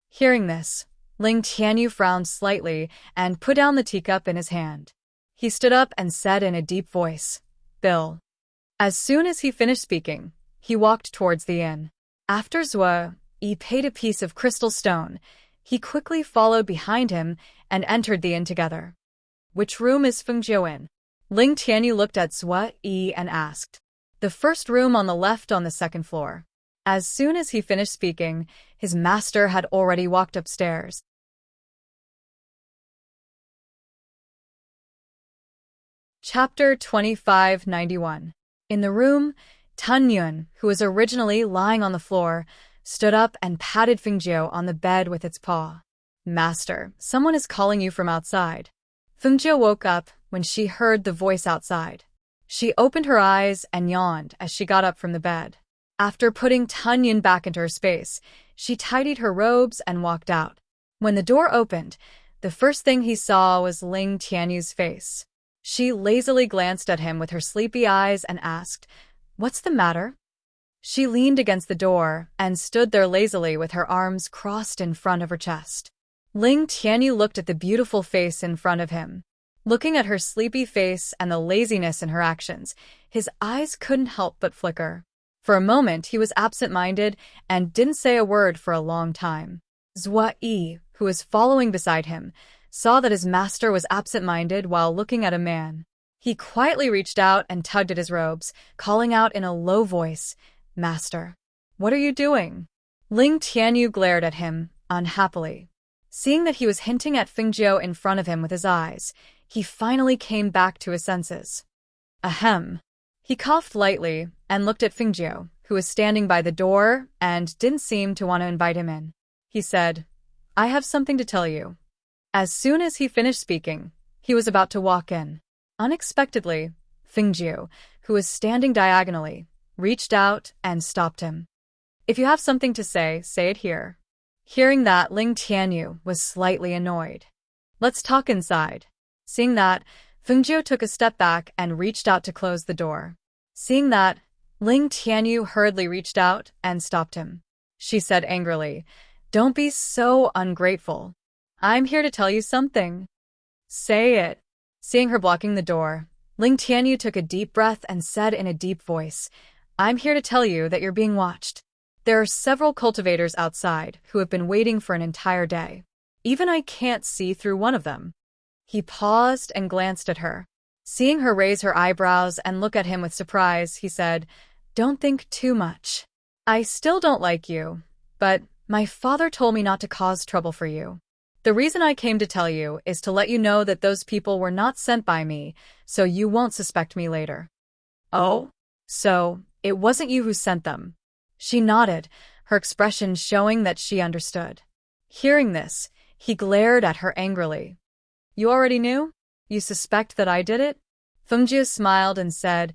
Hearing this, Ling Tianyu frowned slightly and put down the teacup in his hand. He stood up and said in a deep voice, "Bill." As soon as he finished speaking, he walked towards the inn. After Zui Yi paid a piece of crystal stone, he quickly followed behind him and entered the inn together. "Which room is Fengjiu in?" Ling Tianyu looked at Zui Yi and asked. "The first room on the left on the second floor." As soon as he finished speaking, his master had already walked upstairs. Chapter 2591. In the room, Tun Yun, who was originally lying on the floor, stood up and patted Fengjiu on the bed with its paw. "Master, someone is calling you from outside." Fengjiu woke up when she heard the voice outside. She opened her eyes and yawned as she got up from the bed. After putting Tun Yun back into her space, she tidied her robes and walked out. When the door opened, the first thing he saw was Ling Tianyu's face. She lazily glanced at him with her sleepy eyes and asked, "What's the matter?" She leaned against the door and stood there lazily with her arms crossed in front of her chest. Ling Tianyu looked at the beautiful face in front of him. Looking at her sleepy face and the laziness in her actions, his eyes couldn't help but flicker. For a moment, he was absent-minded and didn't say a word for a long time. Zui Yi, who was following beside him, saw that his master was absent-minded while looking at a man. He quietly reached out and tugged at his robes, calling out in a low voice, "Master, what are you doing?" Ling Tianyu glared at him, unhappily. Seeing that he was hinting at Fengjiu in front of him with his eyes, he finally came back to his senses. Ahem. He coughed lightly and looked at Fengjiu, who was standing by the door and didn't seem to want to invite him in. He said, "I have something to tell you." As soon as he finished speaking, he was about to walk in. Unexpectedly, Fengjiu, who was standing diagonally, reached out and stopped him. "If you have something to say it here." Hearing that, Ling Tianyu was slightly annoyed. "Let's talk inside." Seeing that, Fengjiu took a step back and reached out to close the door. Seeing that, Ling Tianyu hurriedly reached out and stopped him. She said angrily, "Don't be so ungrateful." I'm here to tell you something. Say it. Seeing her blocking the door, Ling Tianyu took a deep breath and said in a deep voice, I'm here to tell you that you're being watched. There are several cultivators outside who have been waiting for an entire day. Even I can't see through one of them. He paused and glanced at her. Seeing her raise her eyebrows and look at him with surprise, he said, Don't think too much. I still don't like you, but my father told me not to cause trouble for you. The reason I came to tell you is to let you know that those people were not sent by me, so you won't suspect me later. Oh? So, it wasn't you who sent them? She nodded, her expression showing that she understood. Hearing this, he glared at her angrily. You already knew? You suspect that I did it? Fengjie smiled and said,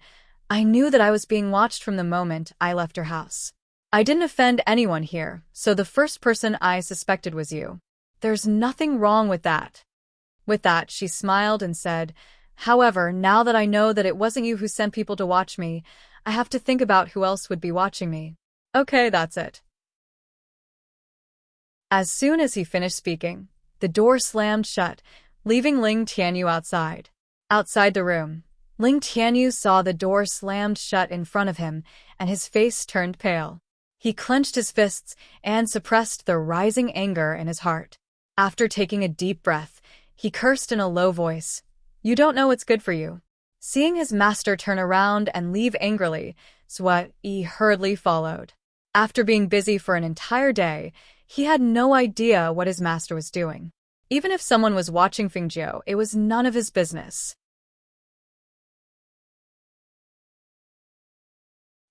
I knew that I was being watched from the moment I left your house. I didn't offend anyone here, so the first person I suspected was you. There's nothing wrong with that. With that, she smiled and said, However, now that I know that it wasn't you who sent people to watch me, I have to think about who else would be watching me. Okay, that's it. As soon as he finished speaking, the door slammed shut, leaving Ling Tianyu outside. Outside the room, Ling Tianyu saw the door slammed shut in front of him, and his face turned pale. He clenched his fists and suppressed the rising anger in his heart. After taking a deep breath, he cursed in a low voice, You don't know what's good for you. Seeing his master turn around and leave angrily, Sui hurriedly followed. After being busy for an entire day, he had no idea what his master was doing. Even if someone was watching Fengjie, it was none of his business.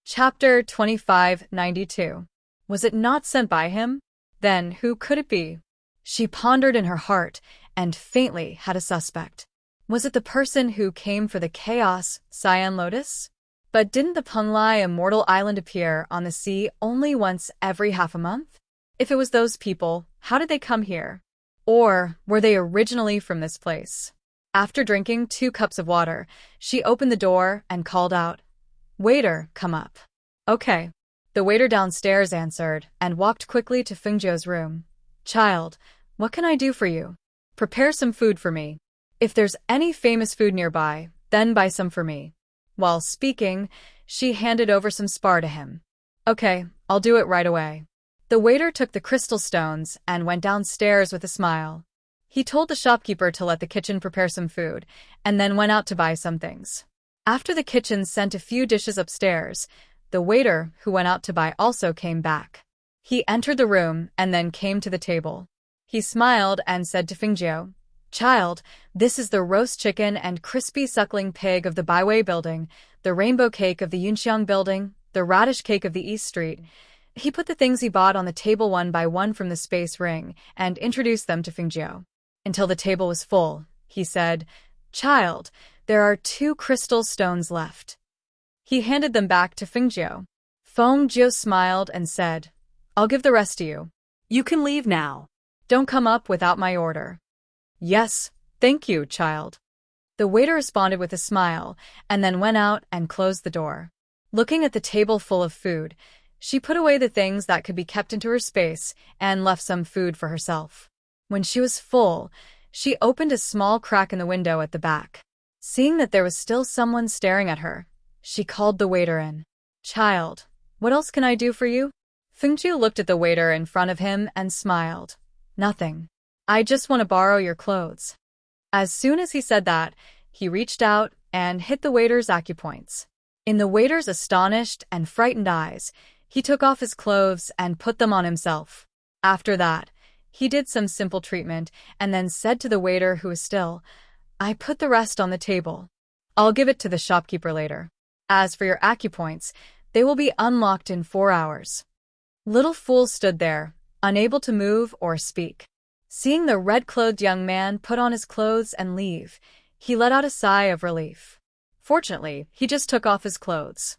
Chapter 2592. Was it not sent by him? Then who could it be? She pondered in her heart and faintly had a suspect. Was it the person who came for the chaos, Cyan Lotus? But didn't the Penglai immortal island appear on the sea only once every half a month? If it was those people, how did they come here? Or were they originally from this place? After drinking 2 cups of water, she opened the door and called out, Waiter, come up. Okay. The waiter downstairs answered and walked quickly to Fengjie's room. Child, what can I do for you? Prepare some food for me. If there's any famous food nearby, then buy some for me. While speaking, she handed over some spar to him. Okay, I'll do it right away. The waiter took the crystal stones and went downstairs with a smile. He told the shopkeeper to let the kitchen prepare some food, and then went out to buy some things. After the kitchen sent a few dishes upstairs, the waiter, who went out to buy, also came back. He entered the room and then came to the table. He smiled and said to Fengjie, Child, this is the roast chicken and crispy suckling pig of the Baiwei building, the rainbow cake of the Yunxiang building, the radish cake of the East Street. He put the things he bought on the table one by one from the space ring and introduced them to Fengjie. Until the table was full, he said, Child, there are 2 crystal stones left. He handed them back to Fengjie. Fengjie smiled and said, I'll give the rest to you. You can leave now. Don't come up without my order. Yes, thank you, child. The waiter responded with a smile and then went out and closed the door. Looking at the table full of food, she put away the things that could be kept into her space and left some food for herself. When she was full, she opened a small crack in the window at the back. Seeing that there was still someone staring at her, she called the waiter in. Child, what else can I do for you? Fengjie looked at the waiter in front of him and smiled. Nothing. I just want to borrow your clothes. As soon as he said that, he reached out and hit the waiter's acupoints. In the waiter's astonished and frightened eyes, he took off his clothes and put them on himself. After that, he did some simple treatment and then said to the waiter who was still, I put the rest on the table. I'll give it to the shopkeeper later. As for your acupoints, they will be unlocked in 4 hours. Little Fool stood there, unable to move or speak. Seeing the red-clothed young man put on his clothes and leave, he let out a sigh of relief. Fortunately, he just took off his clothes.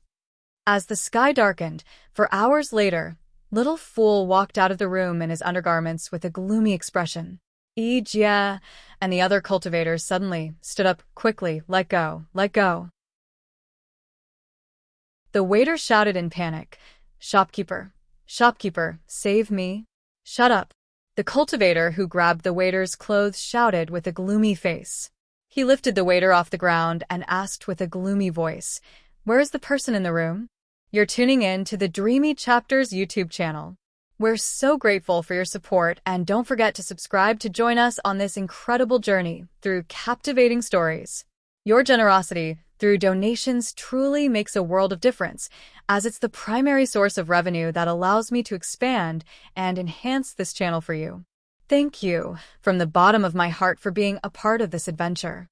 As the sky darkened, for hours later, Little Fool walked out of the room in his undergarments with a gloomy expression. Jia and the other cultivators suddenly stood up quickly. Let go, let go. The waiter shouted in panic, Shopkeeper, shopkeeper, save me. Shut up. The cultivator who grabbed the waiter's clothes shouted with a gloomy face. He lifted the waiter off the ground and asked with a gloomy voice, "Where is the person in the room?" You're tuning in to the Dreamy Chapters YouTube channel. We're so grateful for your support, and don't forget to subscribe to join us on this incredible journey through captivating stories. Your generosity through donations truly makes a world of difference, as it's the primary source of revenue that allows me to expand and enhance this channel for you. Thank you from the bottom of my heart for being a part of this adventure.